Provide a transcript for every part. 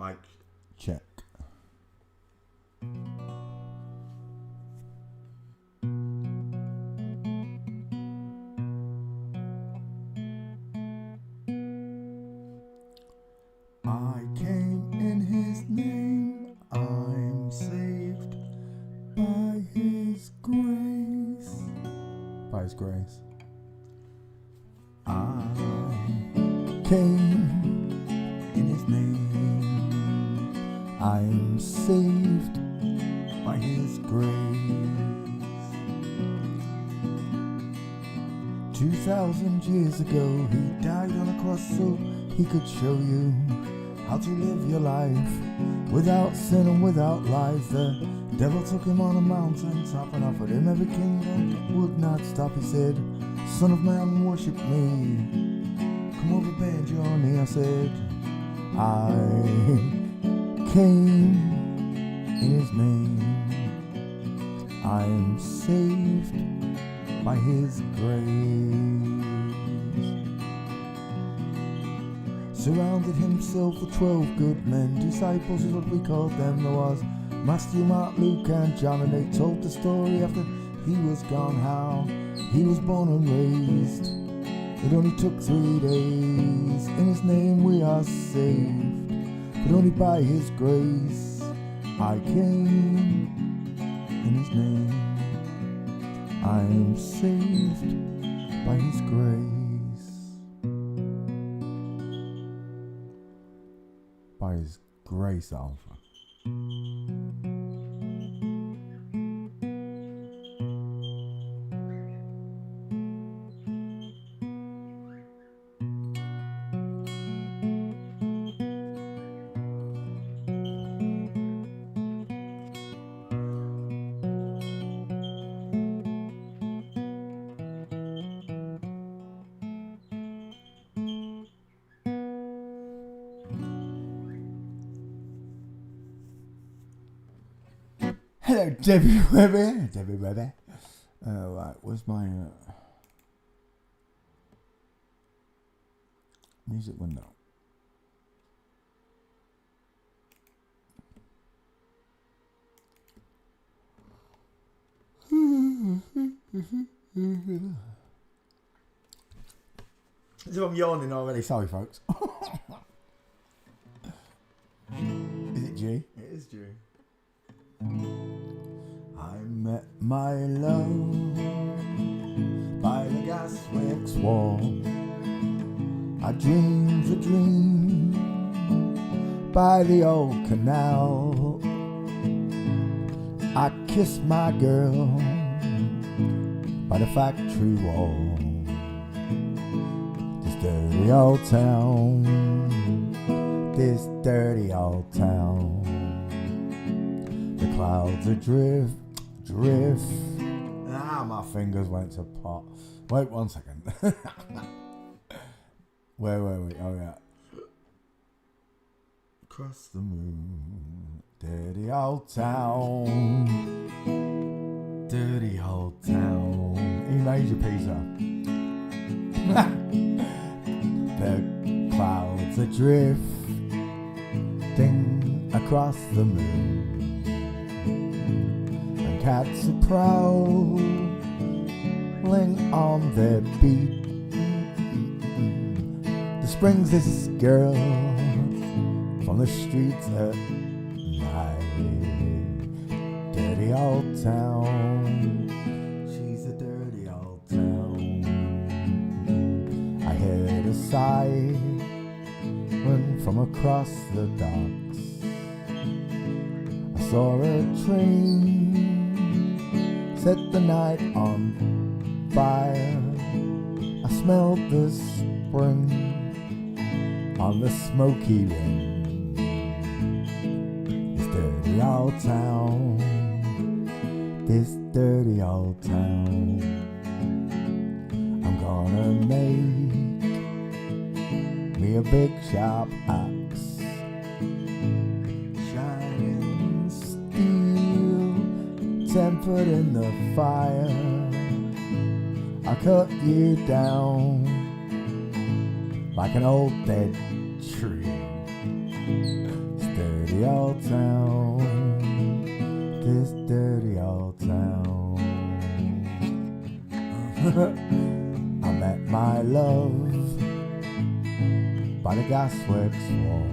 Mic check. I came in his name, I'm saved by his grace. By his grace. I came in his name, I'm saved by his grace. 2,000 years ago, he died on a cross so he could show you how to live your life without sin and without lies. The devil took him on a mountain top and offered him every kingdom, would not stop. He said, Son of man, worship me, come over, bend your knee. I said, I came in his name, I am saved by his grace. Surrounded himself with 12 good men, disciples is what we called them. There was Matthew, Mark, Luke and John, and they told the story after he was gone, how he was born and raised. It only took 3 days. In his name we are saved, but only by his grace. I came in his name, I am saved by his grace. By his grace, Alpha. Hello, Debbie Webber. Debbie Webber. Right, where's my music window? As if I'm yawning already. Sorry, folks. Is it G? It is G. I met my love by the gasworks wall. I dreamed a dream by the old canal. I kissed my girl by the factory wall. This dirty old town, this dirty old town. The clouds adrift, drift. Ah, my fingers went to pot. Wait 1 second. Wait. Oh yeah. Across the moon, dirty old town, dirty old town. E major Peter. The clouds adrift, across the moon. Cats are prowling on their beat. The springs this girl from the streets at night. Dirty old town, she's a dirty old town. I heard a siren from across the docks. I saw a train set the night on fire. I smelled the spring on the smoky wind. This dirty old town, this dirty old town. I'm gonna make me a big sharp axe, shining steel, tempered in the fire. I cut you down like an old dead tree. It's dirty old town, this dirty old town. I met my love by the gasworks wall.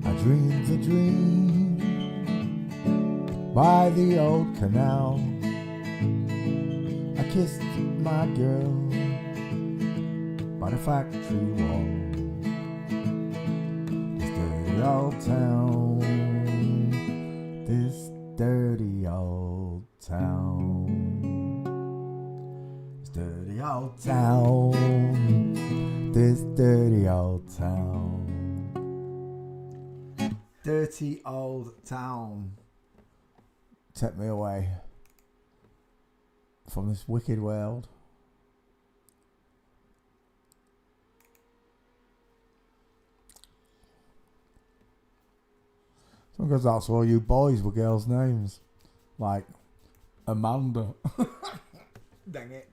I dreamed a dream by the old canal. I kissed my girl by the factory wall. This dirty old town, this dirty old town, this dirty old town, this dirty old town. Dirty old town. Take me away from this wicked world. Sometimes that's all you boys with girls' names. Like Amanda. Dang it.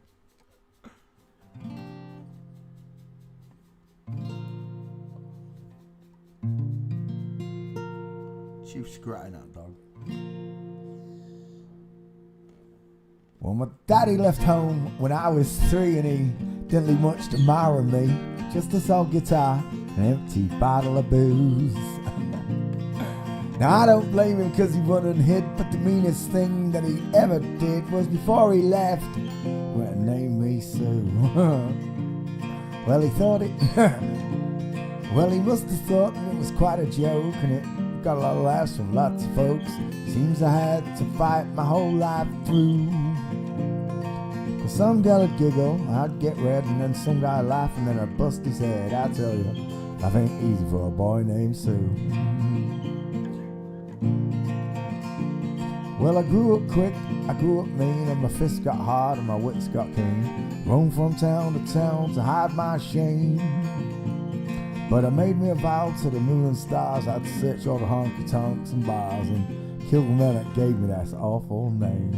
She was scratching that dog. Well, my daddy left home when I was 3 and he didn't leave much to marry me. Just a soul guitar, an empty bottle of booze. Now I don't blame him because he run and hid, but the meanest thing that he ever did was before he left, went and named me Sue. Well, he thought it, well, he must have thought that it was quite a joke, and it got a lot of laughs from lots of folks. Seems I had to fight my whole life through. Cause some girl would giggle, I'd get red, and then some guy laugh, and then I'd bust his head. I tell you, life ain't easy for a boy named Sue. Well, I grew up quick, I grew up mean, and my fists got hard and my wits got keen. Roamed from town to town to hide my shame. But I made me a vow to the moon and stars, I'd search all the honky tonks and bars and kill the man that gave me that awful name.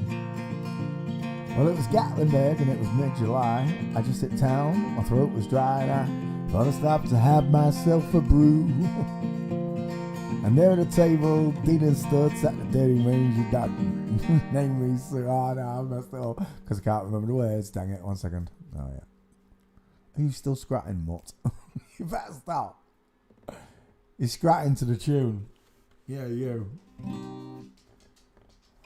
Well, it was Gatlinburg and it was mid-July. I just hit town, my throat was dry, and I thought I'd stop to have myself a brew. And there at the table, Dean stood, sat the dirty mangy dog. Named me Sue. Oh no, I messed up because I can't remember the words. Dang it, 1 second. Oh yeah. Are you still scratching, mutt? You better stop. You're scratching to the tune. Yeah, you.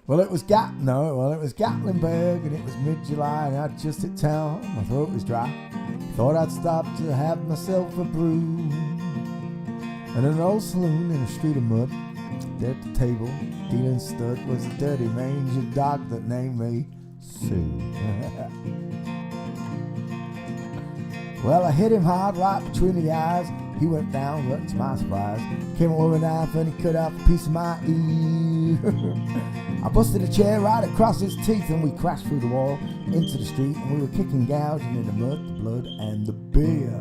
Well, it was Gatlinburg and it was mid-July and I'd just hit town. My throat was dry. Thought I'd stop to have myself a brew. And in an old saloon in a street of mud, there at the table, dealing stud, was a dirty mangy dog that named me Sue. Well, I hit him hard right between the eyes. He went down, but to my surprise, came up with a knife and he cut off a piece of my ear. I busted a chair right across his teeth and we crashed through the wall into the street and we were kicking, gouging in the mud, the blood and the beer.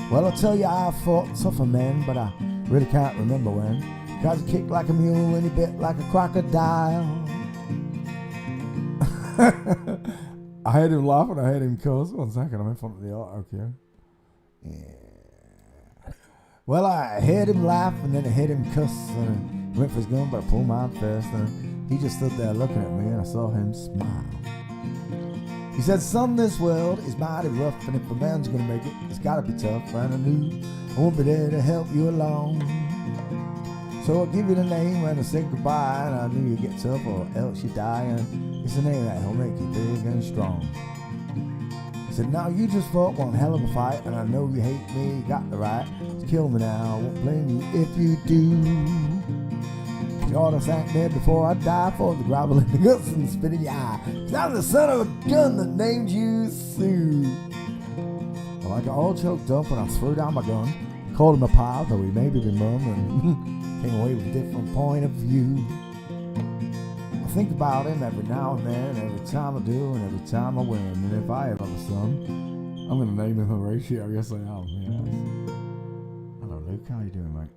Well, I'll tell you, I fought tougher men, but I really can't remember when. Cause he kicked like a mule and he bit like a crocodile. I heard him laugh and I heard him cuss. 1 second, I'm in front of the auto cue. Yeah. Well, I heard him laugh and then I heard him cuss. And he went for his gun, but I pulled mine first. And he just stood there looking at me and I saw him smile. He said, son, this world is mighty rough, and if a man's gonna make it, it's gotta be tough. And I knew I won't be there to help you along. So I'll give you the name and I say goodbye, and I knew you'd get tough or else you die. And it's a name that'll make you big and strong. He said, now you just fought one hell of a fight, and I know you hate me, you got the right to kill me now. I won't blame you if you do. You ought to thank me before I die for the gravel in the guts and the spit in your eye. Cause I'm the son of a gun that named you Sue. Well, I got all choked up and I threw down my gun. Called him a pal, though he may be my mum, and came away with a different point of view. I think about him every now and then, every time I do and every time I win. And if I ever have a son, I'm going to name him Horatio. Yes, I am. Yes. Hello, Luke. How are you doing, mate?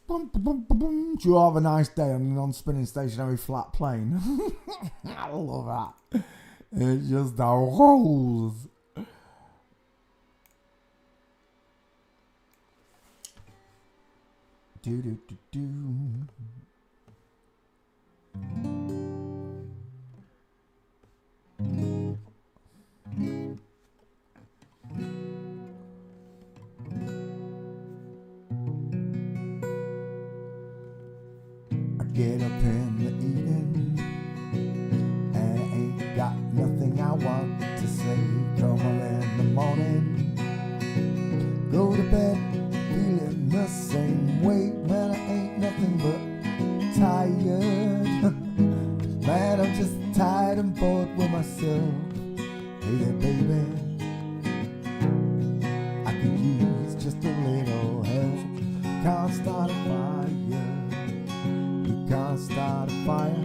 Boom, boom, boom, boom. Do you have a nice day on a non-spinning stationary flat plane? I love that. It just rolls. do do do do. I get up in the evening and I ain't got nothing I want to say. Come on in the morning, go to bed feeling the same way. Man, I ain't nothing but tired. Man, I'm just tired and bored with myself. Hey there, baby, I could use just a little help. Can't start a fire. You can't start a fire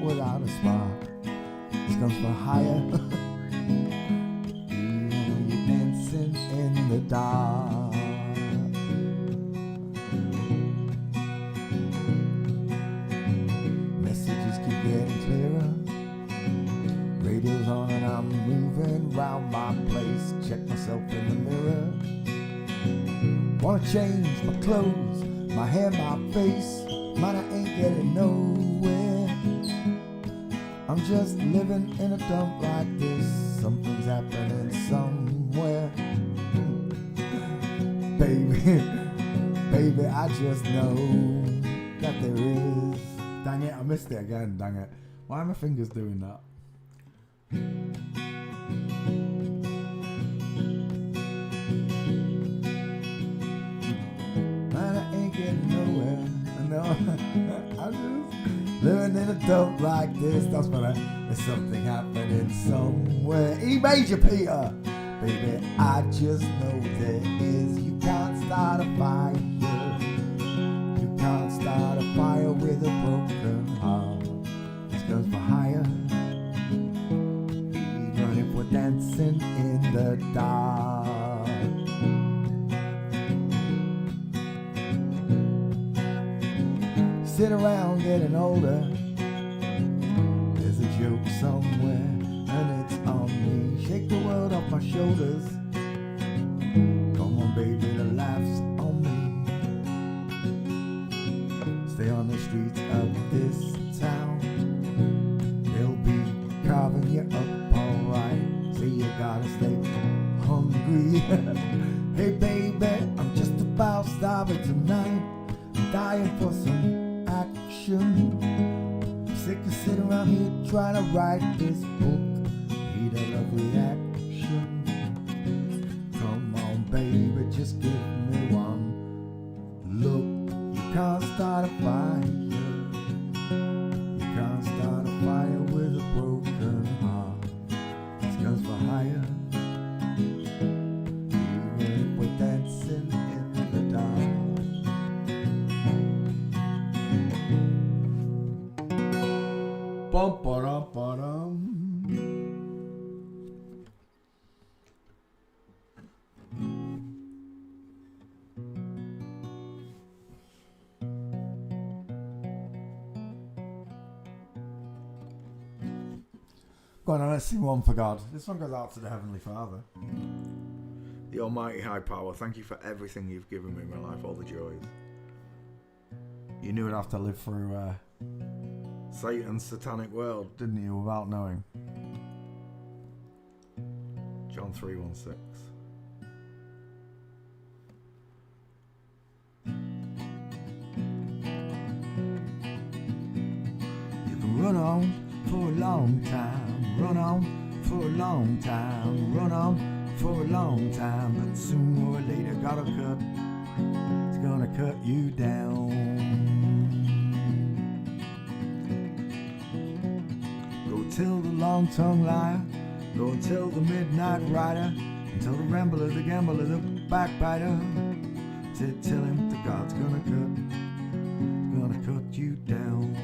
without a spark. This comes for higher. Even you're dancing in the dark. Messages keep getting clearer. Radio's on and I'm moving round my place. Check myself in the mirror. Wanna change my clothes, my hair, my face. Man, I ain't getting nowhere. I'm just living in a dump like this. Something's happening somewhere. Baby, baby, I just know that there is. Dang it, I missed it again, dang it. Why are my fingers doing that? Man, I ain't getting nowhere. No, I'm just living in a dump like this. That's what there's something happening somewhere. E major, Peter. Baby, I just know there is. You can't start a fire. You can't start a fire with a broken heart. This goes for higher. Even if we're dancing in the dark. Sit around getting older. There's a joke somewhere and it's on me. Shake the world off my shoulders. Come on baby, the laughs on me. Stay on the streets of this town. They'll be carving you up alright. So you gotta stay hungry. Hey baby, I'm just about starving tonight. I'm dying for some action. I'm sick of sitting around here trying to write this book. Need a lovely action. Come on baby, just give me one look. You can't start a fire. You can't start a fire with a broken heart. This goes for higher. Even if we're dancing in the dark. Bum, ba-dum, ba-dum. Go on, let's sing one for God. This one goes out to the Heavenly Father. The Almighty High Power, thank you for everything you've given me in my life, all the joys. You knew I'd have to live through Satan's satanic world, didn't you, without knowing? John 3:16. You can run on for a long time, run on for a long time, run on for a long time, but sooner or later gotta cut. It's gonna cut you down. Till the long-tongued liar, go and tell the midnight rider, and tell the rambler, the gambler, the backbiter, tell him that God's gonna cut you down.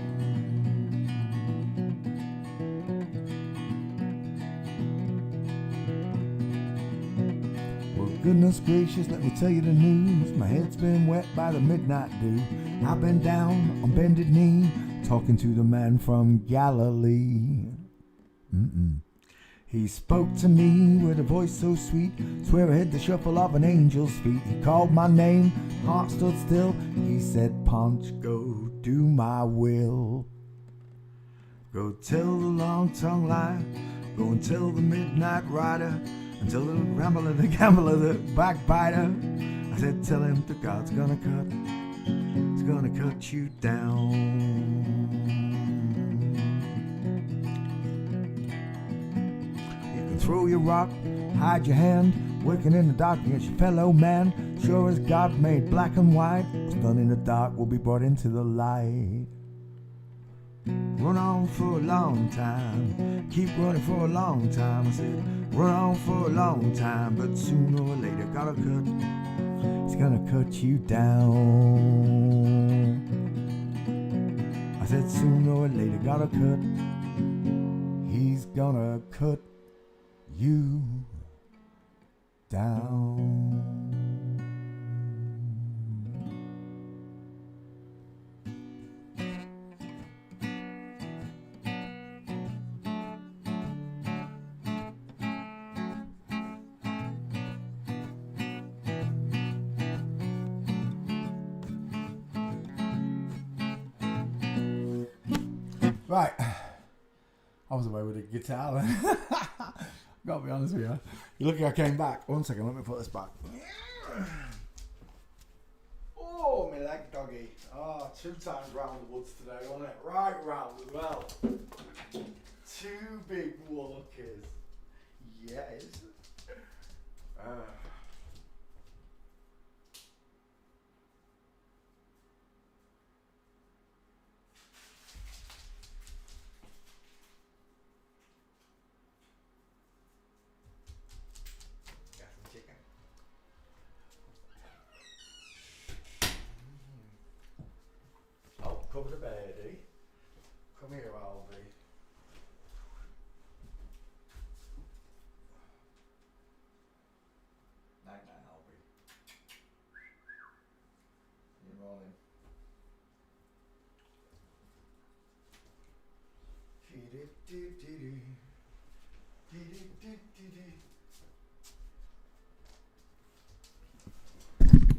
Well, goodness gracious, let me tell you the news. My head's been wet by the midnight dew. I've been down on bended knee, talking to the man from Galilee. He spoke to me with a voice so sweet, swear I heard the shuffle of an angel's feet. He called my name, heart stood still, He said, Punch, go do my will. Go tell the long-tongued liar, go and tell the midnight rider, and tell the rambler, the gambler, the backbiter. I said, tell him that God's gonna cut you down. You can throw your rock, hide your hand, working in the dark against your fellow man. Sure as God made black and white, what's done in the dark will be brought into the light. Run on for a long time, keep running for a long time. I said, run on for a long time, but sooner or later gotta cut. It's gonna cut you down. I said, sooner or later gotta cut. He's gonna cut you down. Right, I was away with the guitar then. Gotta be honest with you. You're lucky I came back. 1 second, let me put this back. Oh, my leg doggy. Oh, 2 times round the woods today, wasn't it? Right round as well. 2 big walkers. Yes. Cover the baby. Come here, Alvy. Night, Alvy. You're rolling.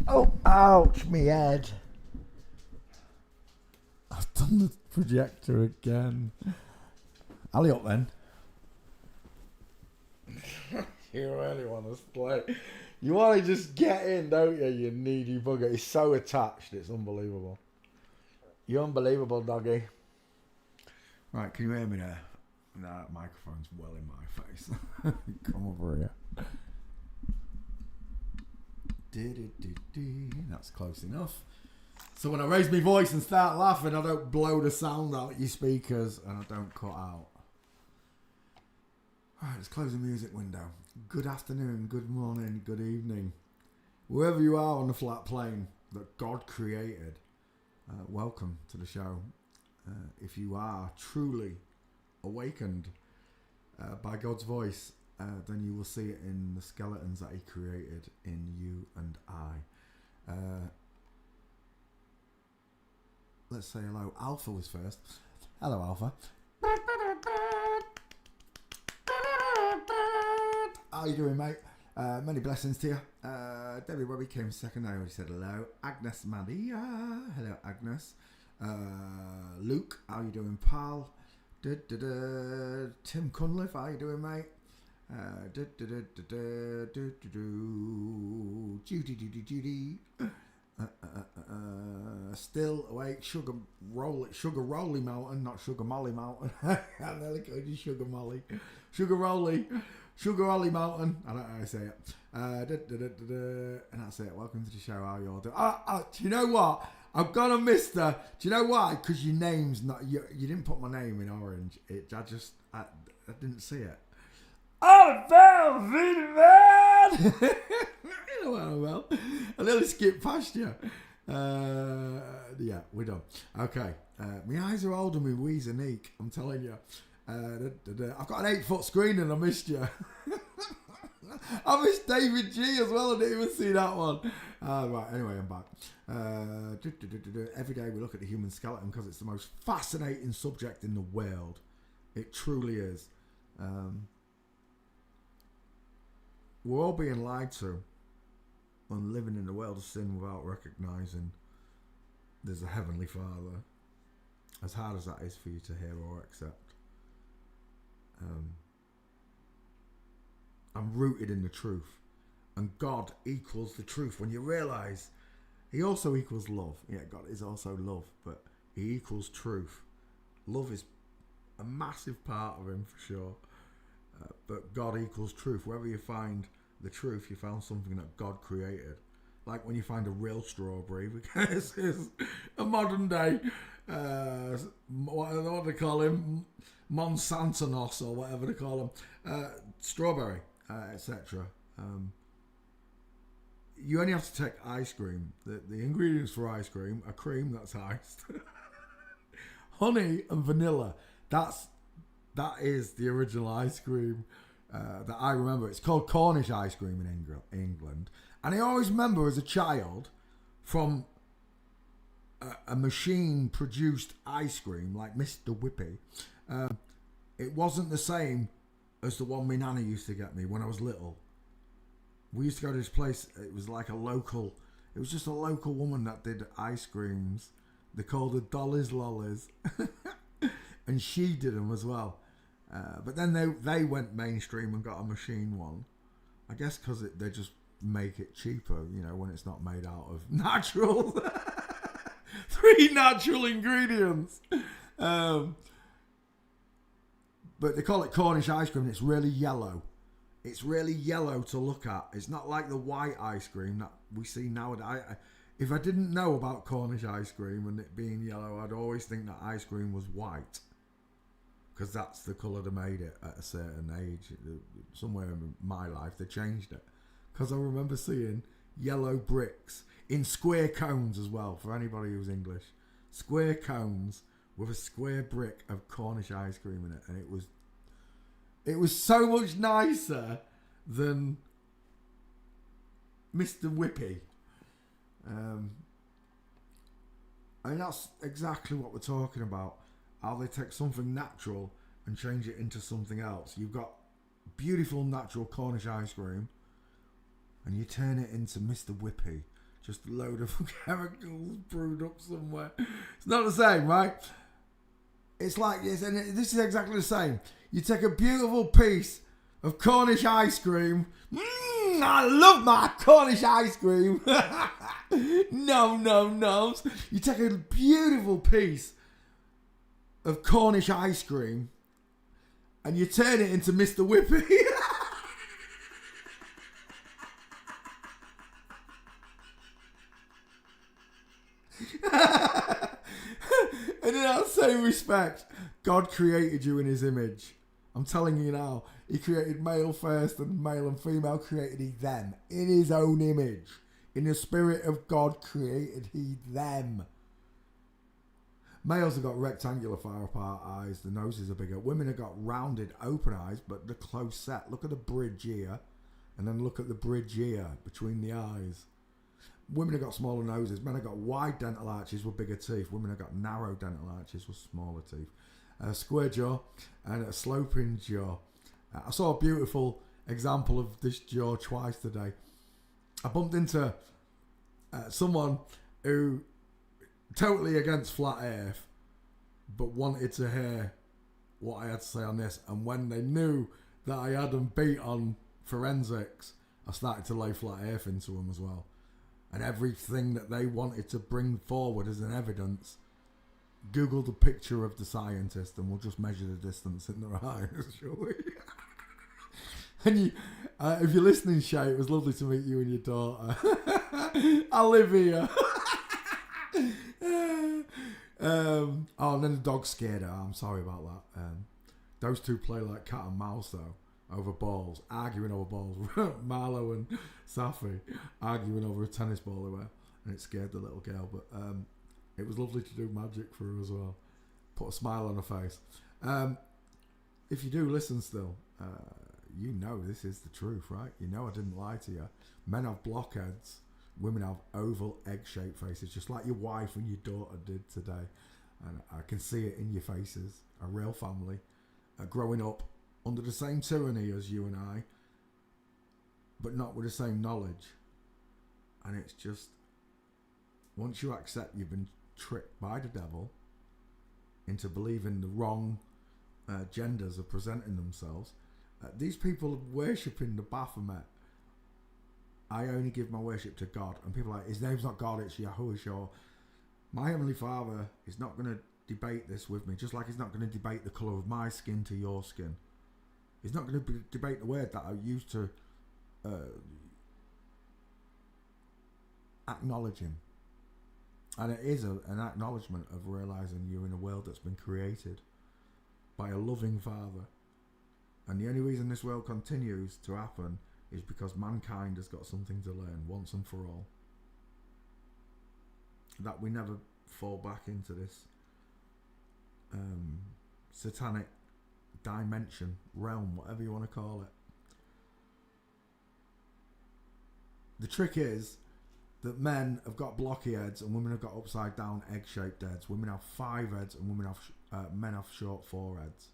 Oh, ouch, me head. I've done the projector again. Alley up then. You really want to play. You want to just get in, don't you, you needy bugger. It's so attached, it's unbelievable. You're unbelievable, doggy. Right, can you hear me there? No, that microphone's well in my face. Come over here. That's close enough. So when I raise my voice and start laughing, I don't blow the sound out your speakers and I don't cut out. Alright, let's close the music window. Good afternoon, good morning, good evening. Wherever you are on the flat plane that God created, welcome to the show. If you are truly awakened by God's voice, then you will see it in the skeletons that He created in you and I. Let's say hello. Alpha was first. Hello, Alpha. How you doing, mate? Many blessings to you. Debbie Robbie came second. I already said hello. Agnes Madia. Hello, Agnes. Luke, how you doing, pal? Tim Cunliffe, how you doing, mate? Judy. Still awake. Sugar Rolly Mountain, not Sugar Molly Mountain. I nearly called you Sugar Molly. Sugar Rolly Mountain. I don't know how to say it. And that's it. Welcome to the show. How you all doing? Do you know what? I'm gonna miss the. Do you know why? Because your name's not. You didn't put my name in orange. I didn't see it. Oh, man! Well, I nearly skipped past you. Yeah, we're done. Okay. My eyes are old and my wheeze are neak. I'm telling you. I've got an 8-foot screen and I missed you. I missed David G as well. I didn't even see that one. Right, anyway, I'm back. Every day we look at the human skeleton because it's the most fascinating subject in the world. It truly is. We're all being lied to and living in the world of sin without recognising there's a Heavenly Father. As hard as that is for you to hear or accept. I'm rooted in the truth. And God equals the truth. When you realise He also equals love. Yeah, God is also love, but He equals truth. Love is a massive part of Him for sure. But God equals truth. Wherever you find the truth, you found something that God created. Like when you find a real strawberry, because it's a modern day, what do they call him? Monsantonos or whatever they call them. Strawberry, etc. You only have to take ice cream. The ingredients for ice cream are cream that's iced, honey and vanilla. That is the original ice cream that I remember. It's called Cornish ice cream in England. And I always remember as a child from a machine-produced ice cream like Mr. Whippy. It wasn't the same as the one my nana used to get me when I was little. We used to go to this place. It was like it was just a local woman that did ice creams. They called her Dolly's Lollies. And she did them as well. But then they went mainstream and got a machine one. I guess because they just make it cheaper, when it's not made out of natural 3 natural ingredients. But they call it Cornish ice cream. It's really yellow. It's really yellow to look at. It's not like the white ice cream that we see nowadays. If I didn't know about Cornish ice cream and it being yellow, I'd always think that ice cream was white. Because that's the colour they made it at a certain age. Somewhere in my life, they changed it. Because I remember seeing yellow bricks in square cones as well, for anybody who's English. Square cones with a square brick of Cornish ice cream in it. And it was so much nicer than Mr. Whippy. And that's exactly what we're talking about. How they take something natural and change it into something else. You've got beautiful natural Cornish ice cream and you turn it into Mr. Whippy. Just a load of chemicals brewed up somewhere. It's not the same, right? It's like this, and this is exactly the same. You take a beautiful piece of Cornish ice cream. I love my Cornish ice cream. No. You take a beautiful piece of Cornish ice cream and you turn it into Mr. Whippy. And in that same respect, God created you in His image. I'm telling you now, He created male first and male and female created He them in His own image. In the spirit of God created He them. Males have got rectangular far apart eyes, the noses are bigger. Women have got rounded open eyes, but they're close set. Look at the bridge here, and then look at the bridge here between the eyes. Women have got smaller noses. Men have got wide dental arches with bigger teeth. Women have got narrow dental arches with smaller teeth. A square jaw and a sloping jaw. I saw a beautiful example of this jaw twice today. I bumped into someone who totally against flat earth but wanted to hear what I had to say on this, and when they knew that I had them beat on forensics, I started to lay flat earth into them as well. And everything that they wanted to bring forward as an evidence, Google the picture of the scientist and we'll just measure the distance in their eyes, shall we? And if you're listening, Shay, it was lovely to meet you and your daughter. I live here. And then the dog scared her. I'm sorry about that. Those two play like cat and mouse though, over balls, arguing over balls. Marlo and Safi arguing over a tennis ball they were, and it scared the little girl. But it was lovely to do magic for her as well. Put a smile on her face. If you do listen still, you know this is the truth, right? You know I didn't lie to you. Men have blockheads. Women have oval egg-shaped faces, just like your wife and your daughter did today. And I can see it in your faces. A real family. Growing up under the same tyranny as you and I, but not with the same knowledge. And it's just, once you accept you've been tricked by the devil into believing the wrong genders are presenting themselves. These people are worshipping the Baphomet. I only give my worship to God. And people are like, his name's not God, it's Yahushua. My Heavenly Father is not going to debate this with me, just like he's not going to debate the colour of my skin to your skin. He's not going to debate the word that I used to acknowledge him. And it is an acknowledgement of realising you're in a world that's been created by a loving Father. And the only reason this world continues to happen is because mankind has got something to learn once and for all. That we never fall back into this satanic dimension, realm, whatever you want to call it. The trick is that men have got blocky heads and women have got upside down egg-shaped heads. Women have 5 heads and men have short foreheads.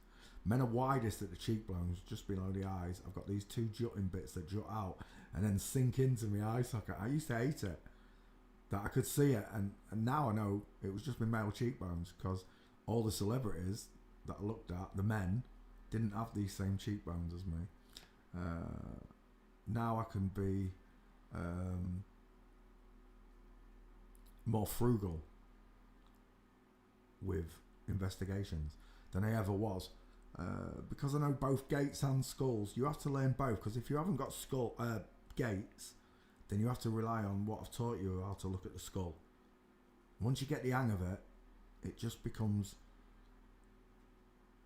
Men are widest at the cheekbones, just below the eyes. I've got these 2 jutting bits that jut out and then sink into my eye socket. I used to hate it, that I could see it, and now I know it was just my male cheekbones, because all the celebrities that I looked at, the men, didn't have these same cheekbones as me. Now I can be more frugal with investigations than I ever was, because I know both gates and skulls. You have to learn both, because if you haven't got gates, then you have to rely on what I've taught you, how to look at the skull. Once you get the hang of it, it just becomes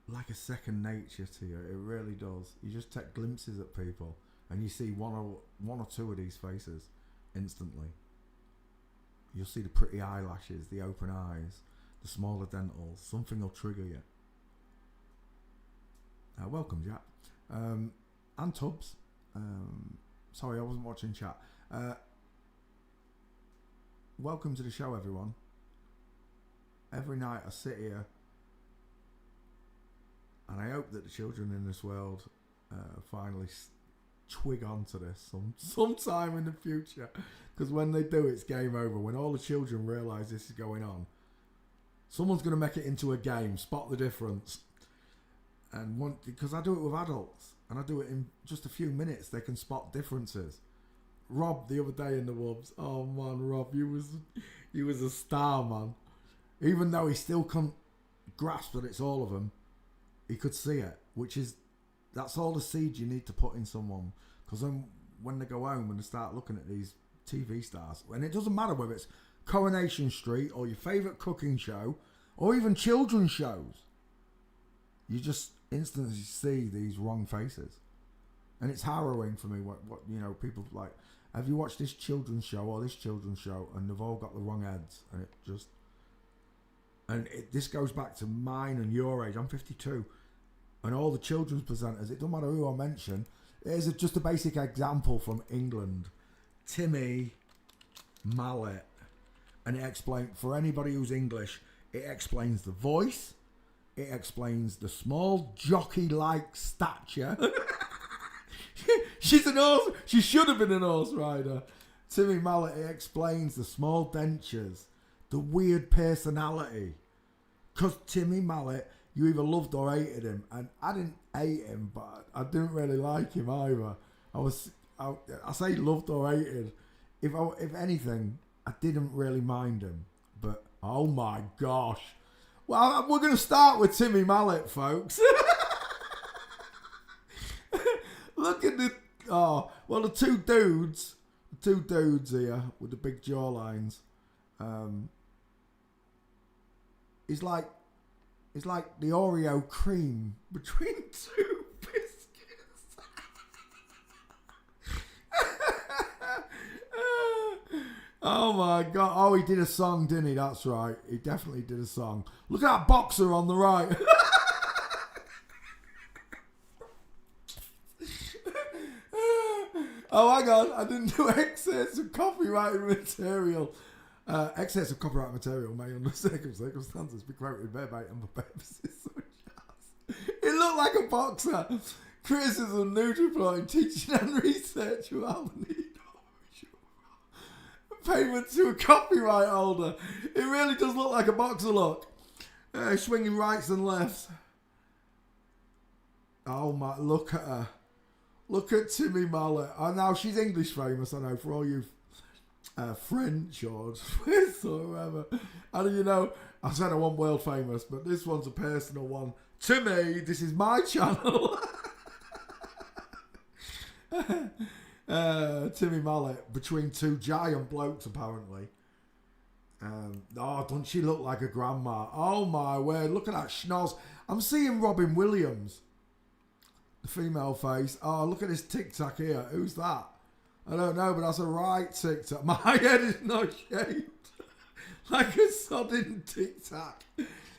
like a second nature to you. It really does. You just take glimpses at people and you see one or two of these faces instantly. You'll see the pretty eyelashes, the open eyes, the smaller dentals. Something will trigger you. Welcome, Jack. And Tubbs. Sorry, I wasn't watching chat. Welcome to the show, everyone. Every night I sit here and I hope that the children in this world finally twig onto this sometime in the future, because when they do, it's game over. When all the children realise this is going on, someone's going to make it into a game. Spot the difference. And because I do it with adults and I do it in just a few minutes, they can spot differences. Rob, the other day in the Wubs, oh man, Rob, you was a star, man. Even though he still couldn't grasp that it's all of them, he could see it, that's all the seed you need to put in someone. Because then when they go home and they start looking at these TV stars, and it doesn't matter whether it's Coronation Street or your favourite cooking show or even children's shows, you just instantly see these wrong faces. And it's harrowing for me what people like, have you watched this children's show or this children's show, and they've all got the wrong heads, and this goes back to mine and your age. I'm 52, and all the children's presenters, it doesn't matter who I mention. Here's just a basic example from England. Timmy Mallet, and it explains, for anybody who's English, it explains the voice, it explains the small jockey-like stature. She's an horse. She should have been an horse rider. Timmy Mallet, it explains the small dentures, the weird personality. Because Timmy Mallet, you either loved or hated him, and I didn't hate him, but I didn't really like him either. I say loved or hated. If anything, I didn't really mind him. But oh my gosh, well, we're going to start with Timmy Mallet, folks. Look at the two dudes here with the big jawlines. It's like the Oreo cream between 2 biscuits. Oh my god! Oh, he did a song, didn't he? That's right. He definitely did a song. Look at that boxer on the right. Oh, hang on, I didn't do excess of copyrighted material. Excess of copyrighted material may, under circumstances, be quoted verbatim and for purposes such as. It looked like a boxer. Criticism, Nutriploid, teaching and research without the need of payment to a copyright holder. It really does look like a boxer look. Swinging rights and lefts. Oh my, look at her. Look at Timmy Mallet. Oh, now she's English famous, I know, for all you French or Swiss or whatever. How do you know? I said I want world famous, but this one's a personal one. To me, this is my channel. Timmy Mallet, between two giant blokes apparently. Oh, doesn't she look like a grandma? Oh my word, look at that schnoz. I'm seeing Robin Williams. The female face. Oh, look at this tic-tac here. Who's that? I don't know, but that's a right tic-tac. My head is not shaped. Like a sodden tic-tac.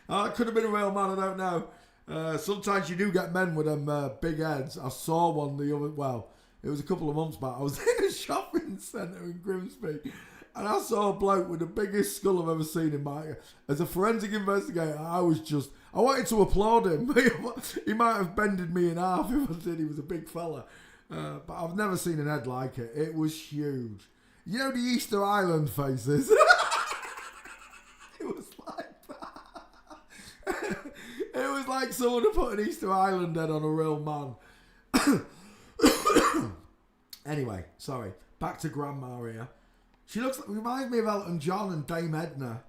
Oh, it could have been a real man, I don't know. Sometimes you do get men with them big heads. I saw one the other, well, it was a couple of months back. I was in a shopping centre in Grimsby, and I saw a bloke with the biggest skull I've ever seen in my... As a forensic investigator, I wanted to applaud him. He might have bended me in half if I did. He was a big fella. But I've never seen an head like it. It was huge. You know the Easter Island faces? It was like that. It was like someone had put an Easter Island head on a real man. Anyway, sorry. Back to Grandma here. She reminds me of Elton John and Dame Edna.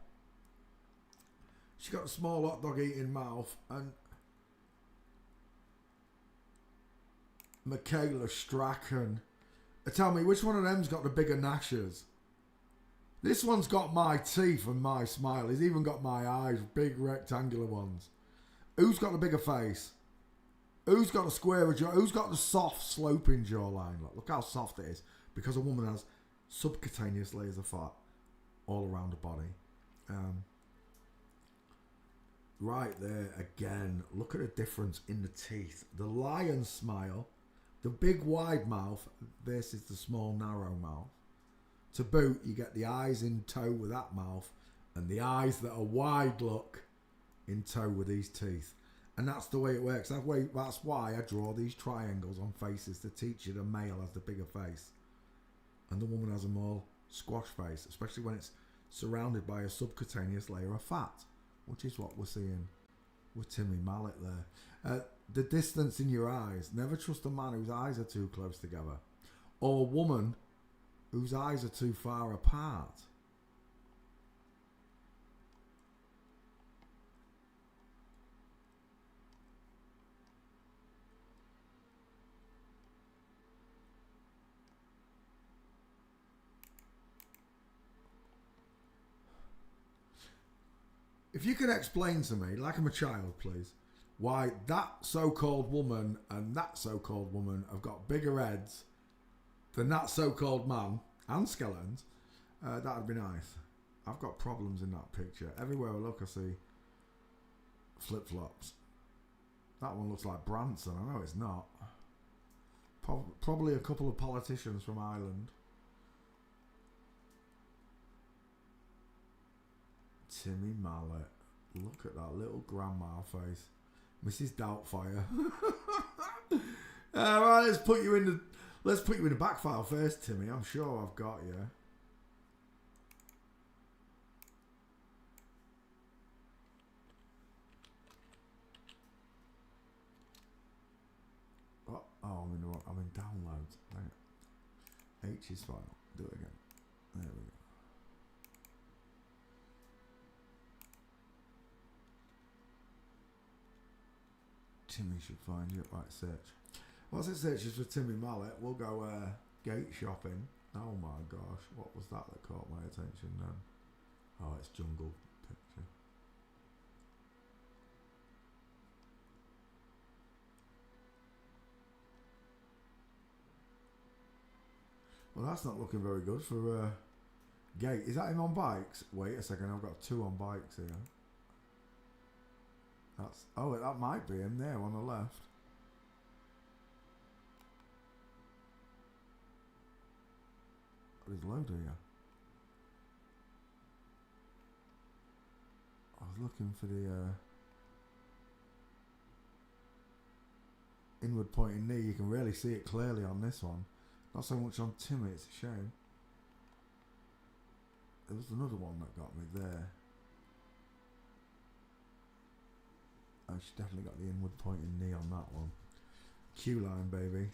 She got a small hot dog eating mouth, and Michaela Strachan. Tell me, which one of them's got the bigger gnashers? This one's got my teeth and my smile. He's even got my eyes, big rectangular ones. Who's got the bigger face? Who's got the squarer jaw? Who's got the soft sloping jawline? Look how soft it is, because a woman has subcutaneous layers of fat all around the body. Right there again, look at the difference in the teeth. The lion smile, the big wide mouth versus the small narrow mouth. To boot, you get the eyes in tow with that mouth, and the eyes that are wide look in tow with these teeth. And that's the way it works. That's why I draw these triangles on faces, to teach you the male has the bigger face and the woman has a more squash face, especially when it's surrounded by a subcutaneous layer of fat, which is what we're seeing with Timmy Mallet there. The distance in your eyes. Never trust a man whose eyes are too close together, or a woman whose eyes are too far apart. If you could explain to me, like I'm a child, please, why that so-called woman and that so-called woman have got bigger heads than that so-called man and skeletons, that'd be nice. I've got problems in that picture. Everywhere I look, I see flip-flops. That one looks like Branson. I know it's not. Probably a couple of politicians from Ireland. Timmy Mallet. Look at that little grandma face. Mrs. Doubtfire. Right, let's put you in the back file first, Timmy. I'm sure I've got you. Oh, I'm in downloads. Right. H is file. Do it again. There we go. Timmy should find you. Right, search. Once it searches for Timmy Mallet, we'll go gate shopping. Oh my gosh, what was that caught my attention then? Oh, it's jungle picture. Well, that's not looking very good for gate. Is that him on bikes? Wait a second, I've got two on bikes here. That might be him there on the left. There's a load here. I was looking for the inward pointing knee. You can really see it clearly on this one. Not so much on Timmy, it's a shame. There was another one that got me there. Oh, she definitely got the inward pointing knee on that one. Q-line, baby.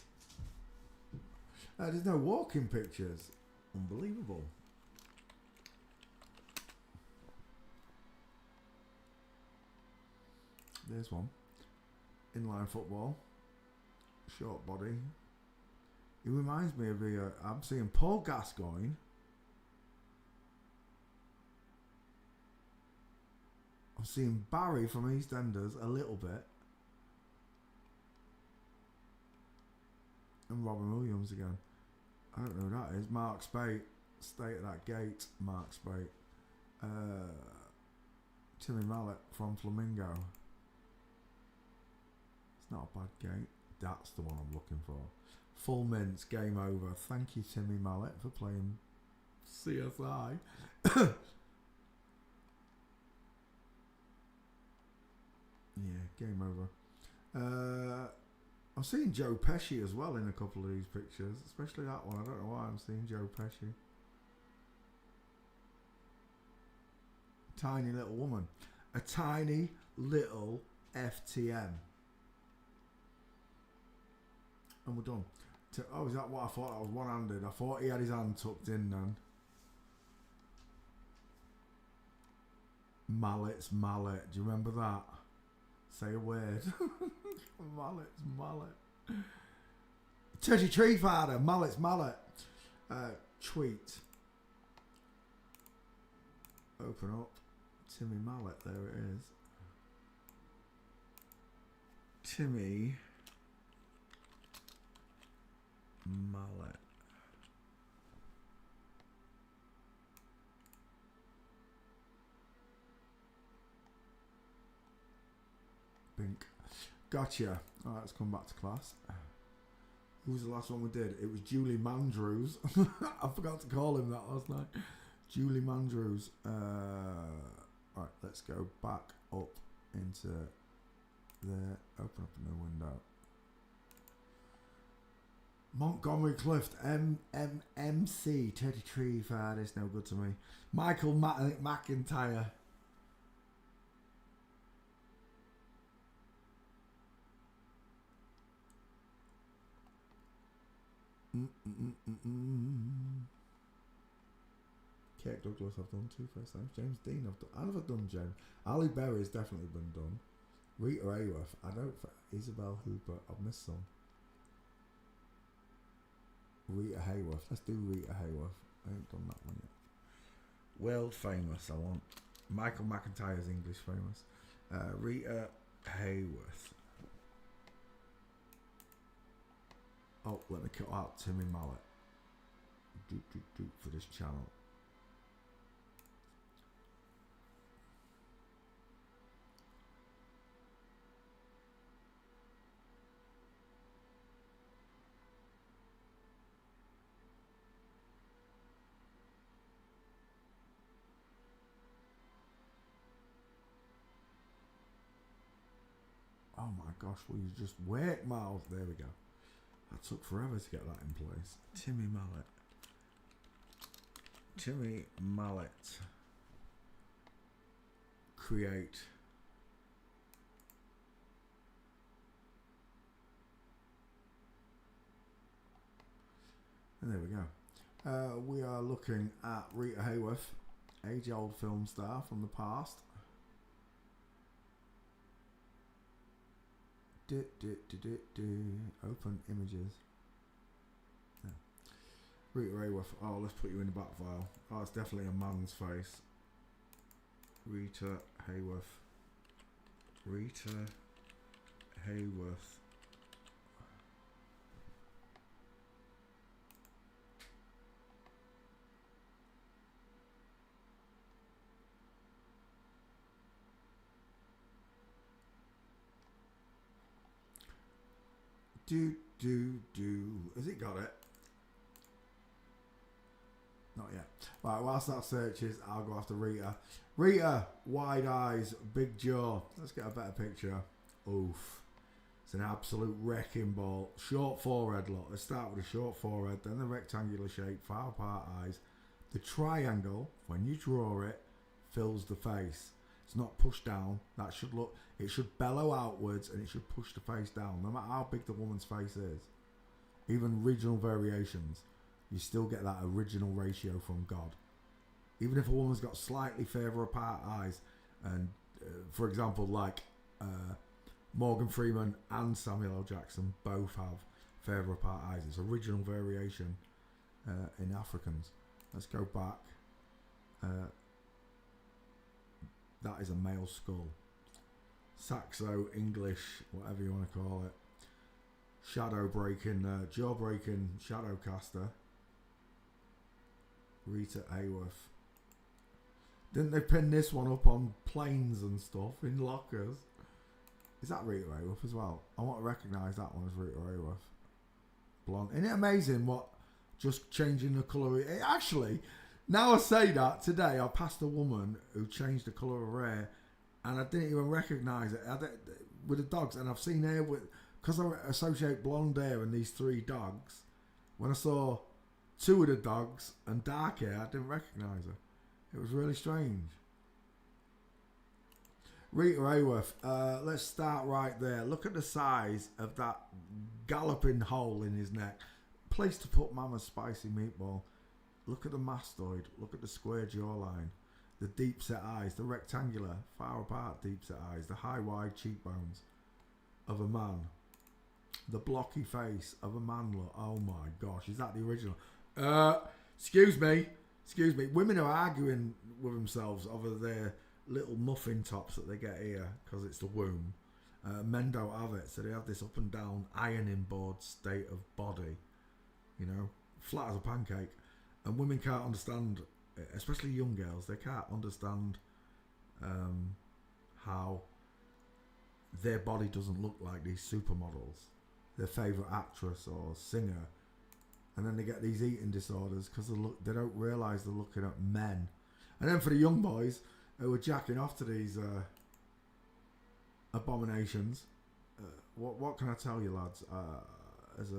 There's no walking pictures. Unbelievable. There's one. Inline football. Short body. He reminds me of the... I'm seeing Paul Gascoigne. I'm seeing Barry from EastEnders a little bit. And Robin Williams again. I don't know who that is. Mark Spate. Stay at that gate. Mark Spate. Timmy Mallet from Flamingo. It's not a bad gate. That's the one I'm looking for. Full mints. Game over. Thank you, Timmy Mallet, for playing CSI. Yeah, game over. I'm seeing Joe Pesci as well in a couple of these pictures, especially that one. I don't know why I'm seeing Joe Pesci. Tiny little woman. A tiny little FTM. And we're done. Oh, is that what I thought? I was one-handed. I thought he had his hand tucked in then. Mallet's mallet. Do you remember that? Say a word. Mallet's mallet. Teddy Tree Father. Mallet's mallet. Tweet. Open up. Timmy Mallet. There it is. Timmy Mallet. Bink. Gotcha. Alright, let's come back to class. Who was the last one we did? It was Julie Mandrews. I forgot to call him that last night. Julie Mandrews. Right, let's go back up into there. Open up a new window. Montgomery Clift. MC. Teddy Tree Fire. It's no good to me. Michael McIntyre. Kate Douglas, I've done two first times. James Dean, I've done James. Ali Berry's definitely been done. Rita Hayworth, I don't. Isabel Hooper, I've missed some. Rita Hayworth, let's do Rita Hayworth. I ain't done that one yet. World famous, I want. Michael McIntyre's English famous. Rita Hayworth. Oh, let me cut out Timmy Mallet. Doop for this channel. Oh my gosh, will you just wait, Miles? There we go. That took forever to get that in place. Timmy Mallet. Timmy Mallet. Create. And there we go. We are looking at Rita Hayworth, age-old film star from the past. Open images. Yeah. Rita Hayworth. Oh, let's put you in the back file. Oh, it's definitely a man's face. Rita Hayworth. Rita Hayworth. Has it got it? Not yet. Right, whilst that searches, I'll go after Rita. Rita, wide eyes, big jaw. Let's get a better picture. Oof. It's an absolute wrecking ball. Short forehead, look. Let's start with a short forehead, then the rectangular shape, far apart eyes, The triangle, when you draw it, fills the face. It's not pushed down. That should look. It should bellow outwards, and it should push the face down. No matter how big the woman's face is, even regional variations, you still get that original ratio from God. Even if a woman's got slightly further apart eyes, and for example, like Morgan Freeman and Samuel L. Jackson both have further apart eyes. It's original variation in Africans. Let's go back. That is a male skull. Saxo, English, whatever you want to call it. Shadow breaking, jaw breaking, shadow caster. Rita Hayworth. Didn't they pin this one up on planes and stuff in lockers? Is that Rita Hayworth as well? I want to recognise that one as Rita Hayworth. Blonde. Isn't it amazing what just changing the colour? Actually, now I say that, today I passed a woman who changed the colour of her hair and I didn't even recognise it with the dogs. And I've seen her with, because I associate blonde hair and these three dogs, when I saw two of the dogs and dark hair, I didn't recognise her. It was really strange. Rita Hayworth, let's start right there. Look at the size of that galloping hole in his neck. Place to put Mama's spicy meatball. Look at the mastoid. Look at the square jawline. The deep set eyes. The rectangular, far apart deep set eyes. The high wide cheekbones of a man. The blocky face of a man. Look, oh my gosh, is that the original? Excuse me. Women are arguing with themselves over their little muffin tops that they get here because it's the womb. Men don't have it, so they have this up and down ironing board state of body, you know, flat as a pancake. And women can't understand, especially young girls, they can't understand how their body doesn't look like these supermodels, their favourite actress or singer. And then they get these eating disorders because they don't realise they're looking at men. And then for the young boys who are jacking off to these abominations, what can I tell you, lads? As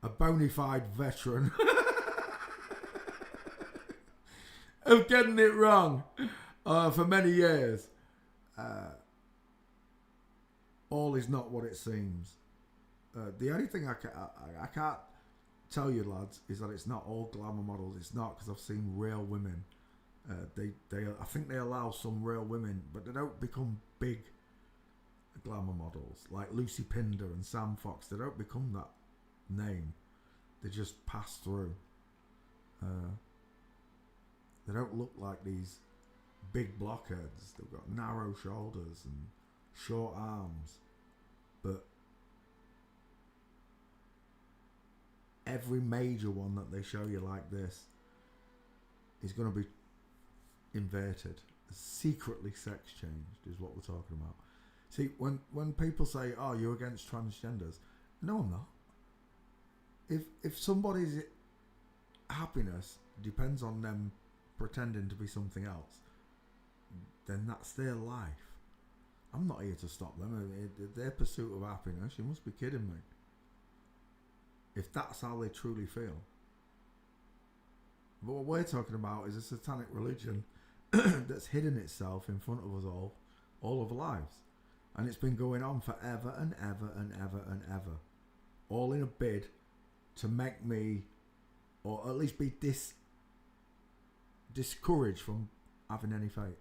a bona fide veteran of getting it wrong for many years, all is not what it seems. The only thing I can't tell you, lads, is that it's not all glamour models. It's not, because I've seen real women. I think they allow some real women, but they don't become big glamour models like Lucy Pinder and Sam Fox. They don't become that name. They just pass through. They don't look like these big blockheads. They've got narrow shoulders and short arms, but every major one that they show you like this is going to be inverted, secretly sex changed, is what we're talking about. See, when people say, "Oh, you're against transgenders," no, I'm not. If somebody's happiness depends on them pretending to be something else, then that's their life. I'm not here to stop them. Their pursuit of happiness, you must be kidding me. If that's how they truly feel. But what we're talking about is a satanic religion that's hidden itself in front of us all of our lives. And it's been going on forever and ever and ever and ever. All in a bid to make me, or at least be discouraged from having any faith.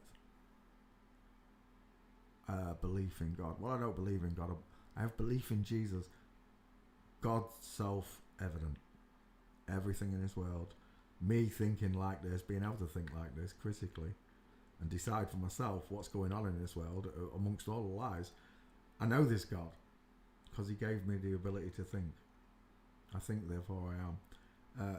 Belief in God. Well, I don't believe in God. I have belief in Jesus. God's self-evident. Everything in this world. Me thinking like this, being able to think like this critically, and decide for myself what's going on in this world amongst all the lies. I know this God because he gave me the ability to think. I think, therefore I am.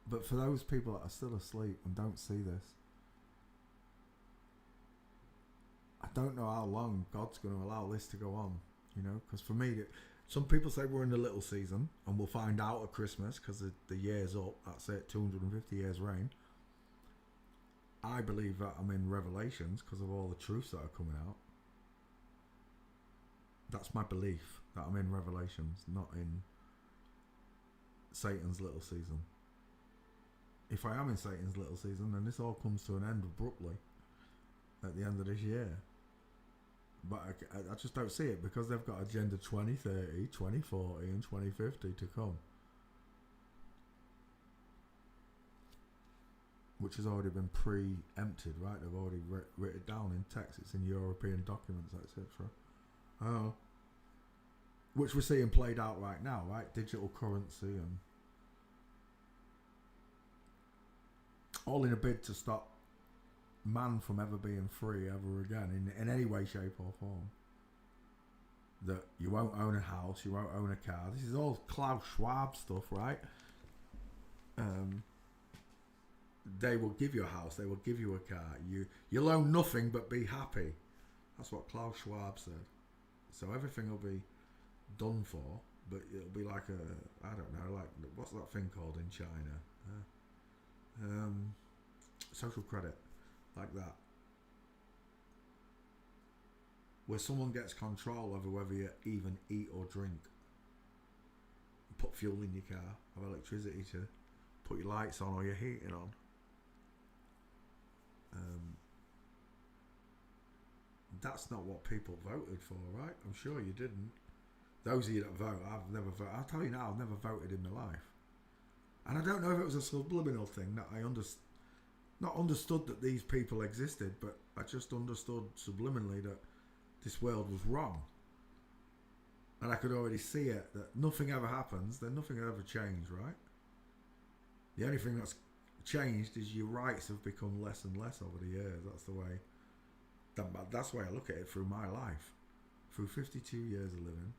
But for those people that are still asleep and don't see this, I don't know how long God's going to allow this to go on, you know, because for me, some people say we're in the little season and we'll find out at Christmas because the year's up. That's it, 250 years reign. I believe that I'm in Revelations because of all the truths that are coming out. That's my belief, that I'm in Revelations, not in Satan's little season. If I am in Satan's little season, then this all comes to an end abruptly at the end of this year. But I just don't see it, because they've got Agenda 2030, 2040 and 2050 to come, which has already been preempted, right? They've already written it down in text. It's in European documents, etc. Which we're seeing played out right now, right? Digital currency, and all in a bid to stop man from ever being free ever again in any way, shape or form. That you won't own a house, you won't own a car. This is all Klaus Schwab stuff, right? They will give you a house, they will give you a car. You'll own nothing but be happy. That's what Klaus Schwab said. So everything will be done for, but it'll be like I don't know, like, what's that thing called in China? Social credit, like that, where someone gets control over whether you even eat or drink. Put fuel in your car, have electricity to put your lights on or your heating on. That's not what people voted for, right? I'm sure you didn't. Those of you that vote, I've never voted. I'll tell you now, I've never voted in my life. And I don't know if it was a subliminal thing that I not understood that these people existed, but I just understood subliminally that this world was wrong. And I could already see it, that nothing ever happens, then nothing will ever change, right? The only thing that's changed is your rights have become less and less over the years. That's the way I look at it through my life. Through 52 years of living,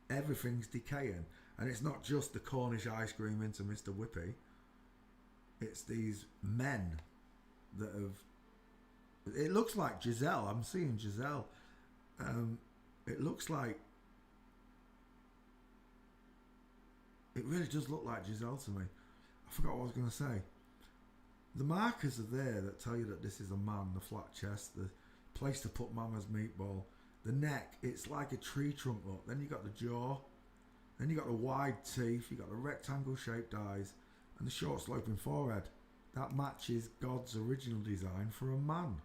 everything's decaying. And it's not just the Cornish ice cream into Mr. Whippy. It's these men that have... It looks like Giselle. I'm seeing Giselle. It looks like... It really does look like Giselle to me. I forgot what I was going to say. The markers are there that tell you that this is a man. The flat chest, the place to put mama's meatball. The neck, it's like a tree trunk look. Then you got the jaw. Then you got the wide teeth. You got the rectangle shaped eyes. And the short sloping forehead. That matches God's original design for a man.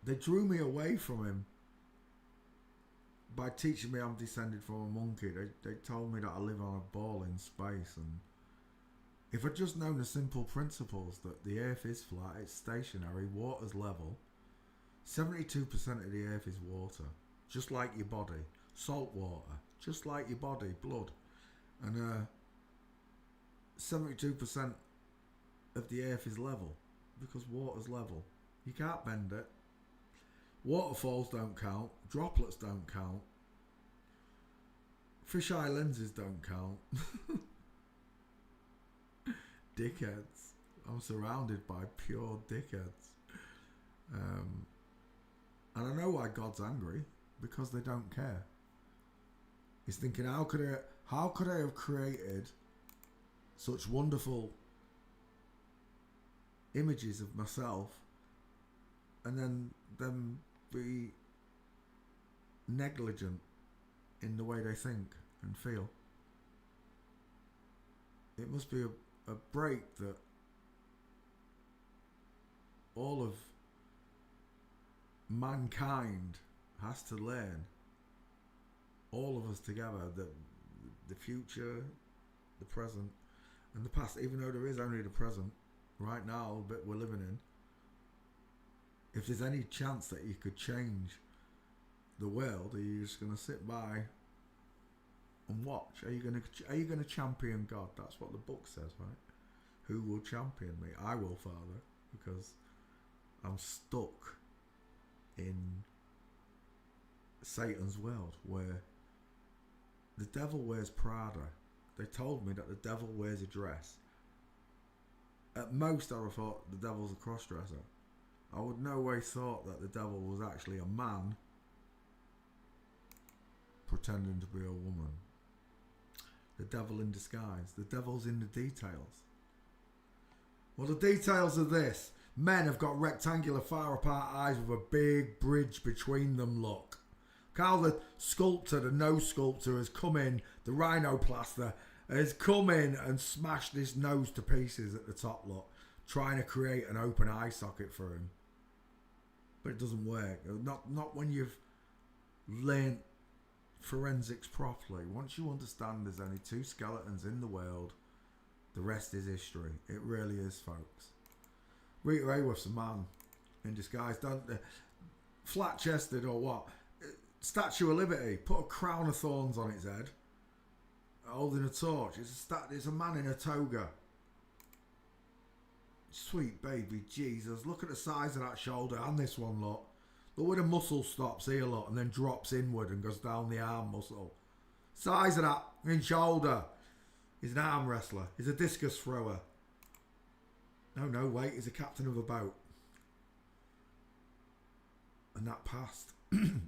They drew me away from him by teaching me I'm descended from a monkey. They told me that I live on a ball in space, and if I'd just known the simple principles that the earth is flat, it's stationary, water's level, 72% of the earth is water, just like your body, salt water, just like your body, blood, and 72% of the earth is level, because water's level. You can't bend it. Waterfalls don't count. Droplets don't count. Fisheye lenses don't count. Dickheads. I'm surrounded by pure dickheads. And I know why God's angry. Because they don't care. He's thinking, how could I have created such wonderful images of myself and then them be negligent in the way they think and feel. It must be a break that all of mankind has to learn. All of us together, the future, the present and the past, even though there is only the present right now, the bit we're living in. If there's any chance that you could change the world, are you just going to sit by and watch? Are you going to champion God? That's what the book says, right? Who will champion me? I will, Father, because I'm stuck in Satan's world where the devil wears Prada. They told me that the devil wears a dress. At most, I would have thought the devil's a cross-dresser. I would no way thought that the devil was actually a man pretending to be a woman. The devil in disguise. The devil's in the details. Well, the details are this. Men have got rectangular far apart eyes with a big bridge between them, look. Carl the sculptor, the nose sculptor, has come in, the rhinoplaster, has come in and smashed this nose to pieces at the top, look. Trying to create an open eye socket for him. But it doesn't work. Not when you've learnt forensics properly. Once you understand there's only 2 skeletons in the world, the rest is history. It really is, folks. Rita Hayworth's a man in disguise. Don't flat-chested or what? Statue of Liberty. Put a crown of thorns on its head, holding a torch. It's a man in a toga. Sweet baby Jesus. Look at the size of that shoulder and this one, look. Look where the muscle stops here, look, and then drops inward and goes down the arm muscle. Size of that in shoulder. He's an arm wrestler. He's a discus thrower. No, wait. He's a captain of a boat. And that passed.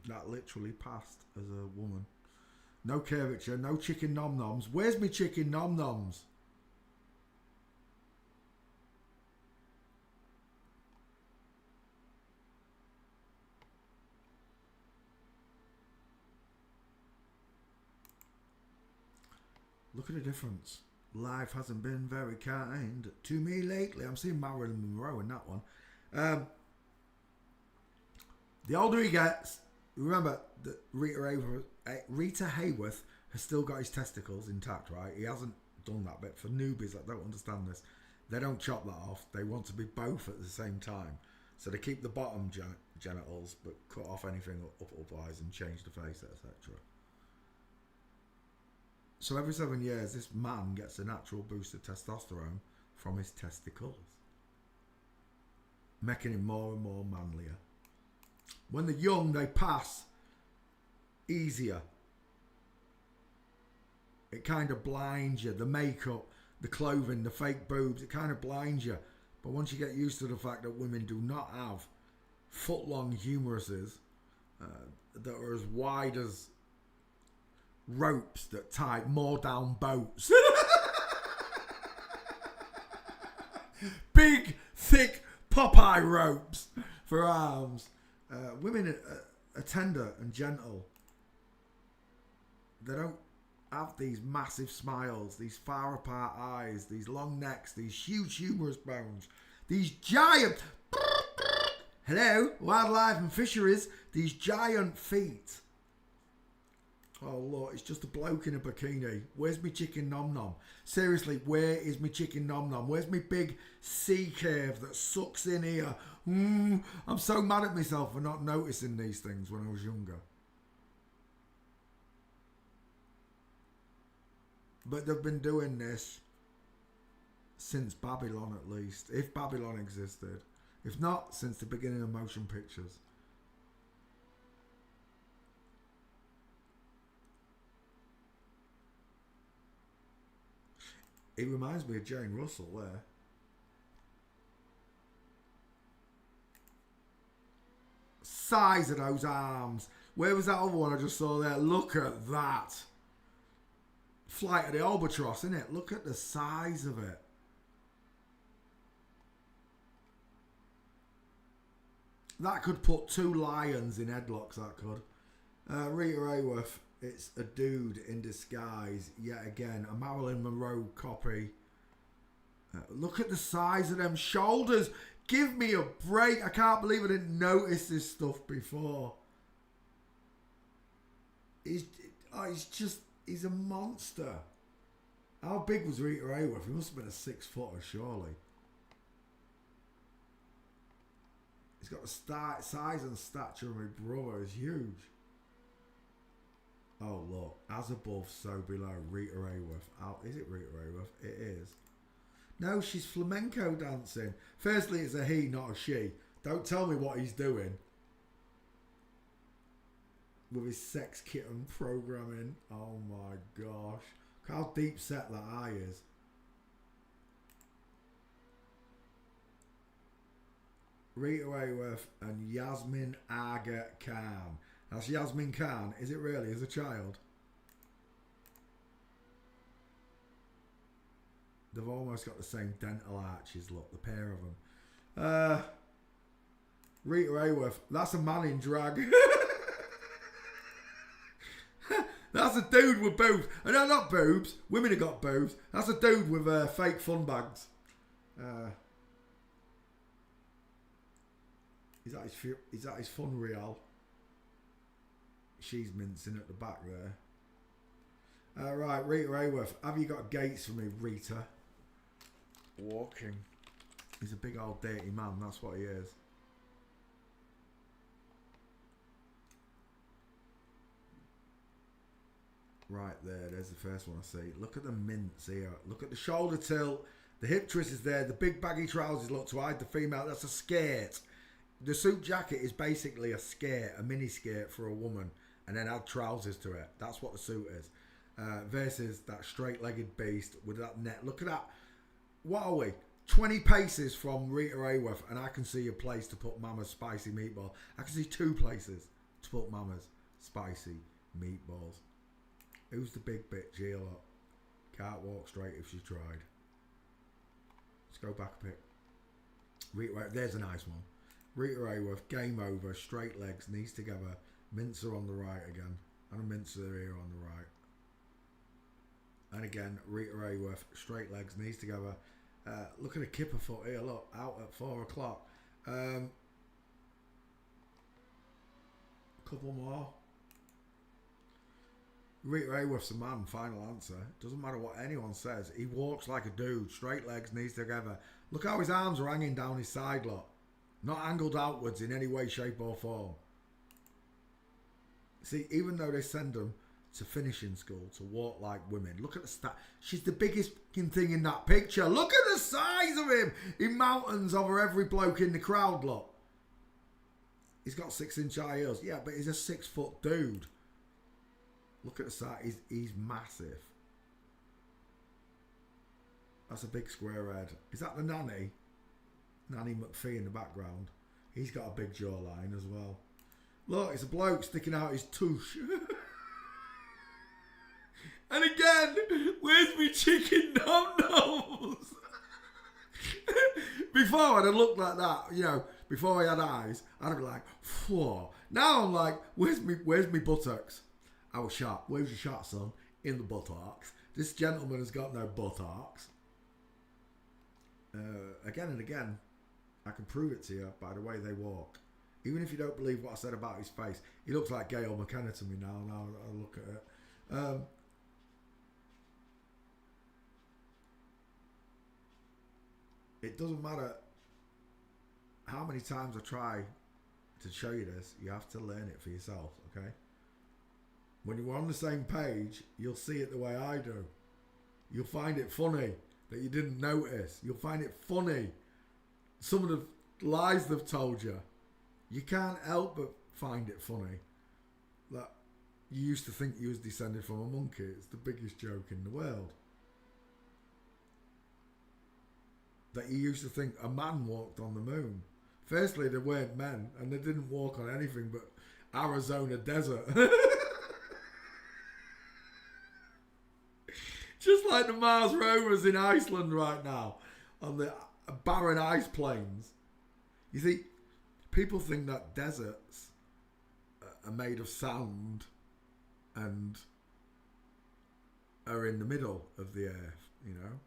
That literally passed as a woman. No curvature. No chicken nom-noms. Where's my chicken nom-noms? Look at the difference. Life hasn't been very kind to me lately. I'm seeing Marilyn Monroe in that one. The older he gets, remember that Rita Hayworth has still got his testicles intact, right? He hasn't done that bit. For newbies that don't understand this, they don't chop that off. They want to be both at the same time. So they keep the bottom genitals, but cut off anything up eyes and change the face, etc. So every 7 years, this man gets a natural boost of testosterone from his testicles, making him more and more manlier. When they're young, they pass easier. It kind of blinds you. The makeup, the clothing, the fake boobs, it kind of blinds you. But once you get used to the fact that women do not have foot-long humeruses that are as wide as ropes that tie more down boats. Big, thick Popeye ropes for arms. Women are tender and gentle. They don't have these massive smiles, these far apart eyes, these long necks, these huge humerus bones, these giant hello, wildlife and fisheries, these giant feet. Oh Lord, it's just a bloke in a bikini. Where's me chicken nom nom? Seriously, where is me chicken nom nom? Where's me big sea curve that sucks in here? I'm so mad at myself for not noticing these things when I was younger. But they've been doing this since Babylon, at least. If Babylon existed. If not, since the beginning of motion pictures. It reminds me of Jane Russell there. Size of those arms. Where was that other one I just saw there? Look at that. Flight of the Albatross, isn't it? Look at the size of it. That could put 2 lions in headlocks, that could. Rita Hayworth. It's a dude in disguise, yet again. A Marilyn Monroe copy. Look at the size of them shoulders. Give me a break. I can't believe I didn't notice this stuff before. He's a monster. How big was Rita Hayworth? He must have been a 6-footer, surely. He's got the size and stature of my brother. He's huge. Oh, look. As above, so below. Rita Hayworth. Oh, is it Rita Hayworth? It is. No, she's flamenco dancing. Firstly, it's a he, not a she. Don't tell me what he's doing. With his sex kitten programming. Oh, my gosh. Look how deep set that eye is. Rita Hayworth and Yasmin Aga Khan. That's Yasmin Khan. Is it really? As a child? They've almost got the same dental arches, look, the pair of them. Rita Hayworth. That's a man in drag. That's a dude with boobs. And no, not boobs. Women have got boobs. That's a dude with fake fun bags. Is that his fun real? She's mincing at the back there. Right, Rita Hayworth. Have you got gates for me, Rita? Walking. He's a big old dirty man. That's what he is. Right there, there's the first one I see. Look at the mints here. Look at the shoulder tilt. The hip twist is there. The big baggy trousers look to hide the female. That's a skirt. The suit jacket is basically a skirt, a mini skirt for a woman, and then add trousers to it. That's what the suit is. Versus that straight-legged beast with that net. Look at that. What are we? 20 paces from Rita Hayworth, and I can see a place to put Mama's spicy meatball. I can see 2 places to put Mama's spicy meatballs. Who's the big bitch here? Look. Can't walk straight if she tried. Let's go back a bit. Rita, there's a nice one. Rita Hayworth, game over, straight legs, knees together, mincer on the right again, and a mincer here on the right. And again, Rita Hayworth, straight legs, knees together. Look at a kipper foot here, look, out at 4 o'clock. Couple more. Rita Hayworth's a man, final answer. Doesn't matter what anyone says. He walks like a dude, straight legs, knees together. Look how his arms are hanging down his side, look. Not angled outwards in any way, shape or form. See, even though they send them to finishing school to walk like women, look at the stat. She's the biggest thing in that picture. Look at the size of him. He mountains over every bloke in the crowd, look. He's got 6-inch high heels. Yeah, but he's a 6-foot dude. Look at the size. He's massive. That's a big square head. Is that the nanny? Nanny McPhee in the background. He's got a big jawline as well. Look, it's a bloke sticking out his touche. And again, where's my chicken nom-noms? Before I'd have looked like that, you know, before I had eyes, I'd have been like, whoa. Now I'm like, where's me buttocks? I was shot. Where's your shot, son? In the buttocks. This gentleman has got no buttocks. Again and again, I can prove it to you by the way they walk. Even if you don't believe what I said about his face, he looks like Gail McKenna to me now. Now I look at it. It doesn't matter how many times I try to show you this. You have to learn it for yourself, okay? When you're on the same page, you'll see it the way I do. You'll find it funny that you didn't notice. You'll find it funny. Some of the lies they've told you. You can't help but find it funny. That you used to think you was descended from a monkey. It's the biggest joke in the world. That you used to think a man walked on the moon. Firstly, they weren't men, and they didn't walk on anything but Arizona desert. Just like the Mars rovers in Iceland right now, on the barren ice plains. You see, people think that deserts are made of sand and are in the middle of the earth, you know,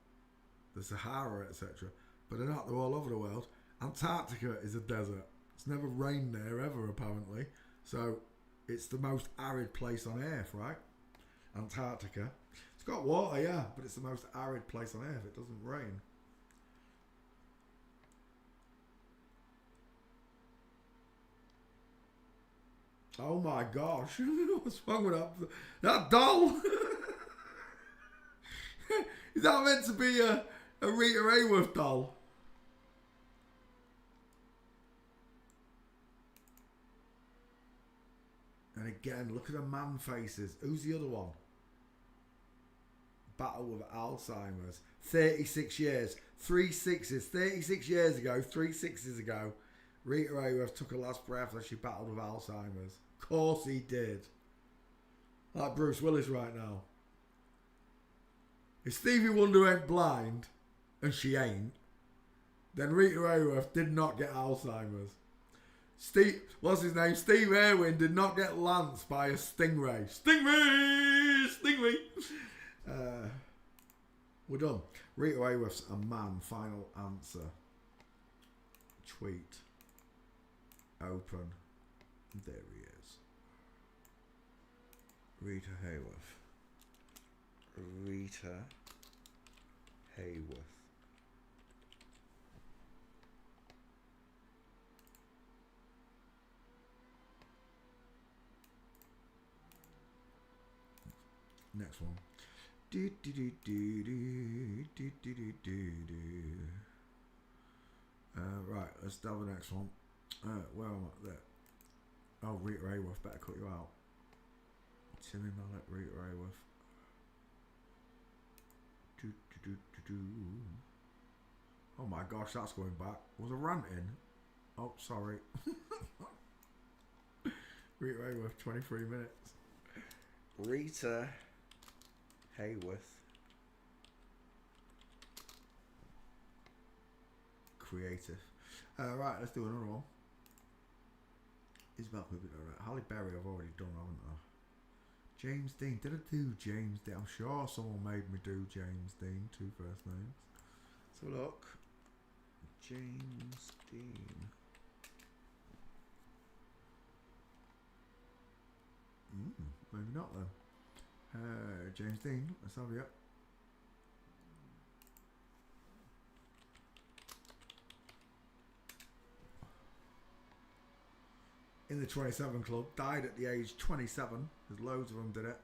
the Sahara, etc. But they're not. They're all over the world. Antarctica is a desert. It's never rained there ever, apparently. So it's the most arid place on earth, right? Antarctica. It's got water, yeah, but it's the most arid place on earth. It doesn't rain. Oh my gosh. What's wrong with that doll? Is that meant to be a Rita Hayworth doll? And again, look at the man faces. Who's the other one? Battle with Alzheimer's. 36 years. 3 sixes. 36 years ago, 3 sixes ago, Rita Hayworth took her last breath as she battled with Alzheimer's. Of course he did. Like Bruce Willis right now. If Stevie Wonder ain't blind, and she ain't, Then Rita Hayworth did not get Alzheimer's. What's his name? Steve Irwin did not get lanced by a stingray. Stingray! We're done. Rita Hayworth's a man. Final answer. Tweet. Open. There he is. Rita Hayworth. Rita Hayworth. Next one. Right, let's do the next one. Where am I? There. Oh, Rita Hayworth. Better cut you out. Timmy Mallet, Rita Hayworth. Oh my gosh, that's going back. Was a ranting? Oh, sorry. Rita Hayworth, 23 minutes. Rita Hayworth. Creative. Right, let's do another one. Isabel Cooper, right. Halle Berry I've already done, haven't I? James Dean. Did I do James Dean? I'm sure someone made me do James Dean. 2 first names. Let's have a look. James Dean. Maybe not then. James Dean. Let's have it. In the 27 Club, died at the age 27. There's loads of them did it.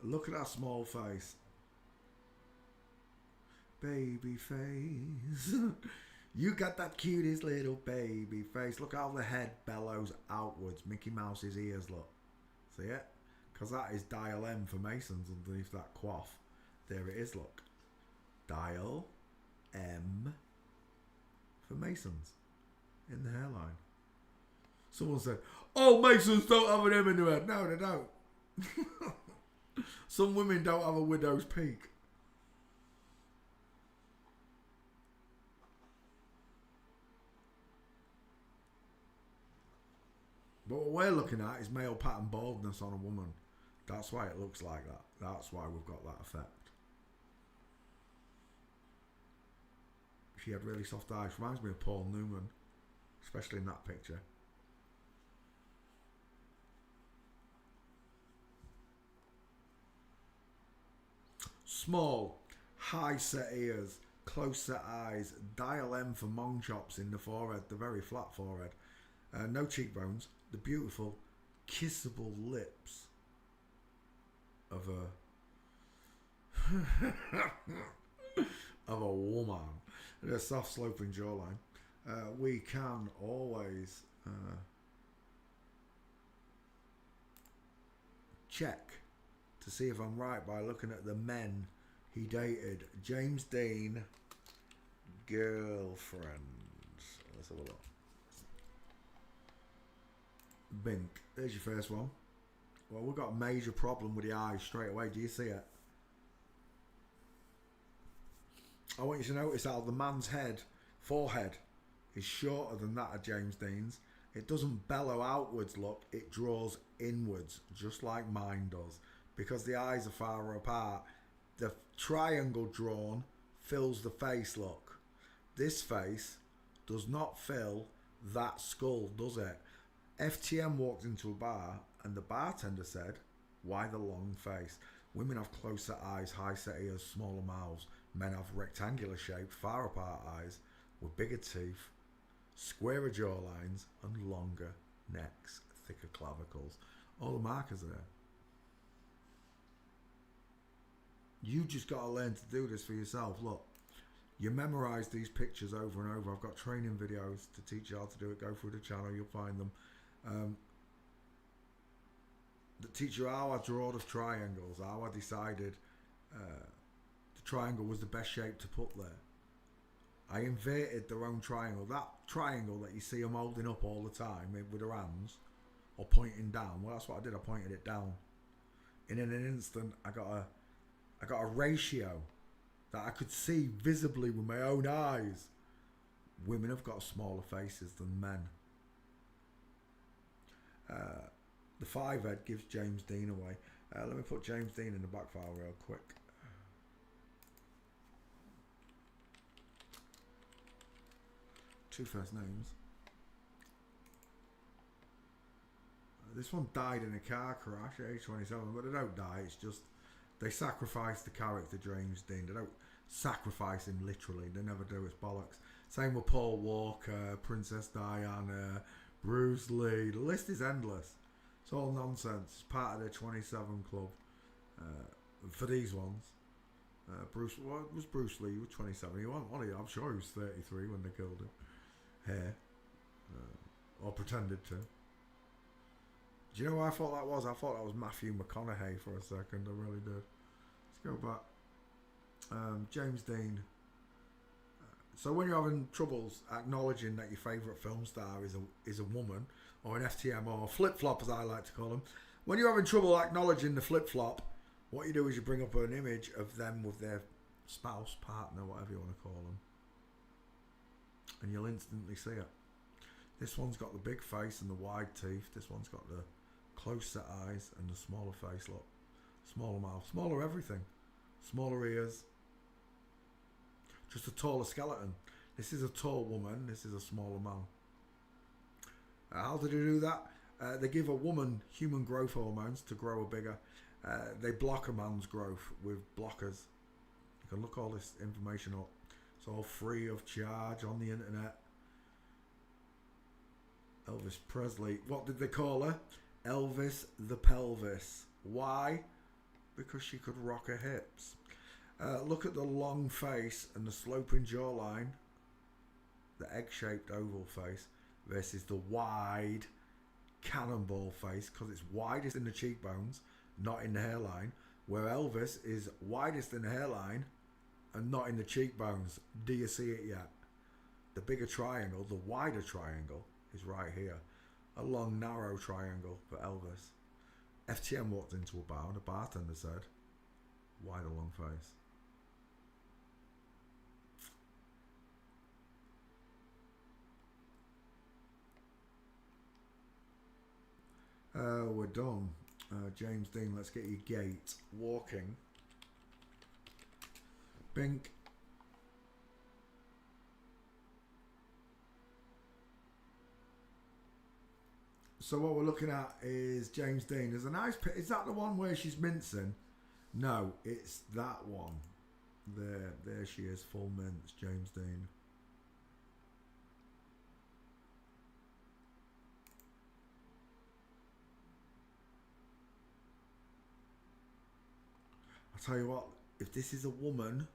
Look at that small face. Baby face. You got that cutest little baby face. Look how the head bellows outwards. Mickey Mouse's ears, look. See it? Because that is dial M for Masons underneath that coif. There it is, look. Dial M for Masons in the hairline. Someone said, oh, Masons don't have an M in their head. No, they don't. Some women don't have a widow's peak. But what we're looking at is male pattern baldness on a woman. That's why it looks like that. That's why we've got that effect. She had really soft eyes. Reminds me of Paul Newman, especially in that picture. Small, high set ears, close set eyes, dial M for mong chops in the forehead, the very flat forehead. No cheekbones, the beautiful, kissable lips of a woman, and a soft sloping jawline. We can always check to see if I'm right by looking at the men he dated. James Dean, girlfriends. Let's have a look. Bink. There's your first one. Well, we've got a major problem with the eyes straight away. Do you see it? I want you to notice how the man's forehead is shorter than that of James Dean's. It doesn't bellow outwards, look. It draws inwards, just like mine does. Because the eyes are far apart, the triangle drawn fills the face, look. This face does not fill that skull, does it? FTM walked into a bar and the bartender said, why the long face? Women have closer eyes, high set ears, smaller mouths. Men have rectangular shaped, far apart eyes with bigger teeth, squarer jawlines and longer necks, thicker clavicles. All the markers are there. You just got to learn to do this for yourself. Look, you memorise these pictures over and over. I've got training videos to teach you how to do it. Go through the channel, you'll find them. That teach you how I draw the triangles, how I decided the triangle was the best shape to put there. I inverted their own triangle. That triangle that you see them holding up all the time with their hands or pointing down, well, that's what I did. I pointed it down. And in an instant, I got a ratio that I could see visibly with my own eyes women have got smaller faces than men. The 5 gives James Dean away. Let me put James Dean in the back file real quick. Two first names. This one died in a car crash at age 27, but they don't die. It's just they sacrifice the character James Dean. They don't sacrifice him literally. They never do. It's bollocks. Same with Paul Walker, Princess Diana, Bruce Lee. The list is endless. It's all nonsense. It's part of the 27 club. For these ones, what was Bruce Lee? He was 27. He wasn't, was he? I'm sure he was 33 when they killed him. Here, or pretended to. Do you know what I thought that was? I thought that was Matthew McConaughey for a second. I really did. Let's go back. James Dean. So when you're having troubles acknowledging that your favourite film star is a woman, or an FTM, or a flip-flop as I like to call them, when you're having trouble acknowledging the flip-flop, what you do is you bring up an image of them with their spouse, partner, whatever you want to call them, and you'll instantly see it. This one's got the big face and the wide teeth. This one's got the close set eyes and the smaller face, look. Smaller mouth, smaller everything. Smaller ears. Just a taller skeleton. This is a tall woman, this is a smaller man. How do they do that? They give a woman human growth hormones to grow her bigger. They block a man's growth with blockers. You can look all this information up. It's all free of charge on the internet. Elvis Presley. What did they call her? Elvis the pelvis. Why? Because she could rock her hips. Look at the long face and the sloping jawline. The egg-shaped oval face versus the wide cannonball face, because it's widest in the cheekbones, not in the hairline, where Elvis is widest in the hairline and not in the cheekbones. Do you see it yet? The bigger triangle, the wider triangle, is right here. A long, narrow triangle for Elvis. FTM walked into a bar and a bartender said, wider, long face. We're done. James Dean, let's get your gait. Walking. Bink. So what we're looking at is James Dean. There's a nice picture. Is that the one where she's mincing? No, it's that one. There she is, full mince, James Dean. I'll tell you what, if this is a woman,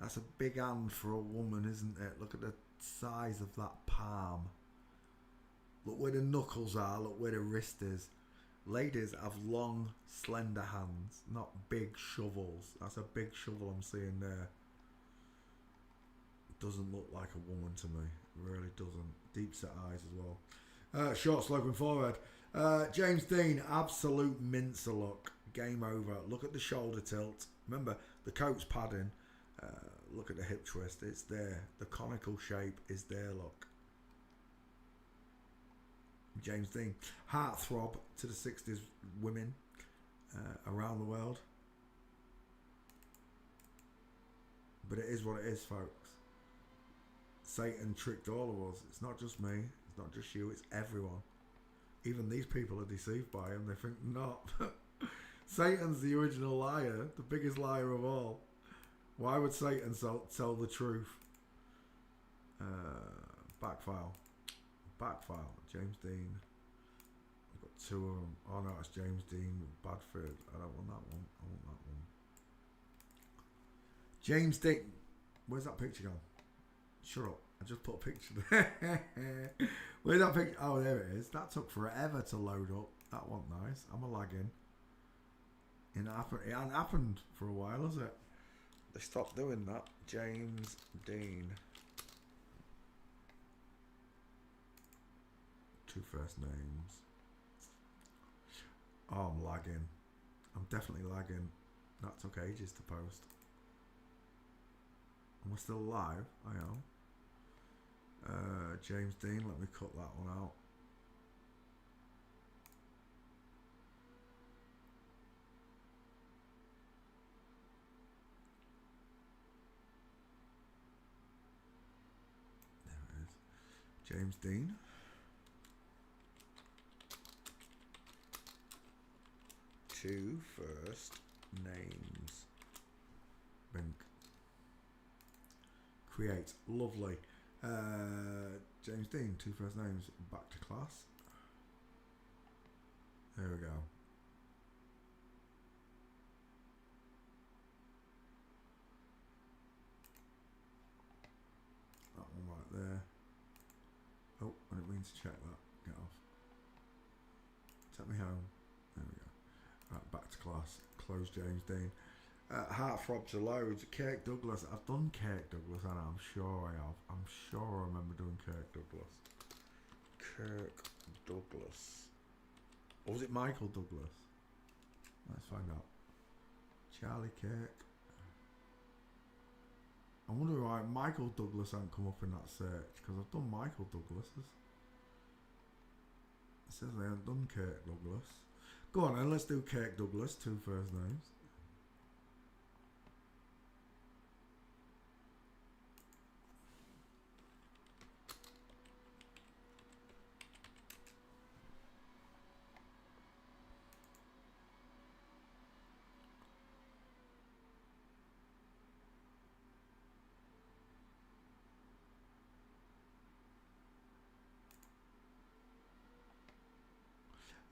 that's a big hand for a woman, isn't it? Look at the size of that palm. Look where the knuckles are, look where the wrist is. Ladies have long, slender hands, not big shovels. That's a big shovel I'm seeing there. It doesn't look like a woman to me. It really doesn't. Deep set eyes as well. Short sloping forehead. James Dean, absolute mincer look. Game over. Look at the shoulder tilt. Remember, the coat's padding. Look at the hip twist. It's there. The conical shape is there, look. James Dean. Heartthrob to the 60s women around the world. But it is what it is, folks. Satan tricked all of us. It's not just me. It's not just you. It's everyone. Even these people are deceived by him. They think not. Satan's the original liar. The biggest liar of all. Why would Satan tell the truth? Back file. James Dean. I've got two of them. Oh no, it's James Dean with Badford. I don't want that one. I want that one. James Dean. Where's that picture gone? Shut up. I just put a picture there. Where's that picture? Oh, there it is. That took forever to load up. That wasn't nice. I'm a lagging. It hasn't happened for a while, has it? They stopped doing that. James Dean. Two first names. Oh, I'm lagging. I'm definitely lagging. That took ages to post. Am I still live? I am. James Dean, let me cut that one out. There it is. James Dean. Two first names. Bink. Create. Lovely. James Dean, two first names. Back to class. There we go. That one right there. Oh, I didn't mean to check that. Get off. Take me home. There we go. Right, back to class. Close James Dean. Heartthrob to loads. Kirk Douglas. I've done Kirk Douglas, and I'm sure I have. I'm sure I remember doing Kirk Douglas. Kirk Douglas. Or was it Michael Douglas? Let's find out. Charlie Kirk. I wonder why Michael Douglas hasn't come up in that search, because I've done Michael Douglas's. It says I haven't done Kirk Douglas. Go on then, let's do Kirk Douglas, two first names.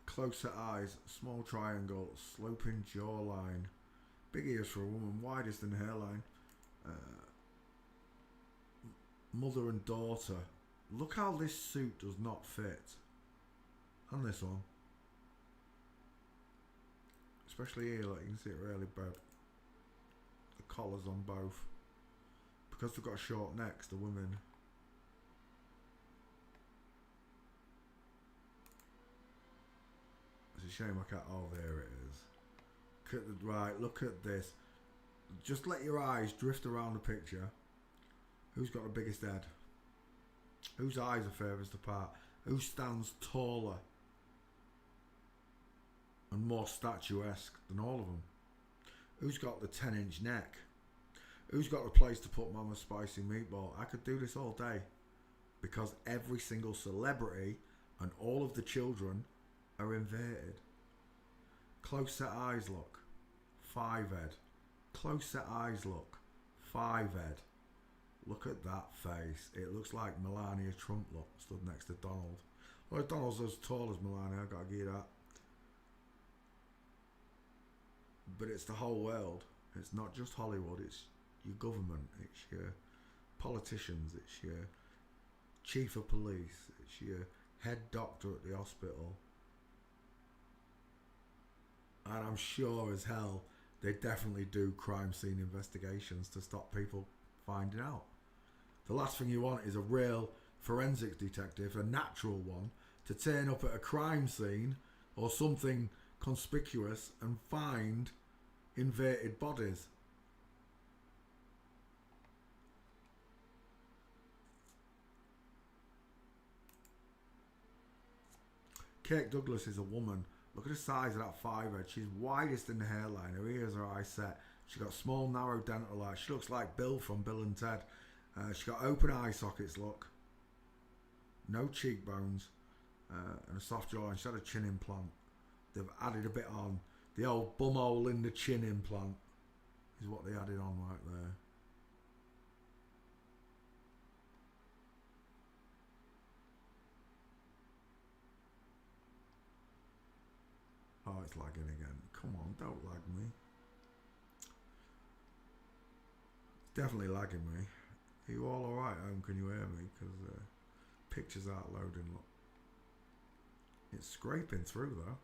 Closer eyes, small triangle, sloping jawline, big ears for a woman, widest in hairline. Mother and daughter. Look how this suit does not fit. And this one. Especially here, like you can see it really bad. The collars on both. Because they've got short necks, the women. It's a shame I can't. Oh, there it is. Right, look at this. Just let your eyes drift around the picture. Who's got the biggest head? Whose eyes are furthest apart? Who stands taller and more statuesque than all of them? Who's got the 10-inch neck? Who's got the place to put Mama's spicy meatball? I could do this all day. Because every single celebrity and all of the children are inverted. Close set eyes look. 5 head. Close set eyes look. 5 head. Look at that face. It looks like Melania Trump look stood next to Donald. Well, Donald's as tall as Melania, I've got to give you that. But it's the whole world. It's not just Hollywood, it's your government, it's your politicians, it's your chief of police, it's your head doctor at the hospital. And I'm sure as hell they definitely do crime scene investigations to stop people finding out. The last thing you want is a real forensics detective, a natural one, to turn up at a crime scene or something conspicuous and find inverted bodies. Kirk Douglas is a woman. Look at the size of that 5 head. She's widest in the hairline. Her ears are eye set. She's got small, narrow dental eyes. She looks like Bill from Bill and Ted. She's got open eye sockets, look. No cheekbones. And a soft jawline. She's had a chin implant. They've added a bit on. The old bumhole in the chin implant is what they added on right there. Oh, it's lagging again. Come on, don't lag me. It's definitely lagging me. Are you all alright home? Can you hear me? Because pictures aren't loading. Look. It's scraping through though.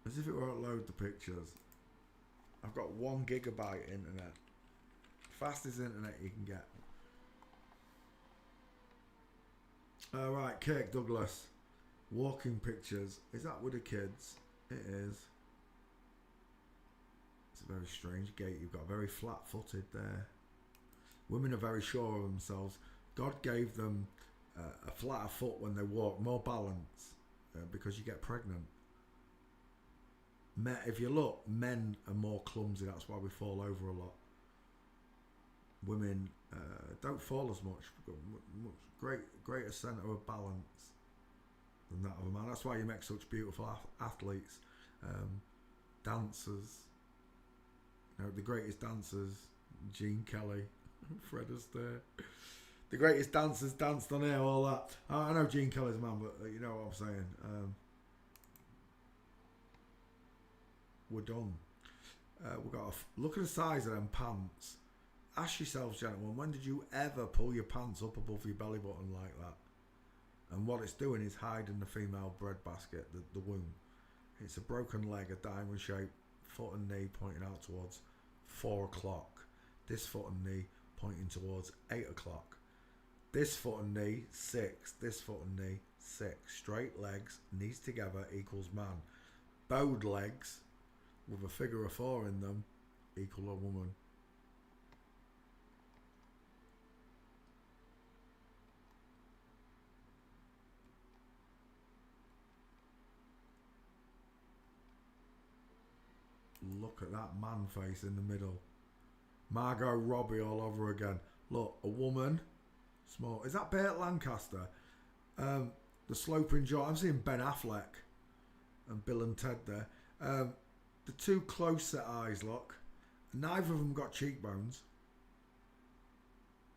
As if it won't load the pictures. I've got 1 gigabyte internet. Fastest internet you can get. Alright, Kirk Douglas. Walking pictures. Is that with the kids? It is. It's a very strange gait. You've got very flat footed there. Women are very sure of themselves. God gave them a flatter foot when they walk, more balance, because you get pregnant. If you look, men are more clumsy. That's why we fall over a lot. Women don't fall as much. Greater centre of balance than that of a man. That's why you make such beautiful athletes, dancers. You know, the greatest dancers, Gene Kelly, Fred Astaire. The greatest dancers danced on air, all that. I know Gene Kelly's a man, but you know what I'm saying. We're done. We've got to look at the size of them pants. Ask yourselves, gentlemen, when did you ever pull your pants up above your belly button like that? And what it's doing is hiding the female breadbasket, the womb. It's a broken leg, a diamond shape, foot and knee pointing out towards 4 o'clock. This foot and knee pointing towards 8 o'clock. This foot and knee, 6. This foot and knee, 6. Straight legs, knees together equals man. Bowed legs with a figure of 4 in them equal a woman. Look at that man face in the middle. Margot Robbie all over again. Look, a woman, small. Is that Burt Lancaster? The sloping jaw. I'm seeing Ben Affleck and Bill and Ted there. The two close set eyes, look. Neither of them got cheekbones.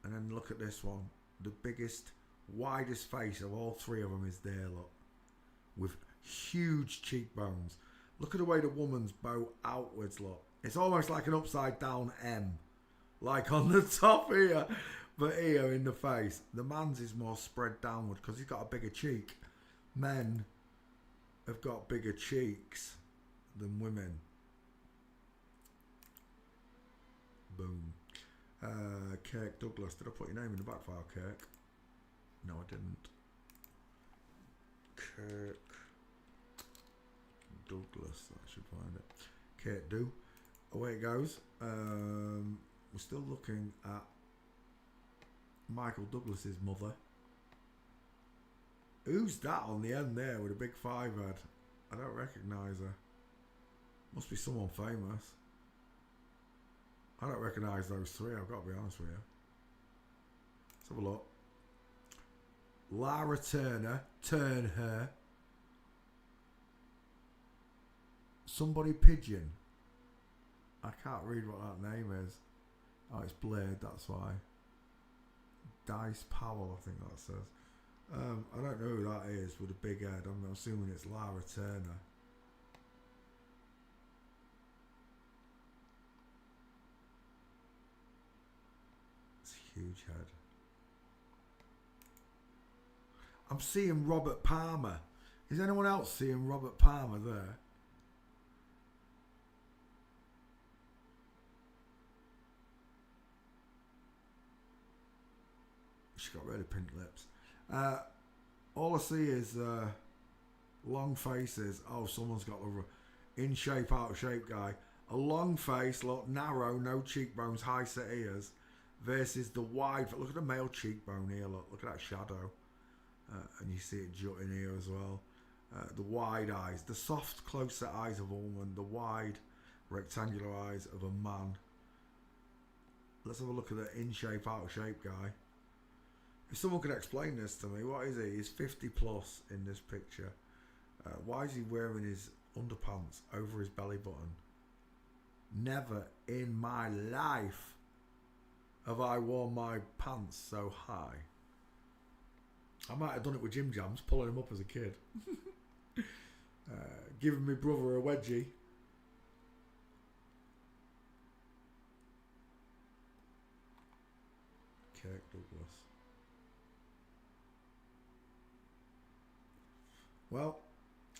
And then look at this one. The biggest, widest face of all three of them is there, look. With huge cheekbones. Look at the way the woman's bow outwards, look. It's almost like an upside down M. Like on the top here. But here in the face. The man's is more spread downward because he's got a bigger cheek. Men have got bigger cheeks than women. Boom. Kirk Douglas. Did I put your name in the back file, Kirk? No, I didn't. Kirk Douglas. I should find it. Kirk Do. Away it goes. We're still looking at Michael Douglas's mother. Who's that on the end there with a big 5 head? I don't recognise her. Must be someone famous. I don't recognise those three, I've got to be honest with you. Let's have a look. Lara Turner. Turn her. Somebody Pigeon. I can't read what that name is. Oh, it's Blade, that's why. Dice Powell, I think that says. I don't know who that is with a big head. I'm assuming it's Lara Turner. It's a huge head. I'm seeing Robert Palmer. Is anyone else seeing Robert Palmer there? She's got really pink lips. All I see is long faces. Oh, someone's got a in shape, out of shape guy. A long face, look, narrow, no cheekbones, high set ears, versus the wide. Look at the male cheekbone here. Look at that shadow, and you see it jutting here as well. The wide eyes, the soft, close set eyes of a woman, the wide, rectangular eyes of a man. Let's have a look at the in shape, out of shape guy. If someone could explain this to me, what is he? He's 50 plus in this picture. Why is he wearing his underpants over his belly button? Never in my life have I worn my pants so high. I might have done it with Jim Jams, pulling him up as a kid. Giving my brother a wedgie. Kirk Douglas. Well,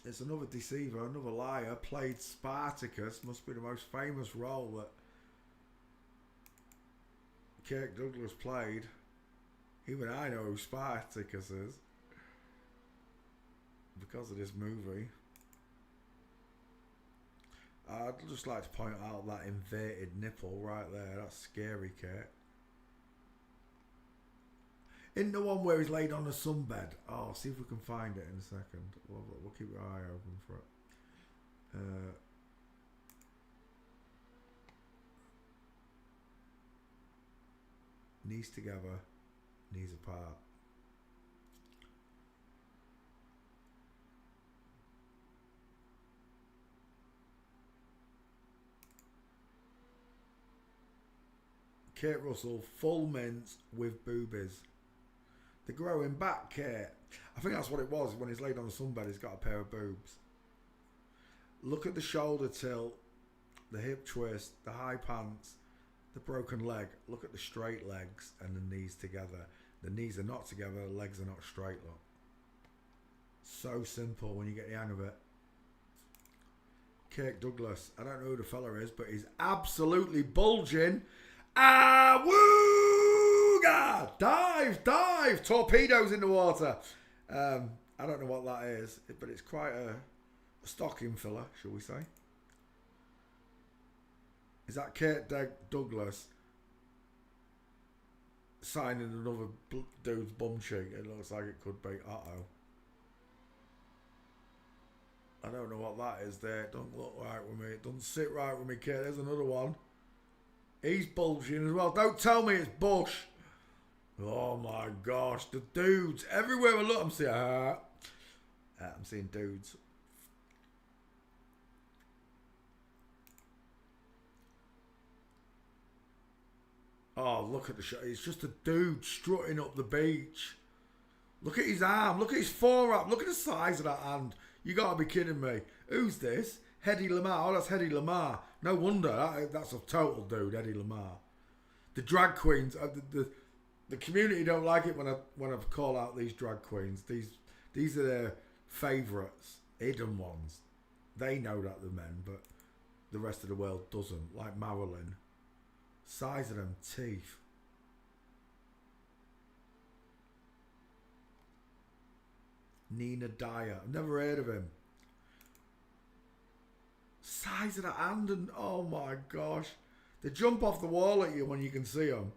it's another deceiver, another liar. Played Spartacus. Must be the most famous role that Kirk Douglas played. Even I know who Spartacus is because of this movie. I'd just like to point out that inverted nipple right there. That's scary, Kirk. In the one where he's laid on a sunbed. Oh, see if we can find it in a second. We'll keep our eye open for it. Knees together, knees apart. Kate Russell, full mince with boobies. They're growing back, Kate. I think that's what it was. When he's laid on the sunbed, he's got a pair of boobs. Look at the shoulder tilt, the hip twist, the high pants, the broken leg. Look at the straight legs and the knees together. The knees are not together, the legs are not straight, look. So simple when you get the hang of it. Kirk Douglas. I don't know who the fella is, but he's absolutely bulging. Ah, wooga! Dive, dive! Torpedoes in the water. I don't know what that is, but it's quite a stocking filler, shall we say. Is that Kate Douglas signing another dude's bum cheek? It looks like it could be. Uh-oh. I don't know what that is there. It doesn't look right with me. It doesn't sit right with me, Kate. There's another one. He's bulging as well. Don't tell me it's Bush. Oh my gosh, the dudes everywhere I look. I'm seeing dudes. Oh, look at the shot. It's just a dude strutting up the beach. Look at his arm. Look at his forearm. Look at the size of that hand. You gotta be kidding me. Who's this? Hedy Lamarr. Oh, that's Hedy Lamarr. No wonder. That's a total dude, Hedy Lamarr. The drag queens. The community don't like it when I call out these drag queens. These are their favourites, hidden ones. They know that they're men, but the rest of the world doesn't. Like Marilyn. Size of them teeth. Nina Dyer. I've never heard of him. Size of the hand and oh my gosh. They jump off the wall at you when you can see them.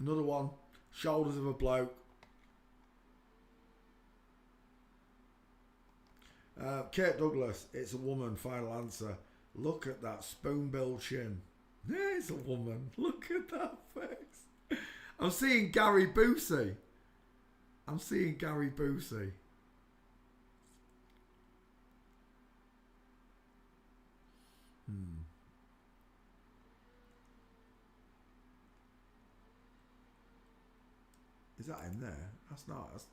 Another one. Shoulders of a bloke. Kate Douglas. It's a woman. Final answer. Look at that spoon-billed chin. There's a woman. Look at that face. I'm seeing Gary Busey. I'm seeing Gary Busey. Is that him there? That's not.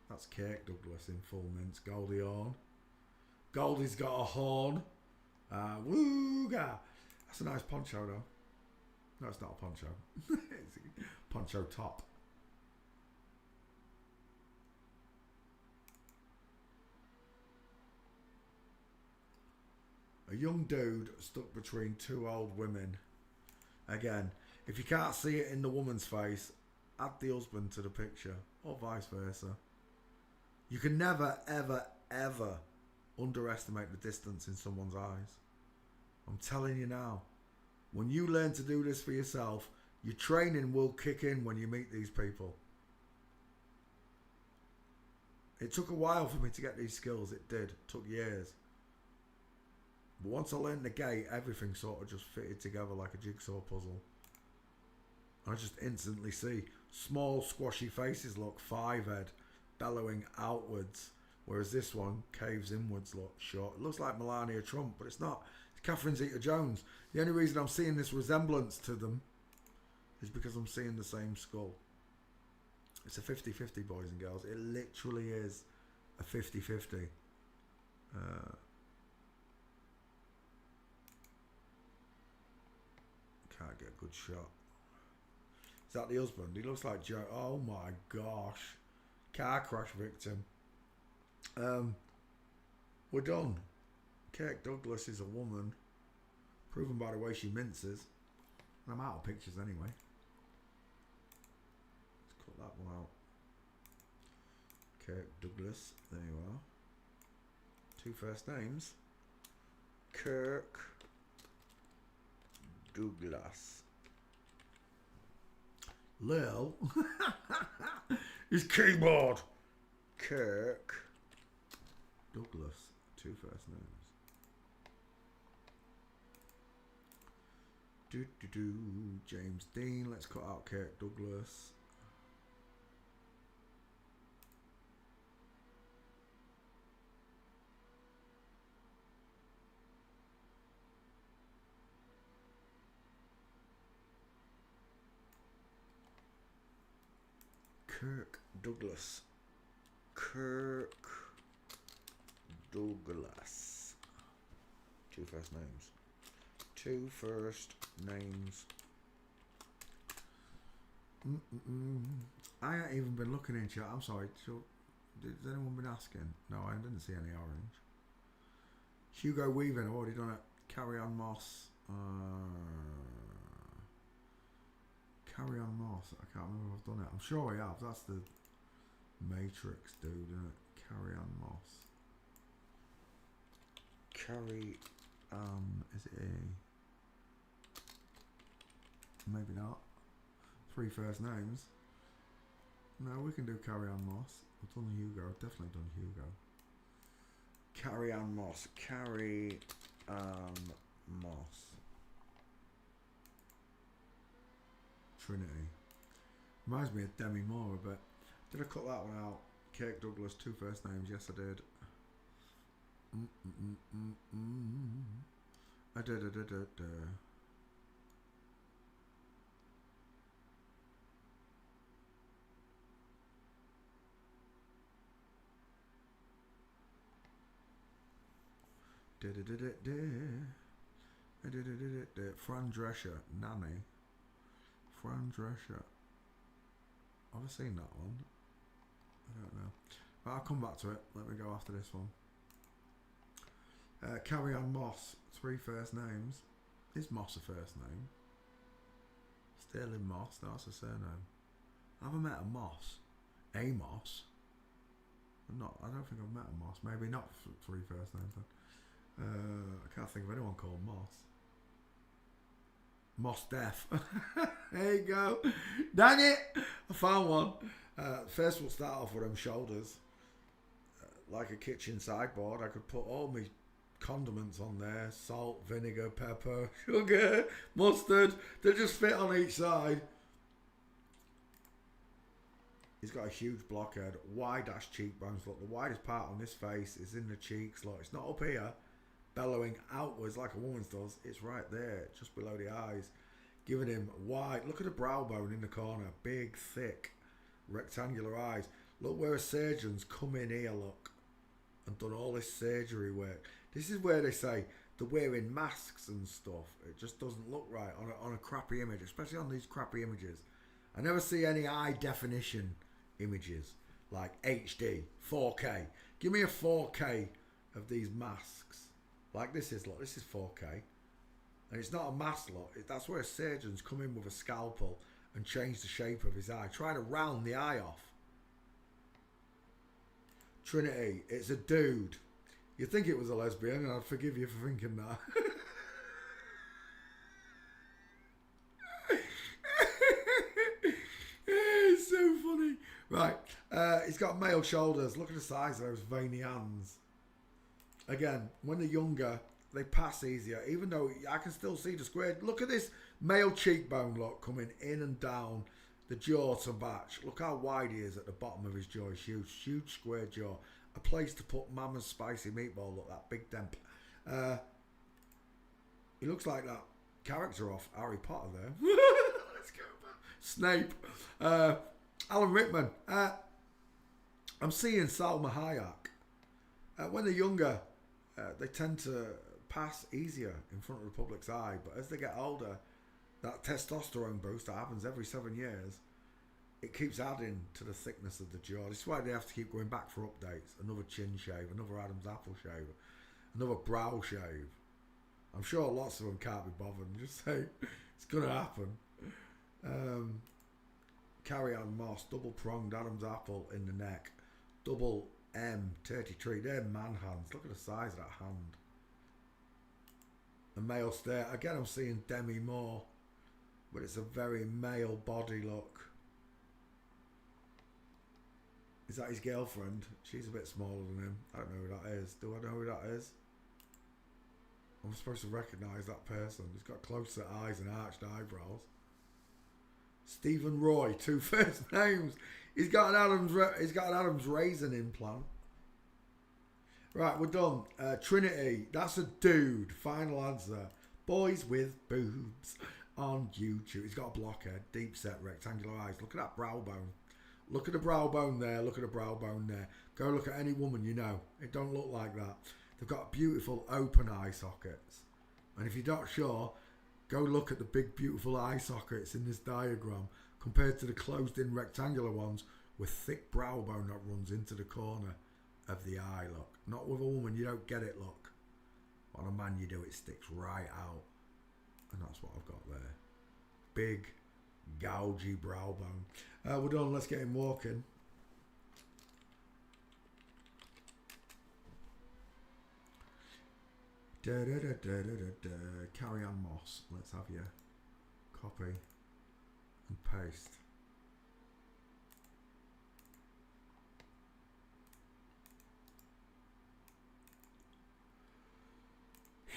That's Kate Douglas in full mince. Goldie Hawn. Goldie's got a horn. Wooga. That's a nice poncho though. No, it's not a poncho. It's a poncho top. A young dude stuck between two old women. Again, if you can't see it in the woman's face, add the husband to the picture, or vice versa. You can never, ever, ever underestimate the distance in someone's eyes. I'm telling you now, when you learn to do this for yourself, your training will kick in when you meet these people. It took a while for me to get these skills. It did. It took years. But once I learned the gate, everything sort of just fitted together like a jigsaw puzzle. I just instantly see small squashy faces look 5-head, bellowing outwards, whereas this one caves inwards look short. It looks like Melania Trump, but it's not. It's Catherine Zeta-Jones. The only reason I'm seeing this resemblance to them is because I'm seeing the same skull. It's a 50-50, boys and girls. It literally is a 50-50. Can't get a good shot. Is that the husband? He looks like Joe. Oh my gosh. Car crash victim. We're done. Kate Douglas is a woman. Proven by the way she minces. And I'm out of pictures anyway. Let's cut that one out. Kate Douglas. There you are. 2 first names. Kirk Douglas. Lil. His keyboard. Kirk Douglas. 2 first names. James Dean. Let's cut out Kirk Douglas. Kirk Douglas. Kirk Douglas. 2 first names. 2 first names. I ain't even been looking in chat. I'm sorry. So, has anyone been asking? No, I didn't see any orange. Hugo Weaving. I've already done it. Carry on Moss. Carry on Moss. I can't remember if I've done it. I'm sure I have. That's the Matrix dude, isn't it? Carry on Moss. Carry is it a? Maybe not. 3 first names. No, we can do Carry on Moss. I've done Hugo. Definitely done Hugo. Carry on Moss. Carry on Moss. Trinity. Reminds me of Demi Moore a bit. Did I cut that one out? Kirk Douglas, 2 first names. Yes, I did. I did. Fran Drescher, Nanny. Fran Drescher. Have I seen that one? I don't know. But I'll come back to it. Let me go after this one. Carry on Moss. 3 first names. Is Moss a first name? Sterling Moss. That's a surname. I haven't met a Moss. A Moss. I don't think I've met a Moss. Maybe not 3 first names then. I can't think of anyone called Moss. Moss Def. There you go. Dang it! I found one. First we'll start off with them shoulders. Like a kitchen sideboard. I could put all my condiments on there. Salt, vinegar, pepper, sugar, mustard. They just fit on each side. He's got a huge blockhead. Wide-ass cheekbones. Look, the widest part on this face is in the cheeks. Look, it's not up here, bellowing outwards like a woman's does. It's right there, just below the eyes. Giving him wide. Look at the brow bone in the corner. Big, thick, rectangular eyes. Look where a surgeon's come in here, look, and done all this surgery work. This is where they say they're wearing masks and stuff. It just doesn't look right on a crappy image, especially on these crappy images. I never see any high definition images like HD, 4K. Give me a 4K of these masks. Like this is, look, this is 4K. And it's not a mask, look. That's where a surgeon's come in with a scalpel and changed the shape of his eye, trying to round the eye off. Trinity, it's a dude. You'd think it was a lesbian, and I'd forgive you for thinking that. It's so funny. Right, he's got male shoulders. Look at the size of those veiny hands. Again, when they're younger, they pass easier, even though I can still see the square. Look at this male cheekbone, look, coming in and down the jaw to match. Look how wide he is at the bottom of his jaw. Huge square jaw. A place to put Mama's spicy meatball. Look, that big dent. He looks like that character off Harry Potter there. Let's go back. Snape. Alan Rickman. I'm seeing Salma Hayek. When they're younger, they tend to pass easier in front of the public's eye, but as they get older, that testosterone boost that happens every 7 years, it keeps adding to the thickness of the jaw. This is why they have to keep going back for updates. Another chin shave, another Adam's apple shave, another brow shave. I'm sure lots of them can't be bothered and just say it's going to happen. Carry on Moss, double pronged Adam's apple in the neck, double M33. They're man hands. Look at the size of that hand. A male stare. Again, I'm seeing Demi Moore, but it's a very male body look. Is that his girlfriend? She's a bit smaller than him. I don't know who that is. Do I know who that is? I'm supposed to recognise that person. He's got closer eyes and arched eyebrows. Stephen Roy, 2 first names. He's got an Adam's raisin implant. Right, we're done. Trinity, that's a dude. Final answer. Boys with boobs on YouTube. He's got a blockhead, deep set, rectangular eyes. Look at that brow bone. Look at the brow bone there. Look at the brow bone there. Go look at any woman you know. It don't look like that. They've got beautiful open eye sockets. And if you're not sure, go look at the big beautiful eye sockets in this diagram compared to the closed in rectangular ones with thick brow bone that runs into the corner of the eye. Look, not with a woman you don't get it. Look, on a man you do, it sticks right out. And that's what I've got there. Big gougy brow bone. We're done. Let's get him walking. Carrie Ann Moss. Let's have you copy and paste.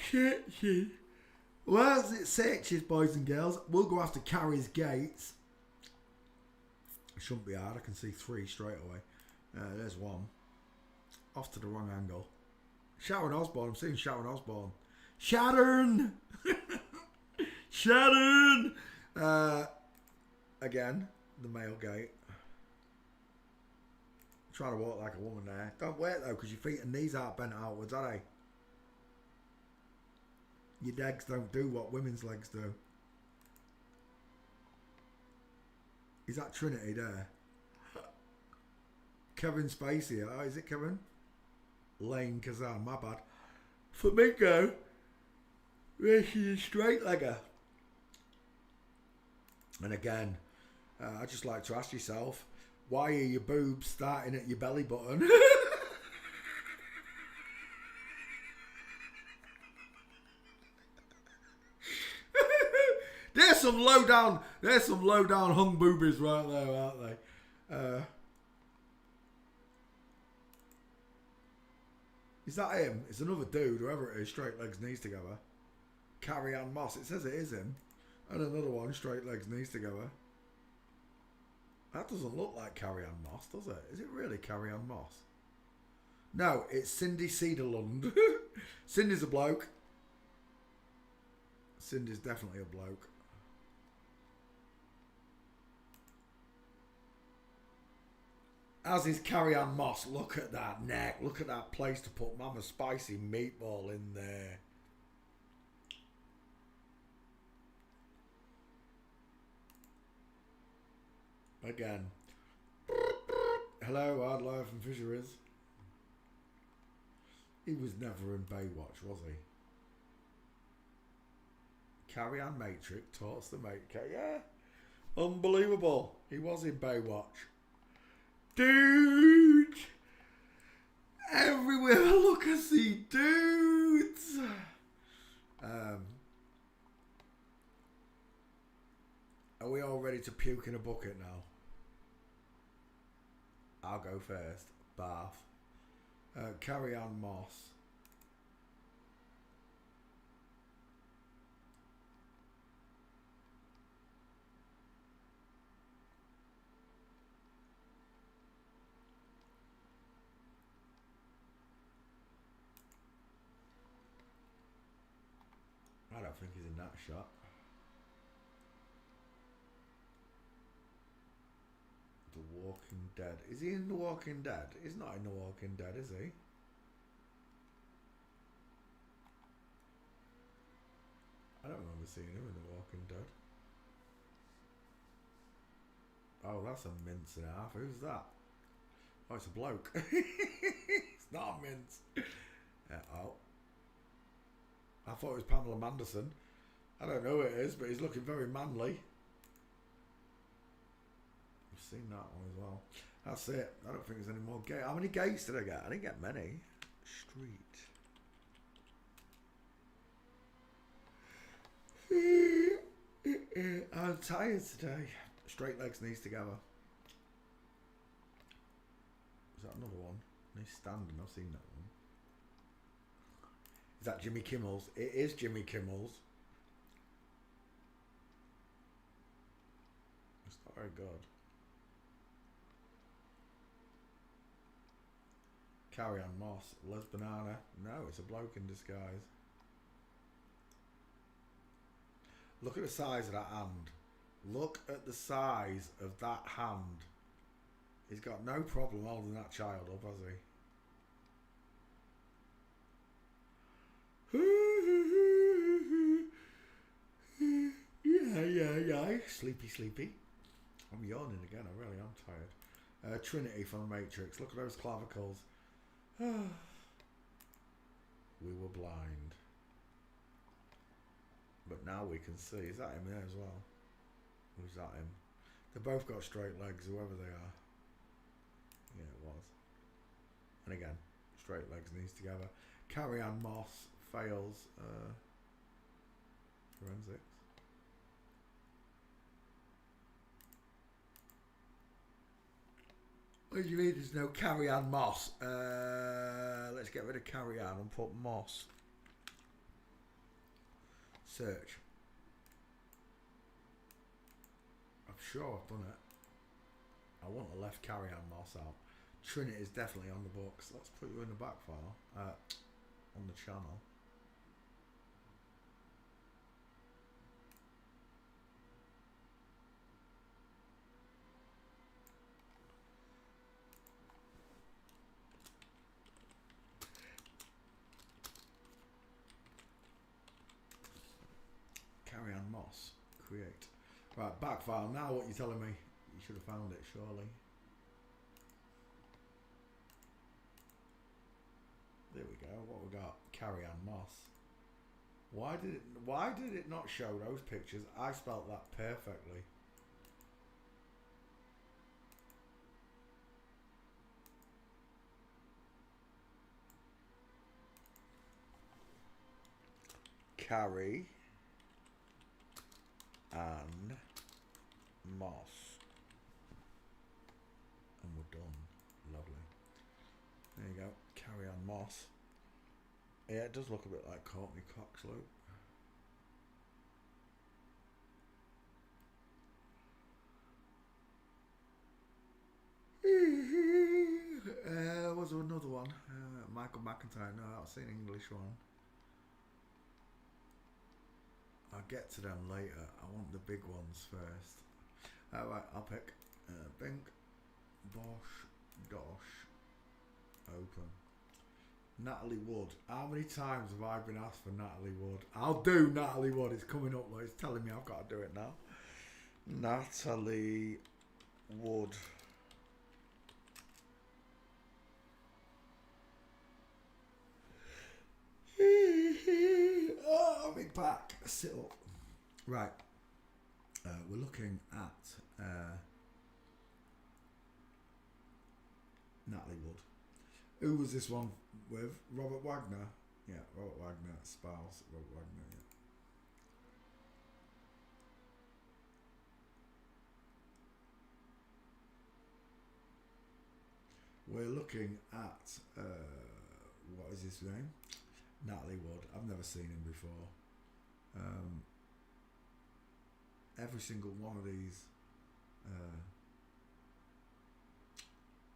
Shit. Well, as it searches, boys and girls, we'll go after Carrie's Gates. It shouldn't be hard. I can see 3 straight away. There's 1. Off to the wrong angle. Sharon Osbourne. I'm seeing Sharon Osbourne. Sharon! Sharon! Again, the male gate. Trying to walk like a woman there. Don't wait though, because your feet and knees aren't bent outwards, are they? Your legs don't do what women's legs do. Is that Trinity there? Kevin Spacey. Oh, is it Kevin? Lane Kazan, my bad. Flamingo. Racing straight legger. And again, I just like to ask yourself, why are your boobs starting at your belly button? There's some low down hung boobies right there, aren't they? Is that him? It's another dude, whoever it is, straight legs, knees together. Carrie Ann Moss. It says it is him. And another one, straight legs, knees together. That doesn't look like Carrie Ann Moss, does it? Is it really Carrie Ann Moss? No, it's Cindy Cedarlund. Cindy's a bloke. Cindy's definitely a bloke. As is Carrie Ann Moss. Look at that neck. Look at that place to put Mama's spicy meatball in there. Again. Hello, Wildlife and Fisheries. He was never in Baywatch, was he? Carrie Ann Matrix taught us the Matrix. Yeah. Unbelievable. He was in Baywatch. Dude! Everywhere I look, I see dudes. Are we all ready to puke in a bucket now? I'll go first. Bath. Carrie Ann Moss. I don't think he's in that shot. The Walking Dead. Is he in The Walking Dead? He's not in The Walking Dead, is he? I don't remember seeing him in The Walking Dead. Oh, that's a mince and a half. Who's that? Oh, it's a bloke. It's not a mince. Oh. I thought it was Pamela Manderson. I don't know who it is, but he's looking very manly. I've seen that one as well. That's it. I don't think there's any more gates. How many gates did I get? I didn't get many. Street. I'm tired today. Straight legs, knees together. Is that another one? He's standing. I've seen that one. Is that Jimmy Kimmel's? It is Jimmy Kimmel's. It's not very good. Carry On Moss. Les Banana. No, it's a bloke in disguise. Look at the size of that hand. Look at the size of that hand. He's got no problem holding that child up, has he? Yeah. Sleepy. I'm yawning again. I really am tired. Trinity from The Matrix. Look at those clavicles. We were blind. But now we can see. Is that him there as well? Who's that him? They both got straight legs, whoever they are. Yeah, it was. And again, straight legs, knees together. Carrie Ann Moss fails forensics. What do you mean there's no Carrie Ann Moss? Let's get rid of Carrie Ann and put Moss. Search. I'm sure I've done it. I wouldn't have left Carrie Ann Moss out. Trinity is definitely on the books. Let's put you in the back file. On the channel. Carrie Ann Moss. Create. Right, back file. Now what you're telling me? You should have found it, surely. There we go. What we got? Carrie Ann Moss. Why did it not show those pictures? I spelt that perfectly. Carrie Ann Moss. And we're done. Lovely. There you go. Carrie Ann Moss. Yeah, it does look a bit like Courtney Cox, Luke. Was there another one? Michael McIntyre. No, I've seen an English one. I'll get to them later. I want the big ones first. Alright, I'll pick Bink, Bosch, Dosh, open. Natalie Wood. How many times have I been asked for Natalie Wood? I'll do Natalie Wood. It's coming up. It's telling me I've got to do it now. Natalie Wood. Oh, big back. Sit up. Right. We're looking at Natalie Wood. Who was this one with? Robert Wagner? Yeah, Robert Wagner, spouse. Robert Wagner, yeah. We're looking at, what is his name? Natalie Wood. I've never seen him before. Every single one of these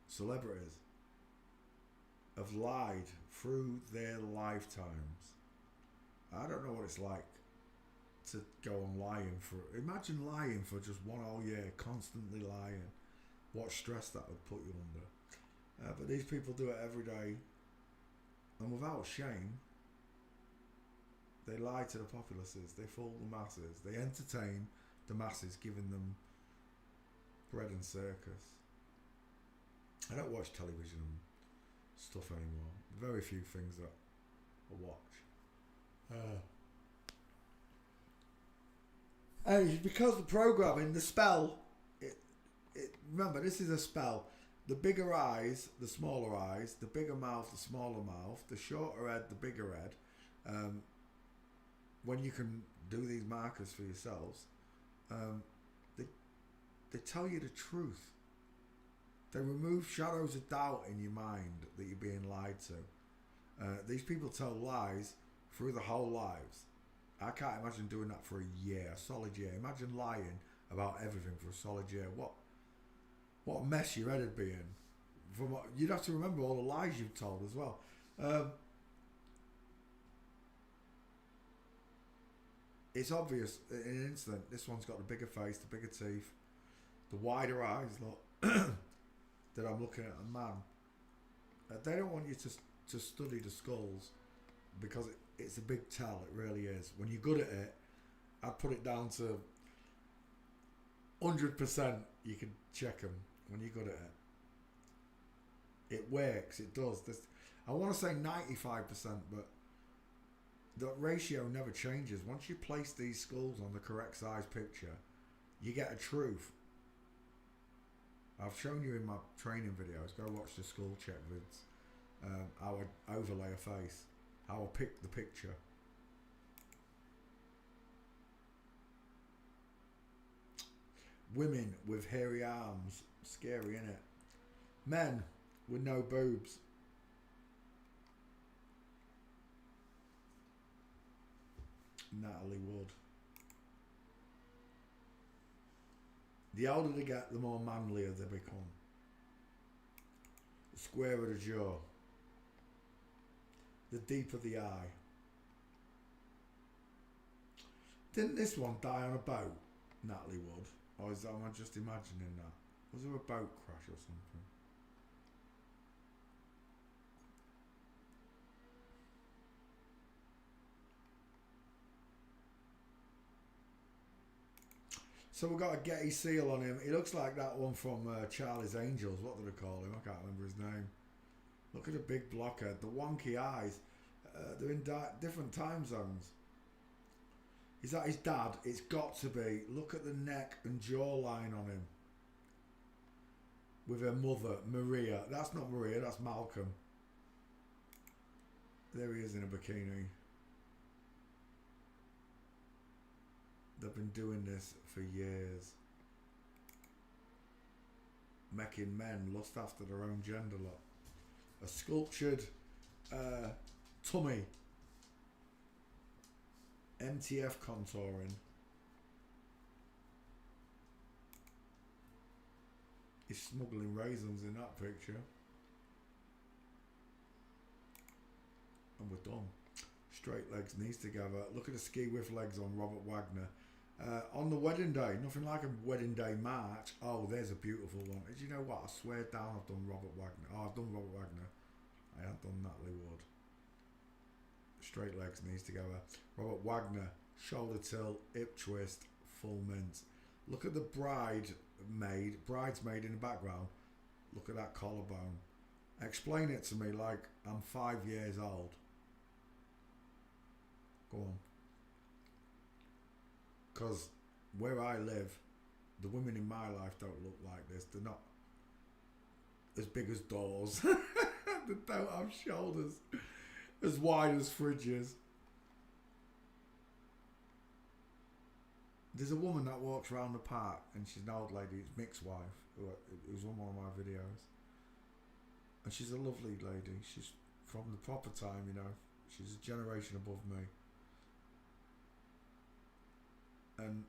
celebrities have lied through their lifetimes. I don't know what it's like to go on lying for. Imagine lying for just one whole year, constantly lying. What stress that would put you under. But these people do it every day, and without shame. They lie to the populaces. They fool the masses. They entertain the masses, giving them bread and circus. I don't watch television and stuff anymore. Very few things that I watch. And it's because the programming, the spell, remember, this is a spell. The bigger eyes, the smaller eyes. The bigger mouth, the smaller mouth. The shorter head, the bigger head. When you can do these markers for yourselves, they tell you the truth. They remove shadows of doubt in your mind that you're being lied to. These people tell lies through their whole lives. I can't imagine doing that for a year, a solid year. Imagine lying about everything for a solid year. What a mess your head would be in. You'd have to remember all the lies you've told as well. It's obvious in an instant. This one's got the bigger face, the bigger teeth, the wider eyes. Look, that I'm looking at a man. They don't want you to study the skulls because it's a big tell. It really is. When you're good at it, I'd put it down to 100%. You can check them when you're good at it. It works. It does. I want to say 95%, but the ratio never changes. Once you place these skulls on the correct size picture, you get a truth. I've shown you in my training videos. Go watch the skull check vids. How I overlay a face. How I pick the picture. Women with hairy arms. Scary, innit? Men with no boobs. Natalie Wood. The older they get, the more manlier they become. The squarer the jaw. The deeper the eye. Didn't this one die on a boat, Natalie Wood? Or am I just imagining that? Was there a boat crash or something? So we've got a Getty seal on him. He looks like that one from Charlie's Angels. What did I call him? I can't remember his name. Look at the big blockhead. The wonky eyes. They're in different time zones. Is that his dad? It's got to be. Look at the neck and jawline on him. With her mother, Maria. That's not Maria, that's Malcolm. There he is in a bikini. They've been doing this for years. Making men lust after their own gender lot. A sculptured tummy. MTF contouring. He's smuggling raisins in that picture. And we're done. Straight legs, knees together. Look at the ski with legs on Robert Wagner. On the wedding day, nothing like a wedding day march. Oh, there's a beautiful one. Did you know what? I swear down I've done Robert Wagner. Oh, I've done Robert Wagner. I have done Natalie Wood. Straight legs, knees together. Robert Wagner, shoulder tilt, hip twist, full mint. Look at the bridesmaid in the background. Look at that collarbone. Explain it to me like I'm 5 years old. Go on. Because where I live, the women in my life don't look like this. They're not as big as doors. They don't have shoulders as wide as fridges. There's a woman that walks around the park and she's an old lady. It's Mick's wife, who's on one of my videos. And she's a lovely lady. She's from the proper time, you know. She's a generation above me. And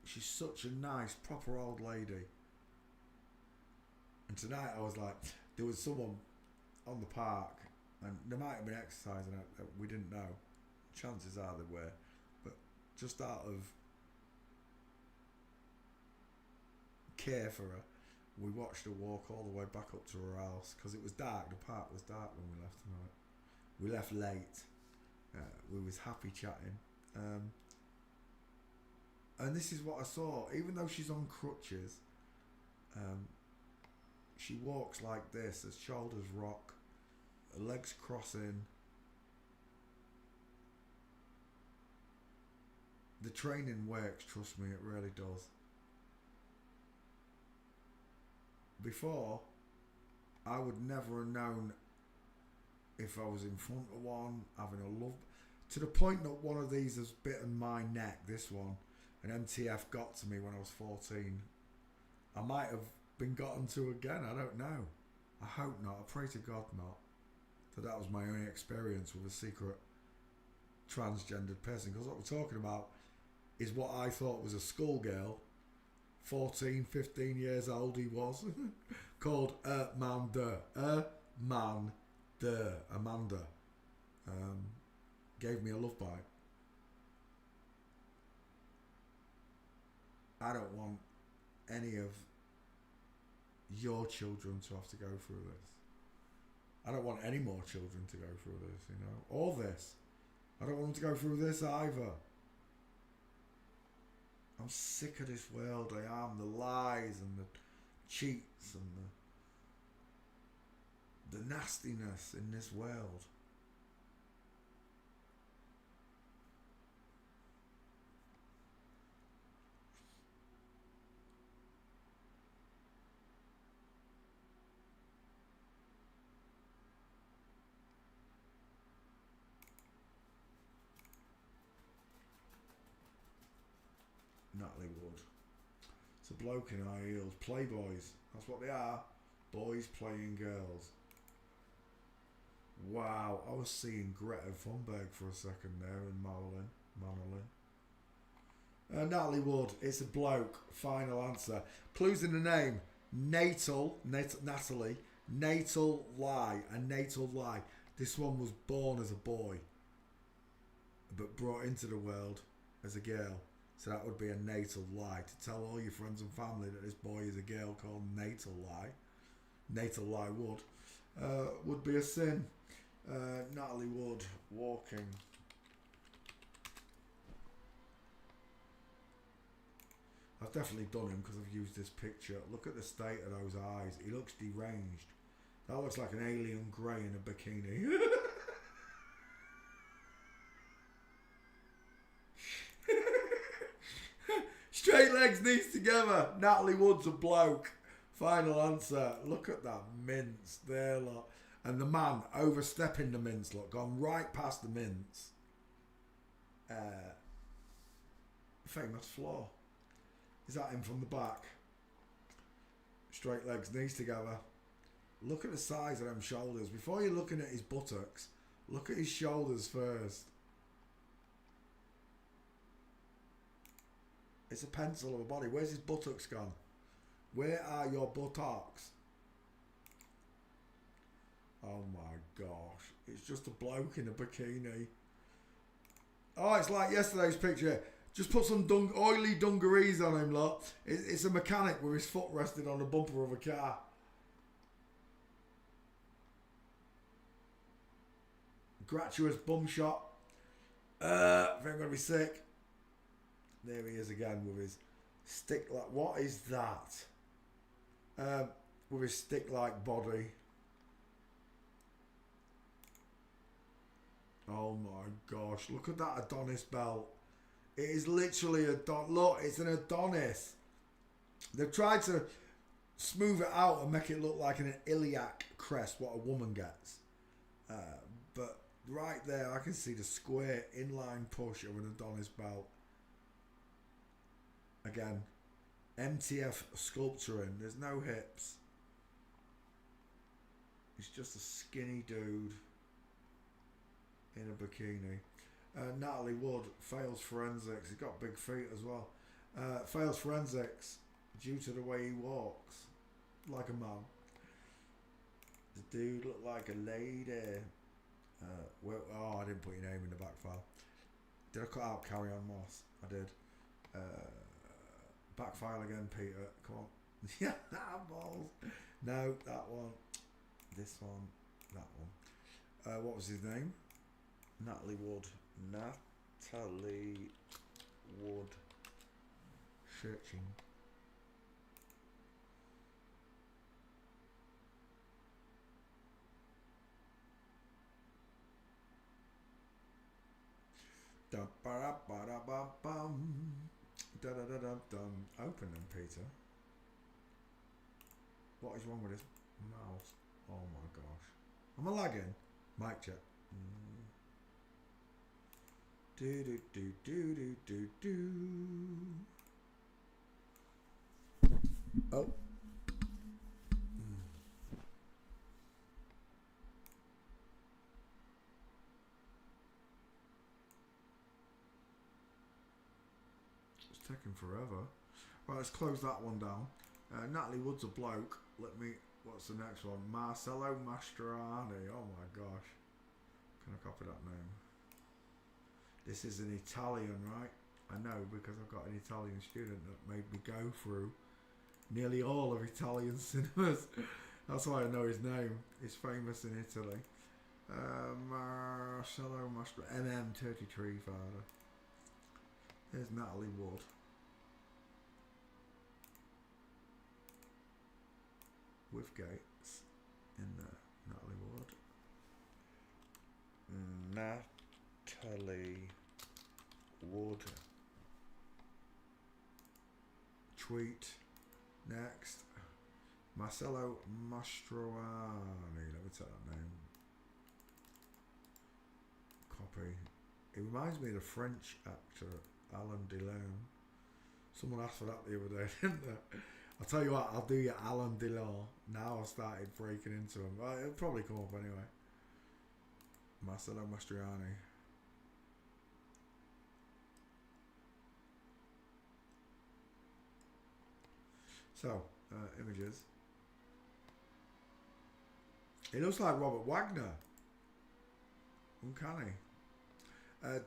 she's such a nice, proper old lady. And tonight I was like, there was someone on the park, and they might have been exercising, we didn't know. Chances are they were. But just out of care for her, we watched her walk all the way back up to her house, because it was dark. The park was dark when we left tonight. We left late. We was happy chatting, and this is what I saw. Even though she's on crutches, she walks like this. Her shoulders rock, her legs crossing. The training works, trust me, it really does. Before, I would never have known if I was in front of one, having a love, to the point that one of these has bitten my neck, this one, and MTF got to me when I was 14. I might have been gotten to again. I don't know. I hope not. I pray to God not. That was my only experience with a secret transgendered person. Because what we're talking about is what I thought was a schoolgirl, 14, 15 years old he was, called Amanda. Amanda. Gave me a love bite. I don't want any of your children to have to go through this. I don't want any more children to go through this, you know. All this. I don't want them to go through this either. I'm sick of this world. I am. The lies and the cheats and the nastiness in this world. Natalie Wood. It's a bloke in high heels. Playboys. That's what they are. Boys playing girls. Wow. I was seeing Greta Thunberg for a second there in Manolin. Natalie Wood. It's a bloke. Final answer. Clues in the name. Natalie. Natal lie. A natal lie. This one was born as a boy, but brought into the world as a girl. So that would be a natal lie. To tell all your friends and family that this boy is a girl called Natal Lie would be a sin. Natalie Wood walking. I've definitely done him because I've used this picture. Look at the state of those eyes. He looks deranged. That looks like an alien grey in a bikini. Straight legs, knees together. Natalie Wood's a bloke. Final answer. Look at that mince there, look. And the man overstepping the mince, look. Gone right past the mince. Famous flaw. Is that him from the back? Straight legs, knees together. Look at the size of them shoulders. Before you're looking at his buttocks, look at his shoulders first. It's a pencil of a body. Where's his buttocks gone? Where are your buttocks? Oh my gosh. It's just a bloke in a bikini. Oh, it's like yesterday's picture. Just put some oily dungarees on him, look. It's a mechanic with his foot resting on the bumper of a car. Gratuitous bum shot. I think I'm going to be sick. There he is again with his stick-like... What is that? With his stick-like body. Oh my gosh. Look at that Adonis belt. It is literally a... Look, it's an Adonis. They've tried to smooth it out and make it look like an iliac crest, what a woman gets. But right there, I can see the square inline push of an Adonis belt. Again, MTF sculpturing. There's no hips. He's just a skinny dude in a bikini. Natalie Wood fails forensics. He's got big feet as well. Fails forensics due to the way he walks. Like a man. The dude looked like a lady. I didn't put your name in the back file. Did I cut out Carry On Moss? I did. Back file again, Peter. Come on. Yeah, balls. No, that one. This one. That one. What was his name? Natalie Wood. Natalie Wood. Searching. Da ba ba da ba bum. Da da da da dum. Open them, Peter. What is wrong with his mouse? Oh my gosh. Am I lagging? Mic check. Do do do do do do do. Oh. It's taking forever. Right, let's close that one down. Natalie Wood's a bloke. What's the next one? Marcello Mastroianni. Oh my gosh. Can I copy that name? This is an Italian, right? I know because I've got an Italian student that made me go through nearly all of Italian cinemas. That's why I know his name. He's famous in Italy. Marcello Mastroianni. MM33 father. There's Natalie Wood. With Gates in there. Natalie Wood. Natalie Wood. Tweet. Next. Marcello Mastroianni. Let me take that name. Copy. It reminds me of the French actor Alain Delon. Someone asked for that the other day, didn't they? I'll tell you what, I'll do your Alain Delon. Now I've started breaking into him. Well, it'll probably come up anyway. Marcello Mastroianni. So, images. He looks like Robert Wagner. Uncanny.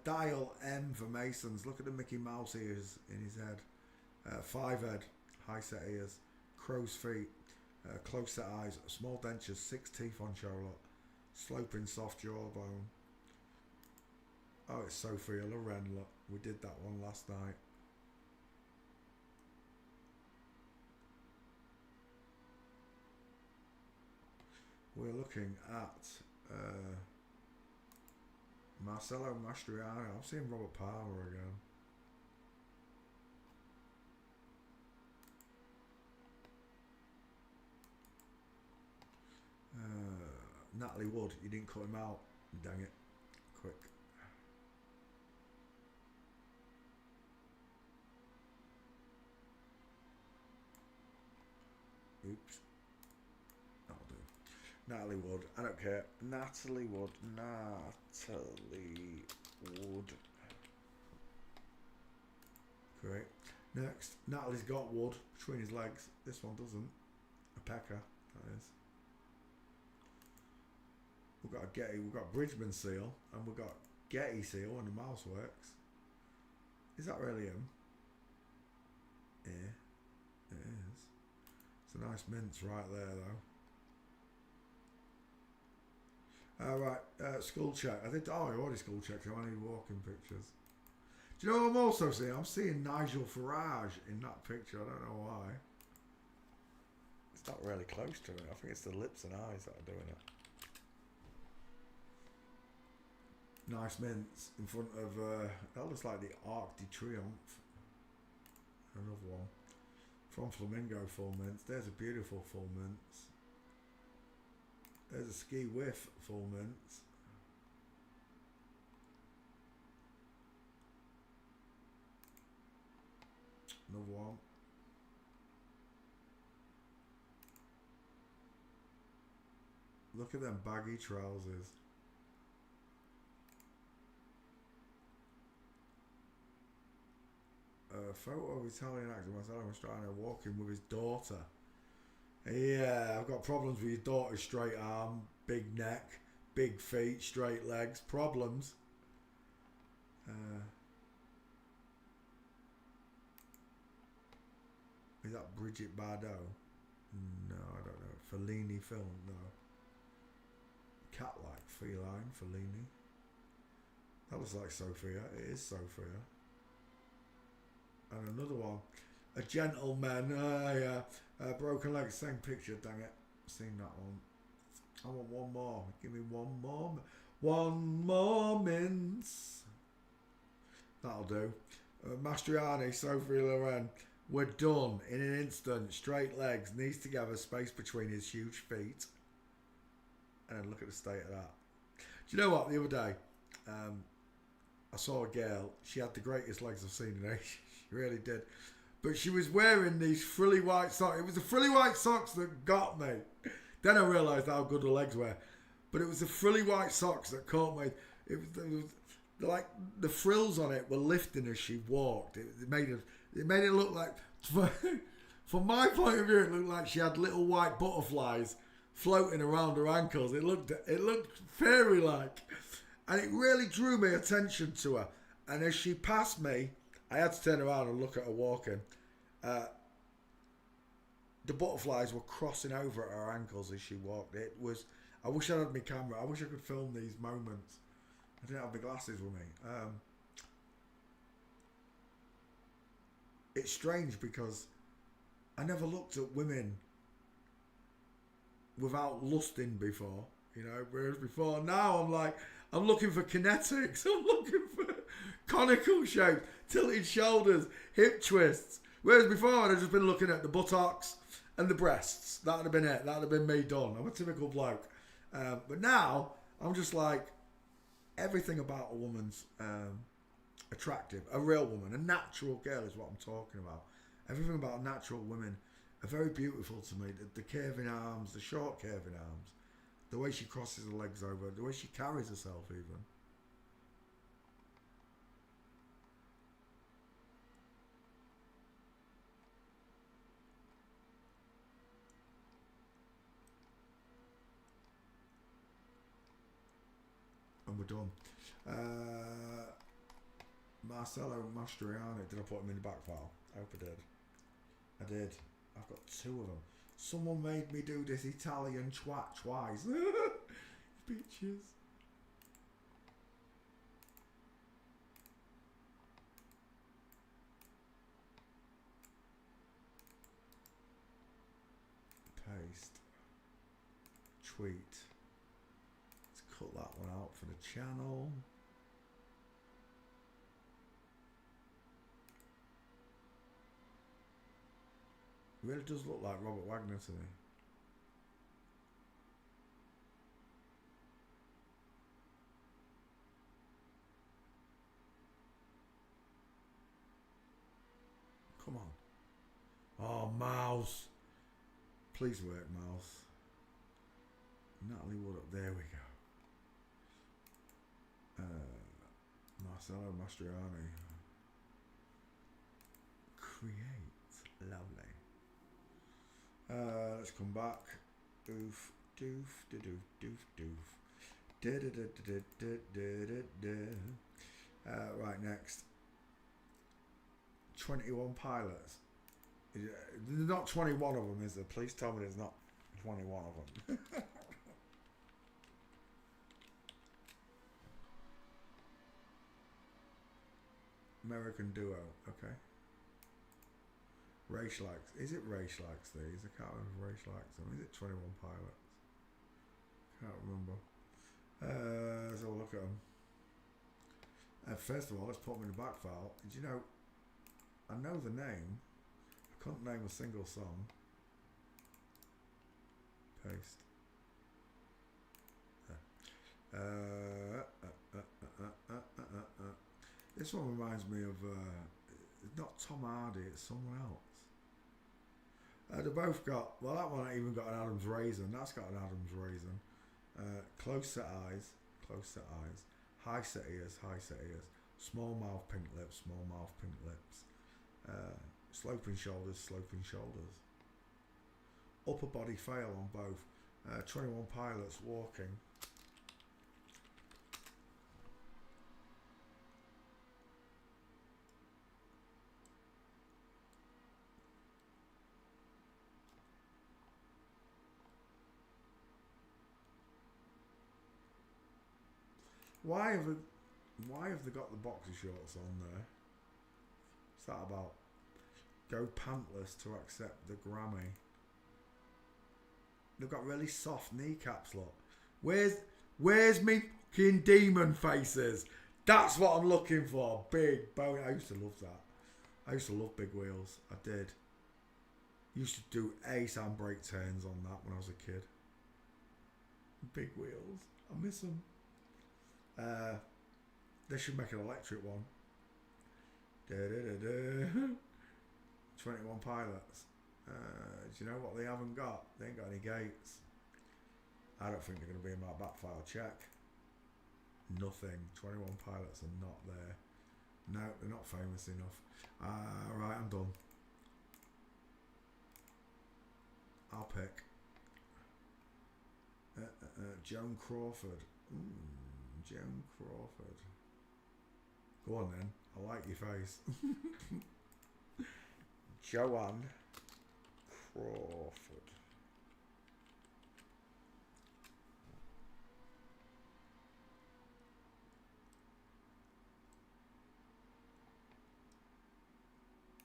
Dial M for Masons. Look at the Mickey Mouse ears in his head. 5 head. High set ears. Crow's feet. Close set eyes. Small dentures. 6 teeth on shoulder. Sloping soft jawbone. Oh, it's Sophia Loren. Look, we did that one last night. We're looking at Marcello Mastroianni. I'm seeing Robert Palmer again. Natalie Wood. You didn't cut him out. Dang it. Quick. Oops. That'll do. Natalie Wood. I don't care. Natalie Wood. Natalie Wood. Great. Next. Natalie's got wood between his legs. This one doesn't. A pecker, that is. We've got a Getty. We've got Bridgman seal. And we've got Getty seal when the mouse works. Is that really him? Yeah. It is. It's a nice mince right there, though. Alright, school check. I already school checked him. I need walking pictures. Do you know what I'm also seeing? I'm seeing Nigel Farage in that picture. I don't know why. It's not really close to it. I think it's the lips and eyes that are doing it. Nice mints in front of, that looks like the Arc de Triomphe. Another one. From Flamingo full mints. There's a beautiful full mints. There's a Ski Whiff full mints. Another one. Look at them baggy trousers. A photo of Italian actor Marcello Mastroianni walking with his daughter. Yeah, I've got problems with your daughter's straight arm, big neck, big feet, straight legs. Problems. Is that Brigitte Bardot? No, I don't know. Fellini film? No. Cat-like, feline, Fellini. That looks like Sophia. It is Sophia. And another one. A gentleman. Yeah. Broken legs. Same picture, dang it. Seen that one. I want one more. Give me one more. One more mince. That'll do. Mastroianni, Sophia Loren. We're done in an instant. Straight legs, knees together, space between his huge feet. And look at the state of that. Do you know what? The other day, I saw a girl. She had the greatest legs I've seen in ages. She really did. But she was wearing these frilly white socks. It was the frilly white socks that got me. Then I realised how good her legs were. But it was the frilly white socks that caught me. It was like the frills on it were lifting as she walked. It made it look like, from my point of view, it looked like she had little white butterflies floating around her ankles. It looked fairy-like, and it really drew my attention to her. And as she passed me, I had to turn around and look at her walking. The butterflies were crossing over at her ankles as she walked. It was. I wish I had my camera. I wish I could film these moments. I didn't have my glasses with me. It's strange because I never looked at women without lusting before, you know. Whereas before, now I'm looking for kinetics. I'm looking for conical shapes, tilted shoulders, hip twists. Whereas before, I'd have just been looking at the buttocks and the breasts. That'd have been it. That'd have been me done. I'm a typical bloke. But now, I'm just like, everything about a woman's attractive. A real woman, a natural girl is what I'm talking about. Everything about natural women are very beautiful to me. The curving arms, the short curving arms, the way she crosses her legs over, the way she carries herself even. And we're done. Marcello Mastroianni. Did I put him in the back file? I hope I did. I did. I've got 2 of them. Someone made me do this Italian twat twice. Bitches. Paste. Tweet. Let's cut that one out for the channel. It really does look like Robert Wagner to me. Come on. Oh, mouse. Please work, mouse. Natalie Wood up. There we go. Marcello Mastroianni. Create. Lovely. Let's come back. Oof, doof, da doof, doof, doof. Da da da da da da da da. Right, next. 21 pilots. There's not 21 of them, is there? Please tell me there's not 21 of them. American duo, okay. Ray Schlags. Is it Ray Schlags these? I can't remember if Ray Schlags them. Is it 21 Pilots? Can't remember. Let's have a look at them. First of all, let's put them in the back file. Did you know, I know the name. I couldn't name a single song. Paste. This one reminds me of, it's not Tom Hardy, it's someone else. They both got, well, that one ain't even got an Adam's raisin. That's got an Adam's raisin. Close set eyes, high set ears, small mouth, pink lips, sloping shoulders, upper body fail on both. 21 Pilots walking. Why have they got the boxer shorts on there? What's that about? Go pantless to accept the Grammy. They've got really soft kneecaps, look. Where's me fucking demon faces? That's what I'm looking for. Big bone. I used to love that. I used to love big wheels. I did. Used to do ace handbrake turns on that when I was a kid. Big wheels. I miss them. They should make an electric one. Da, da, da, da. 21 Pilots. Do you know what they haven't got? They ain't got any gates. I don't think they're going to be in my back file. Check. Nothing. 21 Pilots are not there. No, they're not famous enough. Right, I'm done. I'll pick Joan Crawford. Joan Crawford. Go on then. I like your face. Joanne Crawford.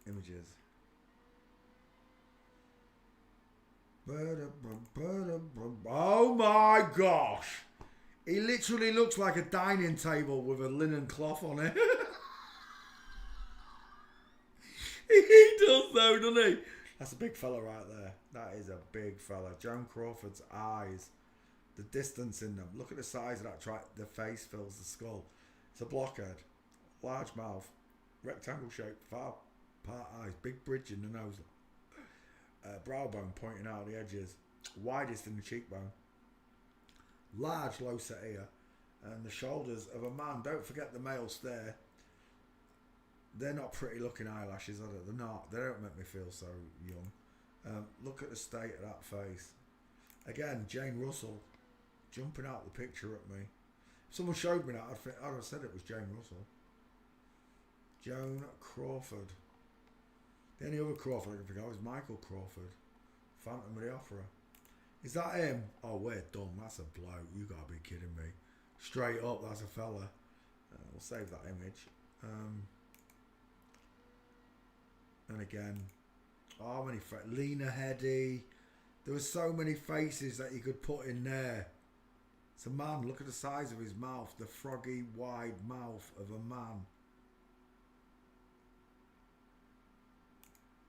Images. Oh my gosh! He literally looks like a dining table with a linen cloth on it. He does though, doesn't he? That's a big fella right there. That is a big fella. Joan Crawford's eyes. The distance in them. Look at the size of that. The face fills the skull. It's a blockhead. Large mouth. Rectangle shape. Far part eyes. Big bridge in the nose. Brow bone pointing out the edges. Widest in the cheekbone. Large low set ear. And the shoulders of a man. Don't forget the male stare. They're not pretty looking eyelashes, are they? They're not. They don't make me feel so young. Look at the state of that face. Again, Jane Russell jumping out the picture at me. If someone showed me that, I'd have said it was Jane Russell. Joan Crawford. The only other Crawford I can think of is Michael Crawford. Phantom of the Opera. Is that him? Oh, we're done. That's a bloke. You gotta be kidding me. Straight up, that's a fella. We'll save that image. And again, how many Lena Headey. There were so many faces that you could put in there. It's a man. Look at the size of his mouth. The froggy, wide mouth of a man.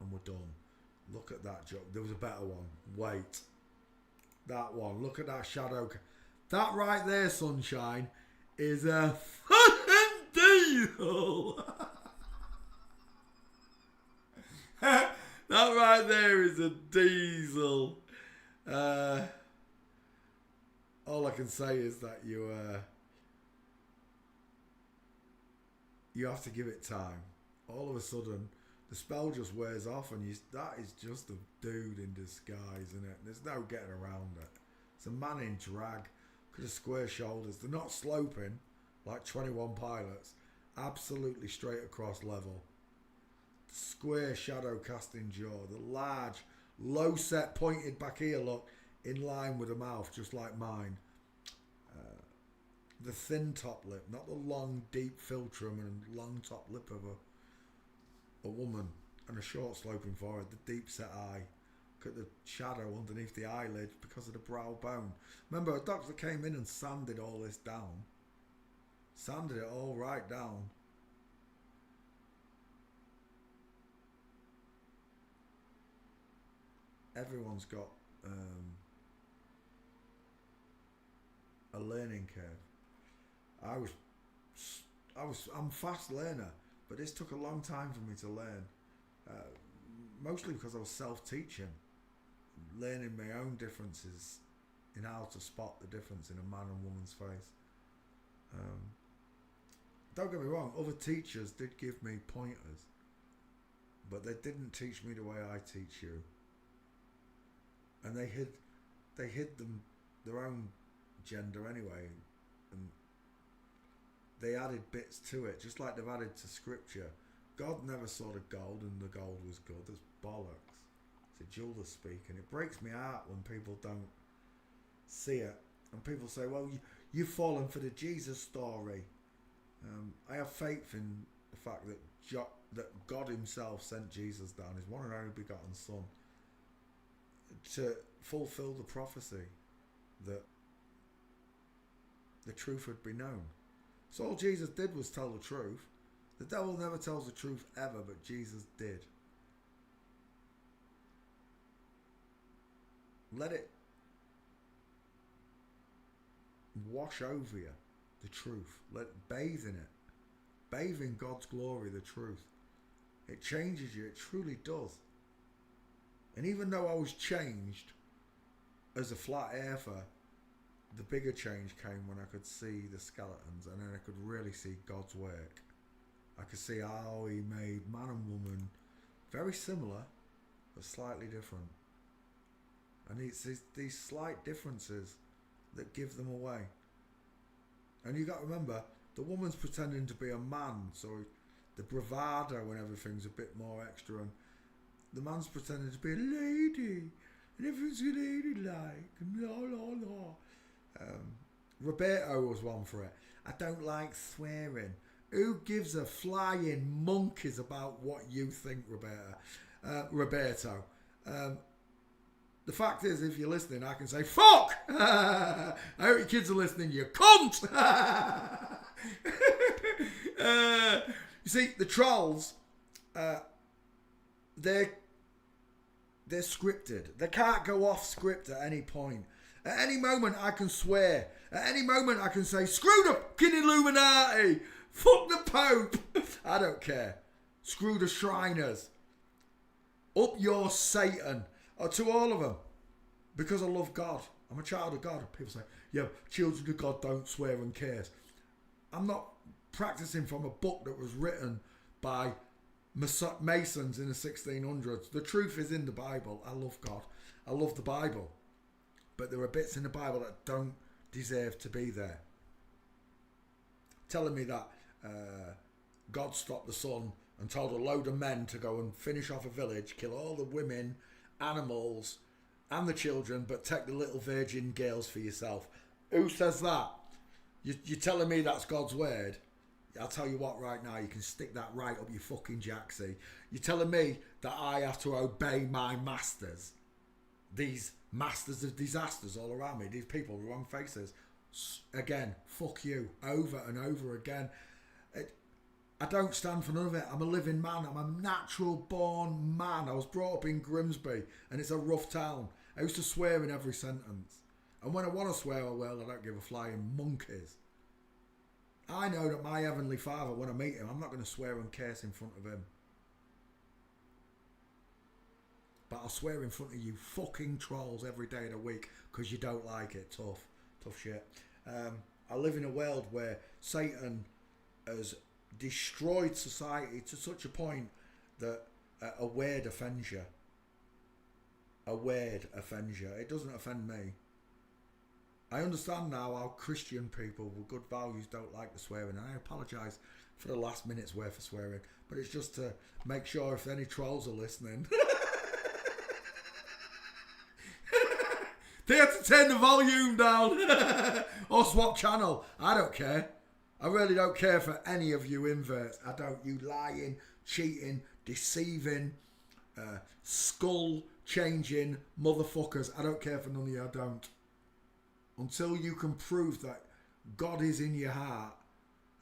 And we're done. Look at that joke. There was a better one. Wait. That one. Look at that shadow. That right there, sunshine, is a fucking diesel. That right there is a diesel. All I can say is that you have to give it time. All of a sudden, the spell just wears off, and that is just a dude in disguise, isn't it? There's no getting around it. It's a man in drag. Look at the square shoulders. They're not sloping like 21 Pilots. Absolutely straight across level. Square shadow casting jaw. The large, low set, pointed back ear look in line with the mouth, just like mine. The thin top lip, not the long, deep philtrum and long top lip of a woman, and a short sloping forehead. The deep set eye. Look at the shadow underneath the eyelid because of the brow bone. Remember, a doctor came in and sanded all this down. Sanded it all right down. Everyone's got a learning curve. I'm a fast learner, but this took a long time for me to learn. Mostly because I was self-teaching, learning my own differences in how to spot the difference in a man and woman's face. Don't get me wrong, other teachers did give me pointers, but they didn't teach me the way I teach you. And they hid their own gender anyway, and they added bits to it, just like they've added to scripture. God never saw the gold, and the gold was good. That's bollocks. It's a jeweler speaking. It breaks me heart when people don't see it, and people say, "Well, you've fallen for the Jesus story." I have faith in the fact that God Himself sent Jesus down, His one and only begotten Son, to fulfill the prophecy that the truth would be known. So all Jesus did was tell the truth. The devil never tells the truth ever, but Jesus did. Let it wash over you, the truth. Let it bathe in it. Bathe in God's glory, the truth. It changes you. It truly does. And even though I was changed as a flat earther, the bigger change came when I could see the skeletons, and then I could really see God's work. I could see how he made man and woman very similar, but slightly different. And it's these slight differences that give them away. And you got to remember, the woman's pretending to be a man, so the bravado and everything's a bit more extra, and the man's pretending to be a lady, and everything's ladylike, and la. Roberto was one for it. I don't like swearing. Who gives a flying monkeys about what you think, Roberto? The fact is, if you're listening, I can say, fuck! I hope your kids are listening, you cunt! You see, the trolls, they're scripted. They can't go off script at any point. At any moment I can swear. At any moment I can say, screw the fucking Illuminati! Fuck the Pope! I don't care. Screw the Shriners. Up your Satan. Or to all of them. Because I love God. I'm a child of God. People say, yeah, children of God don't swear and curse. I'm not practicing from a book that was written by Masons in the 1600s. The truth is in the Bible. I love God. I love the Bible. But there are bits in the Bible that don't deserve to be there. Telling me that God stopped the sun and told a load of men to go and finish off a village, kill all the women, animals and the children, but take the little virgin girls for yourself. Who says that? You're telling me that's God's word? I'll tell you what right now, you can stick that right up your fucking jacksy. You're telling me that I have to obey my masters? These masters of disasters all around me, these people with wrong faces. Again, fuck you, over and over again. I don't stand for none of it. I'm a living man. I'm a natural born man. I was brought up in Grimsby, and it's a rough town. I used to swear in every sentence. And when I want to swear, I will. I don't give a flying monkeys. I know that my Heavenly Father, when I meet him, I'm not going to swear and curse in front of him. But I'll swear in front of you fucking trolls every day of the week because you don't like it. Tough shit. I live in a world where Satan has destroyed society to such a point that a word offends you. A word offends you. It doesn't offend me. I understand now how Christian people with good values don't like the swearing, and I apologise for the last minute's worth of swearing, but it's just to make sure if any trolls are listening they have to turn the volume down or swap channel. I don't care. I really don't care for any of you inverts. I don't. You lying, cheating, deceiving, skull changing motherfuckers. I don't care for none of you. I don't. Until you can prove that God is in your heart,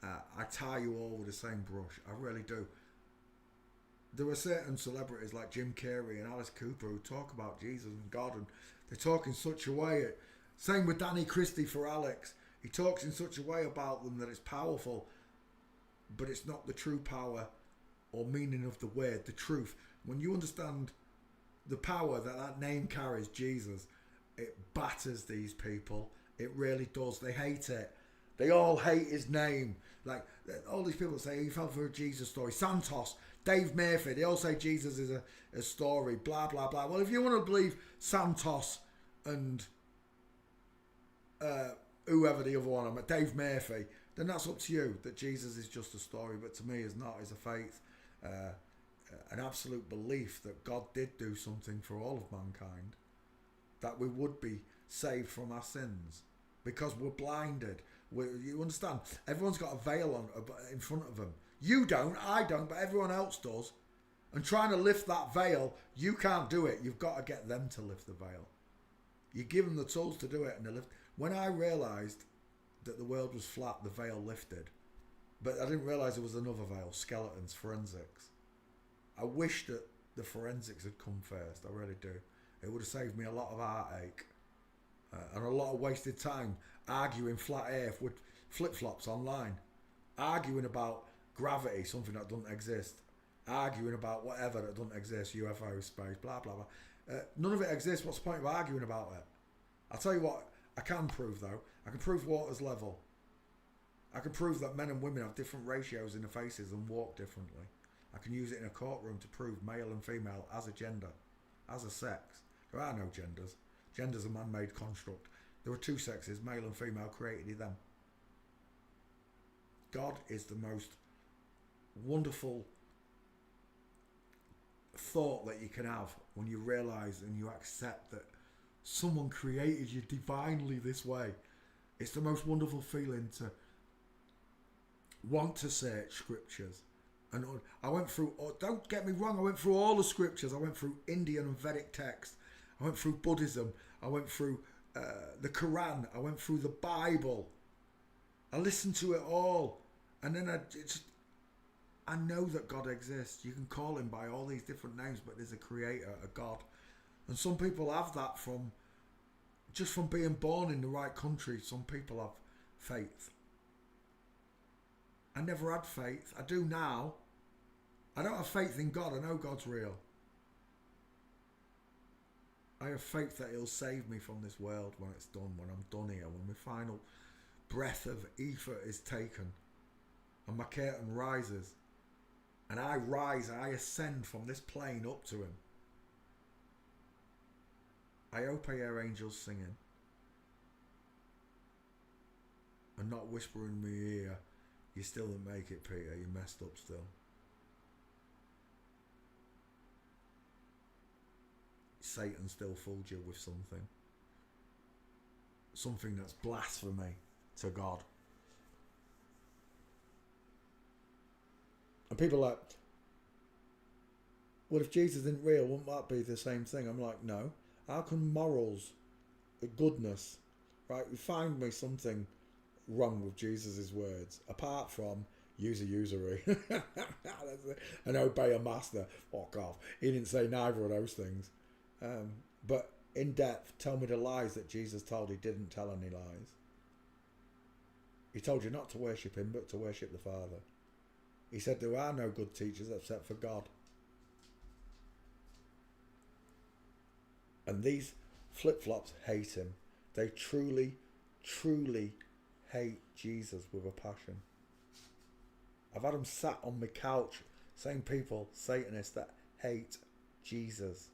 I tie you all with the same brush. I really do. There are certain celebrities like Jim Carrey and Alice Cooper who talk about Jesus and God, and they talk in such a way. Same with Danny Christie for Alex. He talks in such a way about them that it's powerful, but it's not the true power or meaning of the word, the truth. When you understand the power that name carries, Jesus, it batters these people. It really does. They hate it. They all hate his name. Like all these people say he fell for a Jesus story. Santos, Dave Murphy, they all say Jesus is a story. Blah blah blah. Well, if you want to believe Santos and whoever the other one, Dave Murphy, then that's up to you. That Jesus is just a story, but to me, is not. It's a faith, an absolute belief that God did do something for all of mankind. That we would be saved from our sins because we're blinded. You understand? Everyone's got a veil on in front of them. You don't, I don't, but everyone else does. And trying to lift that veil, you can't do it. You've got to get them to lift the veil. You give them the tools to do it, and they lift. When I realised that the world was flat, the veil lifted. But I didn't realise there was another veil: skeletons, forensics. I wish that the forensics had come first. I really do. It would have saved me a lot of heartache and a lot of wasted time arguing flat earth with flip-flops online, arguing about gravity, something that doesn't exist, arguing about whatever that doesn't exist, UFO, space, blah, blah, blah. None of it exists. What's the point of arguing about it? I'll tell you what I can prove, though. I can prove water's level. I can prove that men and women have different ratios in their faces and walk differently. I can use it in a courtroom to prove male and female as a gender, as a sex. There are no genders. Gender's a man-made construct. There are two sexes, male and female, created them. God is the most wonderful thought that you can have when you realise and you accept that someone created you divinely this way. It's the most wonderful feeling to want to search scriptures. And I went through, don't get me wrong, I went through all the scriptures. I went through Indian and Vedic text. I went through Buddhism. I went through the Quran. I went through the Bible. I listened to it all. And then I know that God exists. You can call him by all these different names, but there's a creator, a God. And some people have that from being born in the right country. Some people have faith. I never had faith. I do now. I don't have faith in God. I know God's real. I have faith that he'll save me from this world when it's done, when I'm done here, when my final breath of ether is taken and my curtain rises and I rise and I ascend from this plane up to him. I hope I hear angels singing and not whispering in my ear, "You still didn't make it, Peter, you messed up still." Satan still fooled you with something that's blasphemy to God. And people are like, well, if Jesus isn't real, wouldn't that be the same thing? I'm like, no. How can morals, goodness, right? Find me something wrong with Jesus' words, apart from use a usury and obey a master. Fuck off. He didn't say neither of those things. But in depth, tell me the lies that Jesus told. He didn't tell any lies. He told you not to worship him, but to worship the Father. He said there are no good teachers except for God. And these flip-flops hate him. They truly, truly hate Jesus with a passion. I've had them sat on my couch, same people, Satanists, that hate Jesus.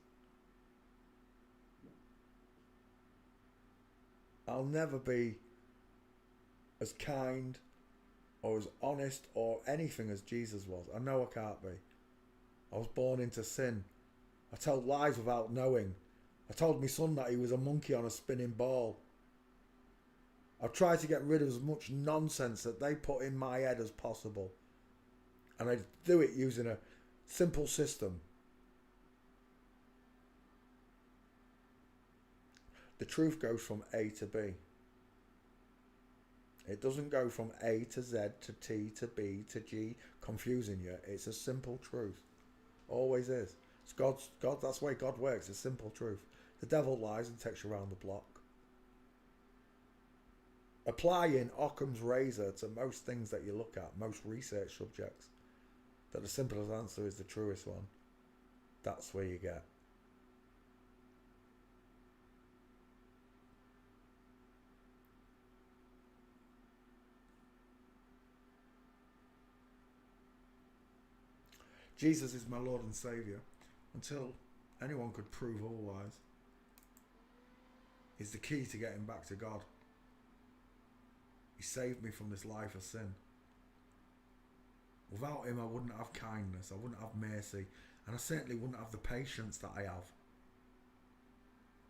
I'll never be as kind or as honest or anything as Jesus was. I know I can't be. I was born into sin. I told lies without knowing. I told my son that he was a monkey on a spinning ball. I've tried to get rid of as much nonsense that they put in my head as possible. And I do it using a simple system. The truth goes from A to B. It doesn't go from A to Z to T to B to G, confusing you. It's a simple truth. Always is. It's God. That's the way God works. It's simple truth. The devil lies and takes you around the block. Applying Occam's razor to most things that you look at, most research subjects, that the simplest answer is the truest one. That's where you get. Jesus is my Lord and Saviour until anyone could prove otherwise. He's the key to getting back to God. He saved me from this life of sin. Without him, I wouldn't have kindness, I wouldn't have mercy, and I certainly wouldn't have the patience that I have.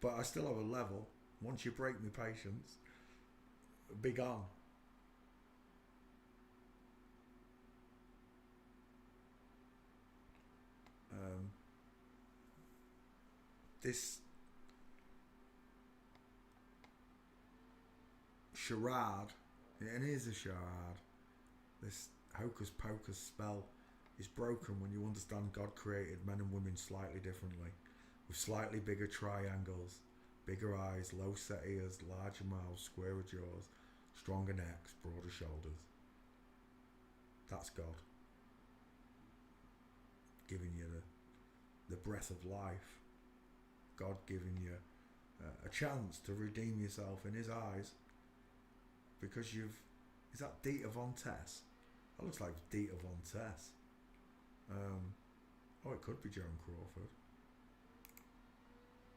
But I still have a level. Once you break my patience, be gone. This charade, and it is a charade, this hocus pocus spell is broken when you understand God created men and women slightly differently, with slightly bigger triangles, bigger eyes, low set ears, larger mouths, squarer jaws, stronger necks, broader shoulders. That's God. giving you the breath of life, God giving you a chance to redeem yourself in his eyes, because is that Dieter Von Tess? That looks like Dieter Von Tess. Oh, it could be Joan Crawford.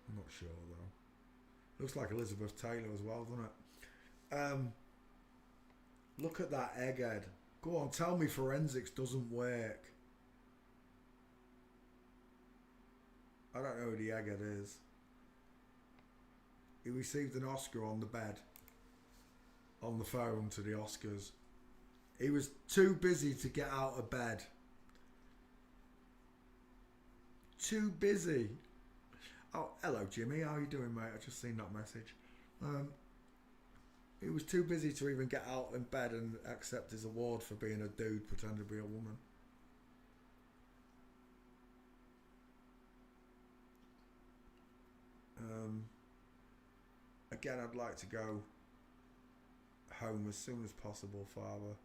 I'm not sure though. Looks like Elizabeth Taylor as well, doesn't it? Look at that egghead. Go on, tell me forensics doesn't work. I don't know who the egghead is. He received an Oscar on the bed, on the phone to the Oscars. He was too busy to get out of bed. Too busy. Oh, hello Jimmy, how you doing, mate? I just seen that message. He was too busy to even get out in bed and accept his award for being a dude pretending to be a woman. Again, I'd like to go home as soon as possible, Father.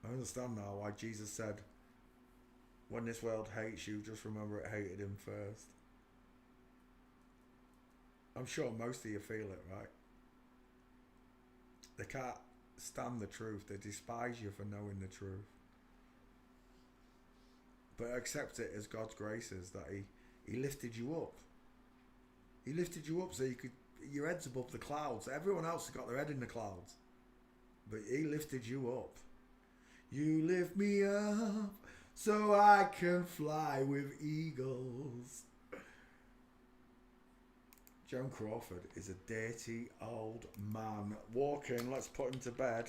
I understand now why Jesus said, when this world hates you, just remember it hated him first. I'm sure most of you feel it, right? They can't stand the truth. They despise you for knowing the truth. But accept it as God's graces that he lifted you up. He lifted you up so your head's above the clouds. Everyone else has got their head in the clouds. But he lifted you up. You lift me up so I can fly with eagles. Joan Crawford is a dirty old man. Walking, let's put him to bed.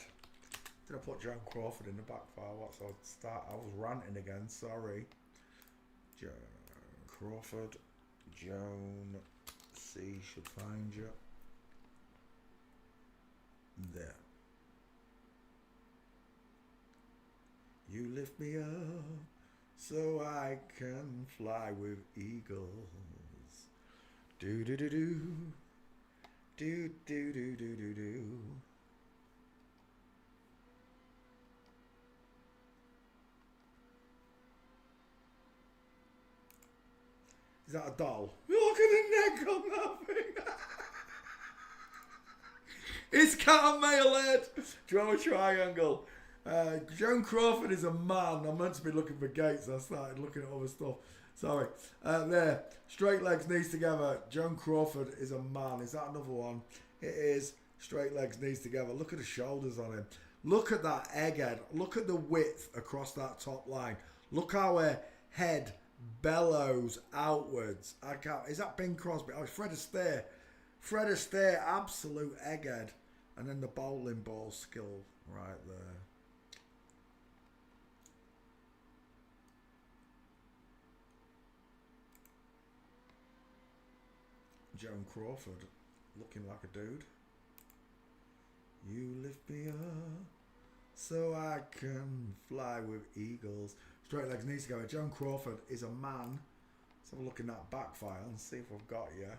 Did I put Joan Crawford in the back file? What's I start? I was ranting again, sorry. Joan Crawford. Joan C should find you. There. You lift me up so I can fly with eagles. Do do do do. Do do do do do do. Is that a doll? Look at the neck on that thing. It's got a male head. Draw a triangle. Joan Crawford is a man. I'm meant to be looking for gates. I started looking at other stuff. Sorry. There. Straight legs, knees together. Joan Crawford is a man. Is that another one? It is. Straight legs, knees together. Look at the shoulders on him. Look at that egghead. Look at the width across that top line. Look how her head bellows outwards. I can't. Is that Bing Crosby? Oh, it's Fred Astaire. Fred Astaire, absolute egghead. And then the bowling ball skill right there. Joan Crawford, looking like a dude. You lift me up so I can fly with eagles. Straight legs, knees together. Joan Crawford is a man. Let's have a look in that back file and see if we've got you.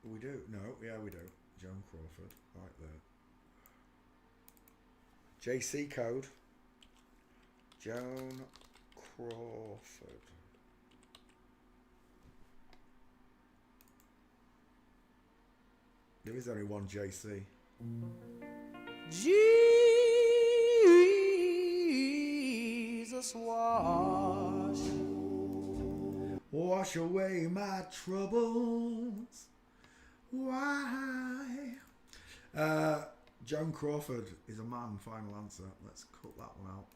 We do. No, yeah, we do. Joan Crawford, right there. JC code. Joan Crawford. There is only one JC. Jesus wash away my troubles. Why? Joan Crawford is a man. Final answer. Let's cut that one out.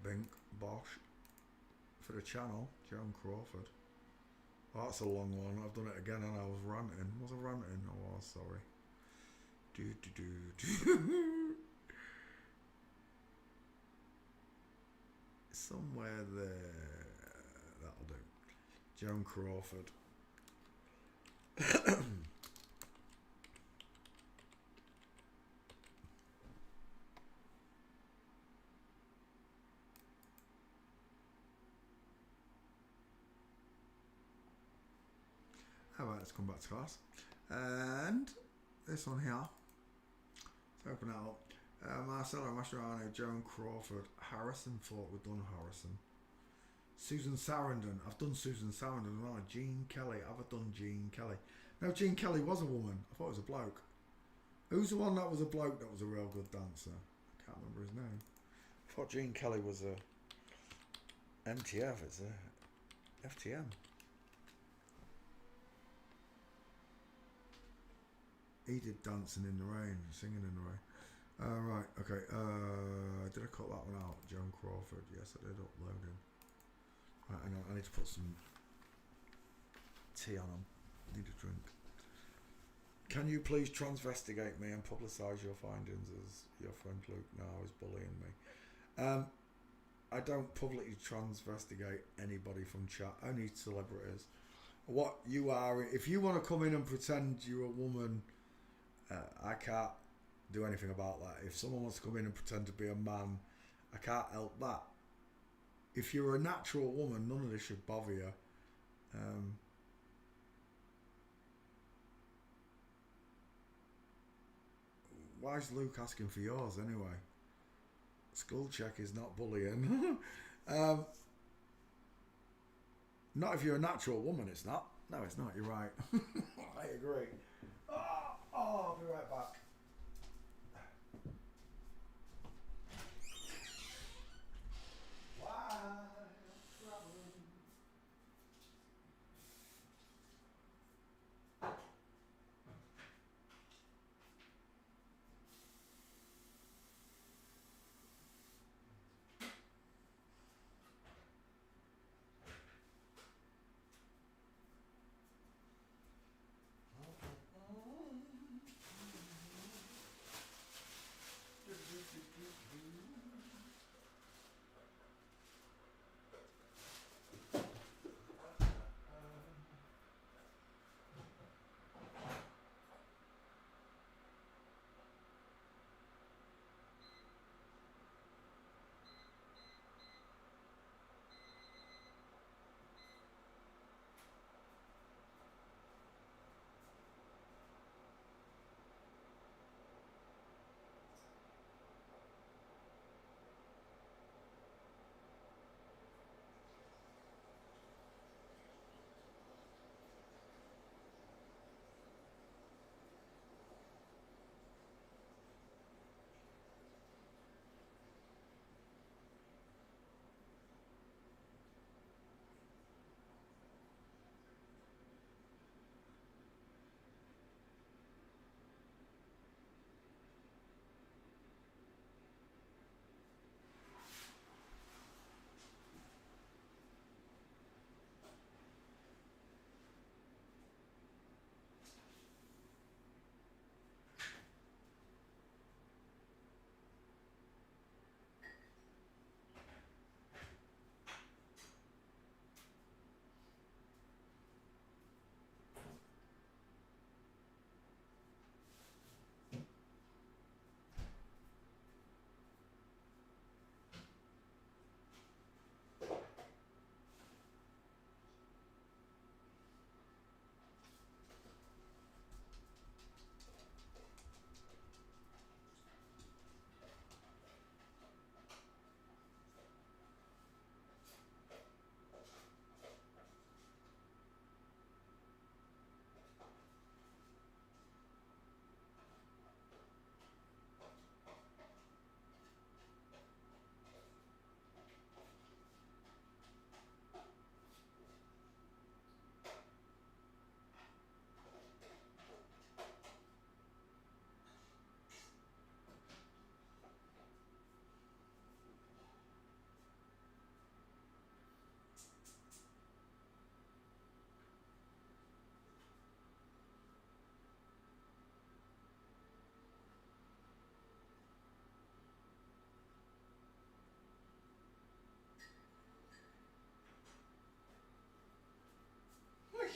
Bink, Bosch. For the channel, Joan Crawford. Oh, that's a long one. I've done it again and I was ranting. Was I ranting? Oh, sorry. Somewhere there. That'll do. Joan Crawford. Alright, let's come back to class. And this one here. Let's open that up. Marcelo Mascherano, Joan Crawford, Harrison fought with Dunn Harrison. Susan Sarandon, I've done Susan Sarandon. Right, Gene Kelly, have I done Gene Kelly? No, Gene Kelly was a woman. I thought it was a bloke. Who's the one that was a bloke that was a real good dancer? I can't remember his name. I thought Gene Kelly was a MTF. It's a FTM. He did Dancing in the Rain, Singing in the Rain. Right, okay. Did I cut that one out? Joan Crawford. Yes, I did. Uploading. Right, hang on. I need to put some tea on them. Need a drink. Can you please transvestigate me and publicise your findings as your friend Luke now is bullying me? I don't publicly transvestigate anybody from chat, only celebrities. What you are, if you want to come in and pretend you're a woman, I can't do anything about that. If someone wants to come in and pretend to be a man, I can't help that. If you're a natural woman, none of this should bother you. Why is Luke asking for yours anyway? Skull check is not bullying. Not if you're a natural woman, it's not. No, it's not. You're right. I agree. Oh, I'll be right back. Why?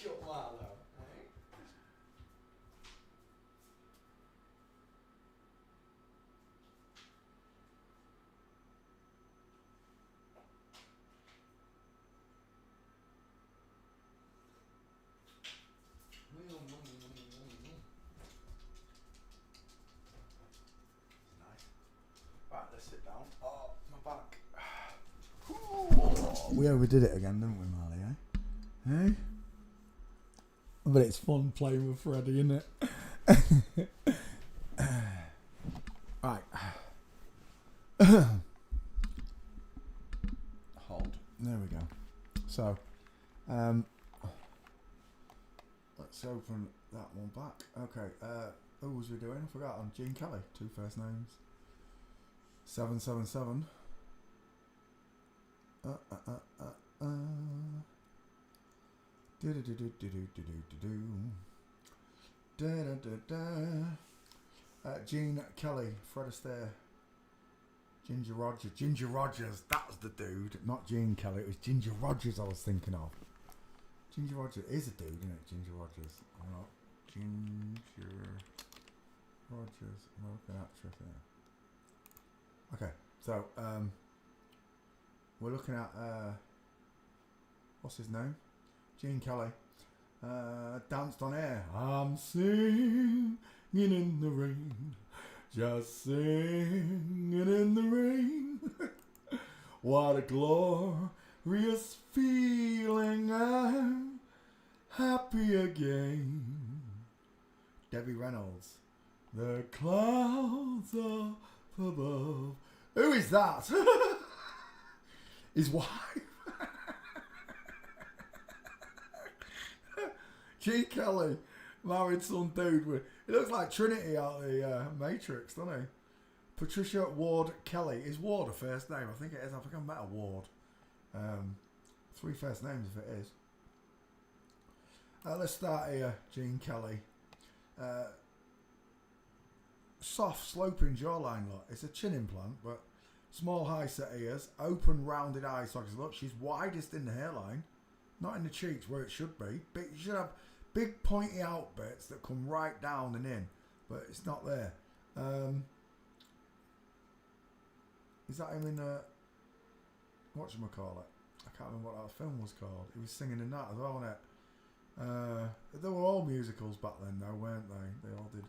Shut Marlow, eh? It's nice. we overdid it again, didn't we, Marley, eh? Eh? But it's fun playing with Freddie, isn't it? Right. Hold. There we go. So, let's open that one back. Okay, who was we doing? I forgot. Gene Kelly, 2 first names. 777. Gene Kelly, Fred Astaire, Ginger Rogers. Ginger Rogers, that's the dude. Not Gene Kelly, it was Ginger Rogers I was thinking of. Ginger Rogers is a dude, isn't it? Ginger Rogers. I'm not. Ginger Rogers, American actress, yeah. Okay, so, we're looking at, what's his name? Gene Kelly. Danced on Air. I'm singing in the rain, just singing in the rain. What a glorious feeling, I'm happy again. Debbie Reynolds. The clouds up above. Who is that? His wife. Gene Kelly married some dude with. He looks like Trinity out of the Matrix, doesn't he? Patricia Ward Kelly. Is Ward a first name? I think it is. I think I met a Ward. 3 first names if it is. Let's start here. Gene Kelly. Soft sloping jawline look. It's a chin implant, but small high set ears, open rounded eye sockets. Look, she's widest in the hairline, not in the cheeks where it should be. But you should have big pointy out bits that come right down and in, but it's not there. Is that him in whatchamacallit? I can't remember what that film was called. He was singing in that as well, wasn't it? They were all musicals back then though, weren't they? They all did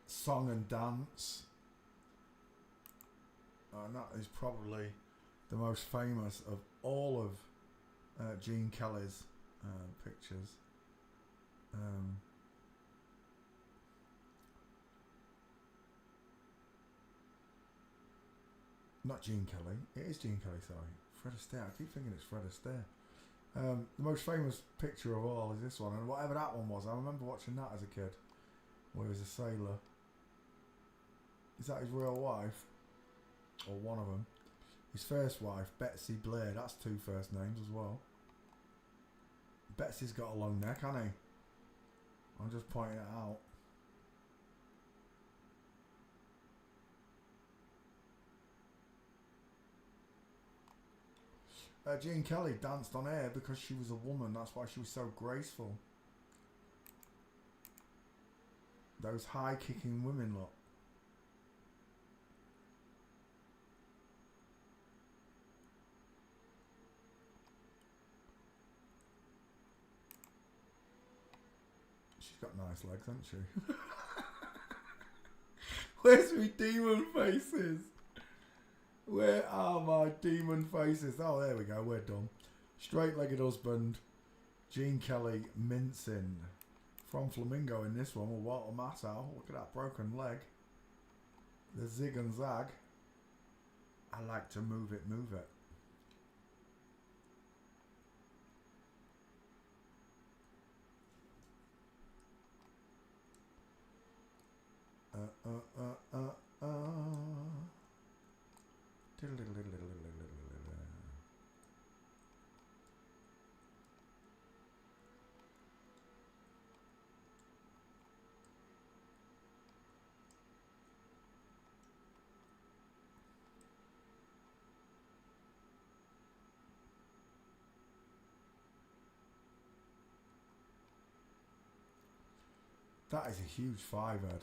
song and dance. And that is probably the most famous of all of Gene Kelly's pictures. Not Gene Kelly. It is Gene Kelly, sorry. Fred Astaire. I keep thinking it's Fred Astaire. The most famous picture of all is this one. And whatever that one was, I remember watching that as a kid. Where he was a sailor. Is that his real wife? Or one of them? His first wife, Betsy Blair. That's 2 first names as well. Betsy's got a long neck, hasn't he? I'm just pointing it out. Gene Kelly danced on air because she was a woman. That's why she was so graceful. Those high kicking women, look. She's got nice legs, hasn't she? Where's my demon faces? Where are my demon faces? Oh, there we go. We're done. Straight-legged husband. Gene Kelly mincing. From Flamingo in this one with Walter Matthau. Look at that broken leg. The zig and zag. I like to move it, move it. That is a huge 5-head.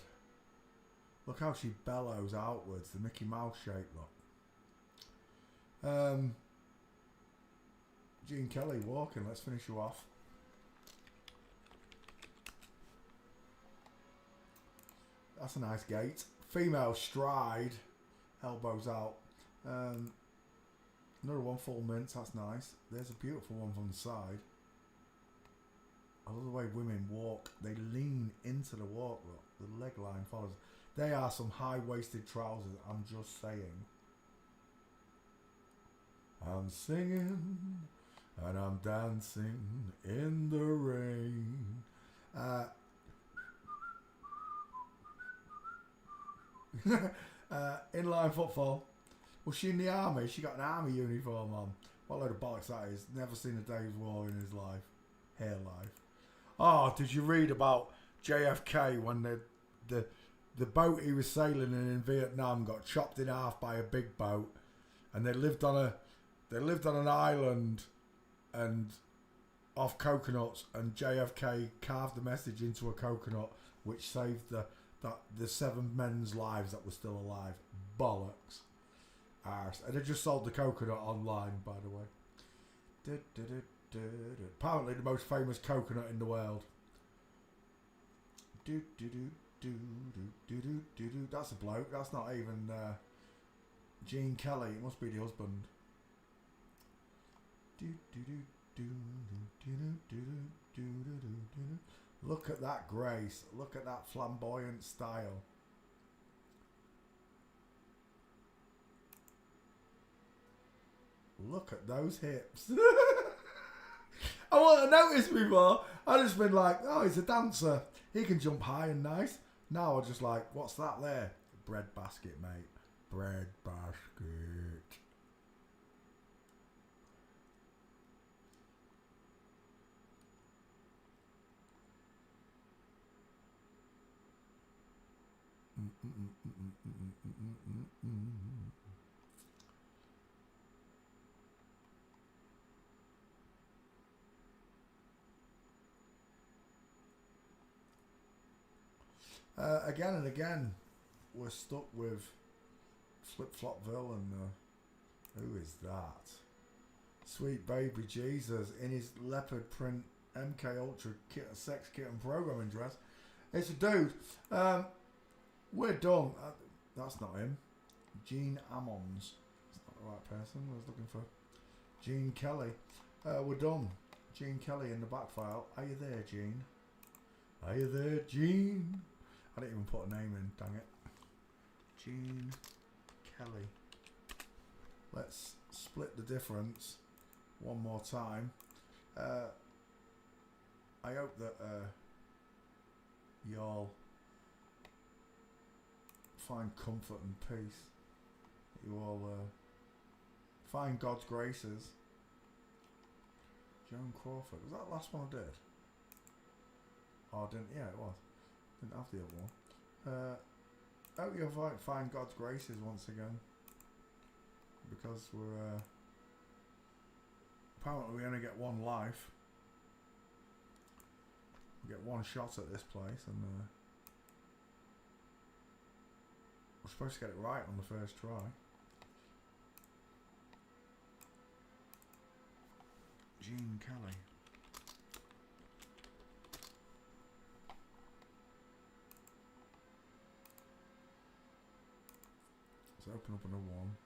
Look how she bellows outwards, the Mickey Mouse shape look. Gene Kelly walking, let's finish you off. That's a nice gait. Female stride, elbows out. Another one full mints, that's nice. There's a beautiful one from the side. I love the way women walk. They lean into the walk, look. The leg line follows. They are some high-waisted trousers, I'm just saying. I'm singing and I'm dancing in the rain. Inline footfall. Was she in the army? She got an army uniform on. What a load of bollocks that is. Never seen a day's war in his life. Hair life. Oh, did you read about JFK when the boat he was sailing in Vietnam got chopped in half by a big boat, and they lived on an island and off coconuts, and JFK carved the message into a coconut, which saved the 7 men's lives that were still alive. Bollocks. Arse. And they just sold the coconut online, by the way. Apparently the most famous coconut in the world. That's a bloke. That's not even Gene Kelly. It must be the husband. Look at that grace. Look at that flamboyant style. Look at those hips. I wouldn't have noticed before. I'd just been like, oh, he's a dancer. He can jump high and nice. Now I'm just like, what's that there? Bread basket, mate. Bread basket. Again and again, we're stuck with Flip Flopville and who is that? Sweet baby Jesus in his leopard print MK Ultra sex kitten programming dress. It's a dude. We're done. That's not him. Gene Ammons. That's not the right person. I was looking for Gene Kelly. We're done. Gene Kelly in the back file. Are you there, Gene? Are you there, Gene? I didn't even put a name in, dang it. Gene Kelly. Let's split the difference one more time. I hope that y'all find comfort and peace. You all find God's graces. Joan Crawford. Was that the last one I did? Oh, I didn't. Yeah, it was. Didn't have the other one. Hope you'll find God's graces once again. Because we're apparently we only get one life. We get one shot at this place, and we're supposed to get it right on the first try. Gene Kelly. Let's open up another one.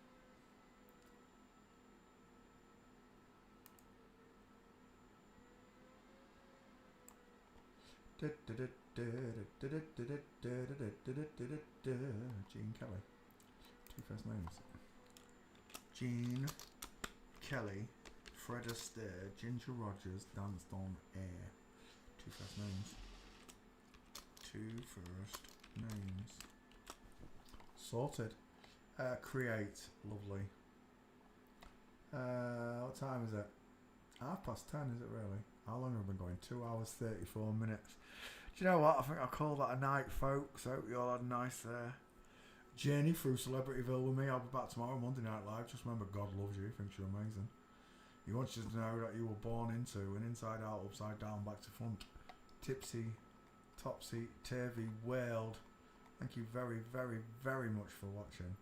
Gene Kelly. 2 first names. Gene Kelly, Fred Astaire, Ginger Rogers, danced on air. 2 first names. 2 first names. Sorted. Create. Lovely. What time is it? 10:30, is it really? How long have I been going? 2 hours 34 minutes. Do you know what? I think I'll call that a night, folks. Hope you all had a nice journey through Celebrityville with me. I'll be back tomorrow, Monday Night Live. Just remember, God loves you. He thinks you're amazing. He wants you to know that you were born into an inside out, upside down, back to front, tipsy, topsy, turvy world. Thank you very, very, very much for watching.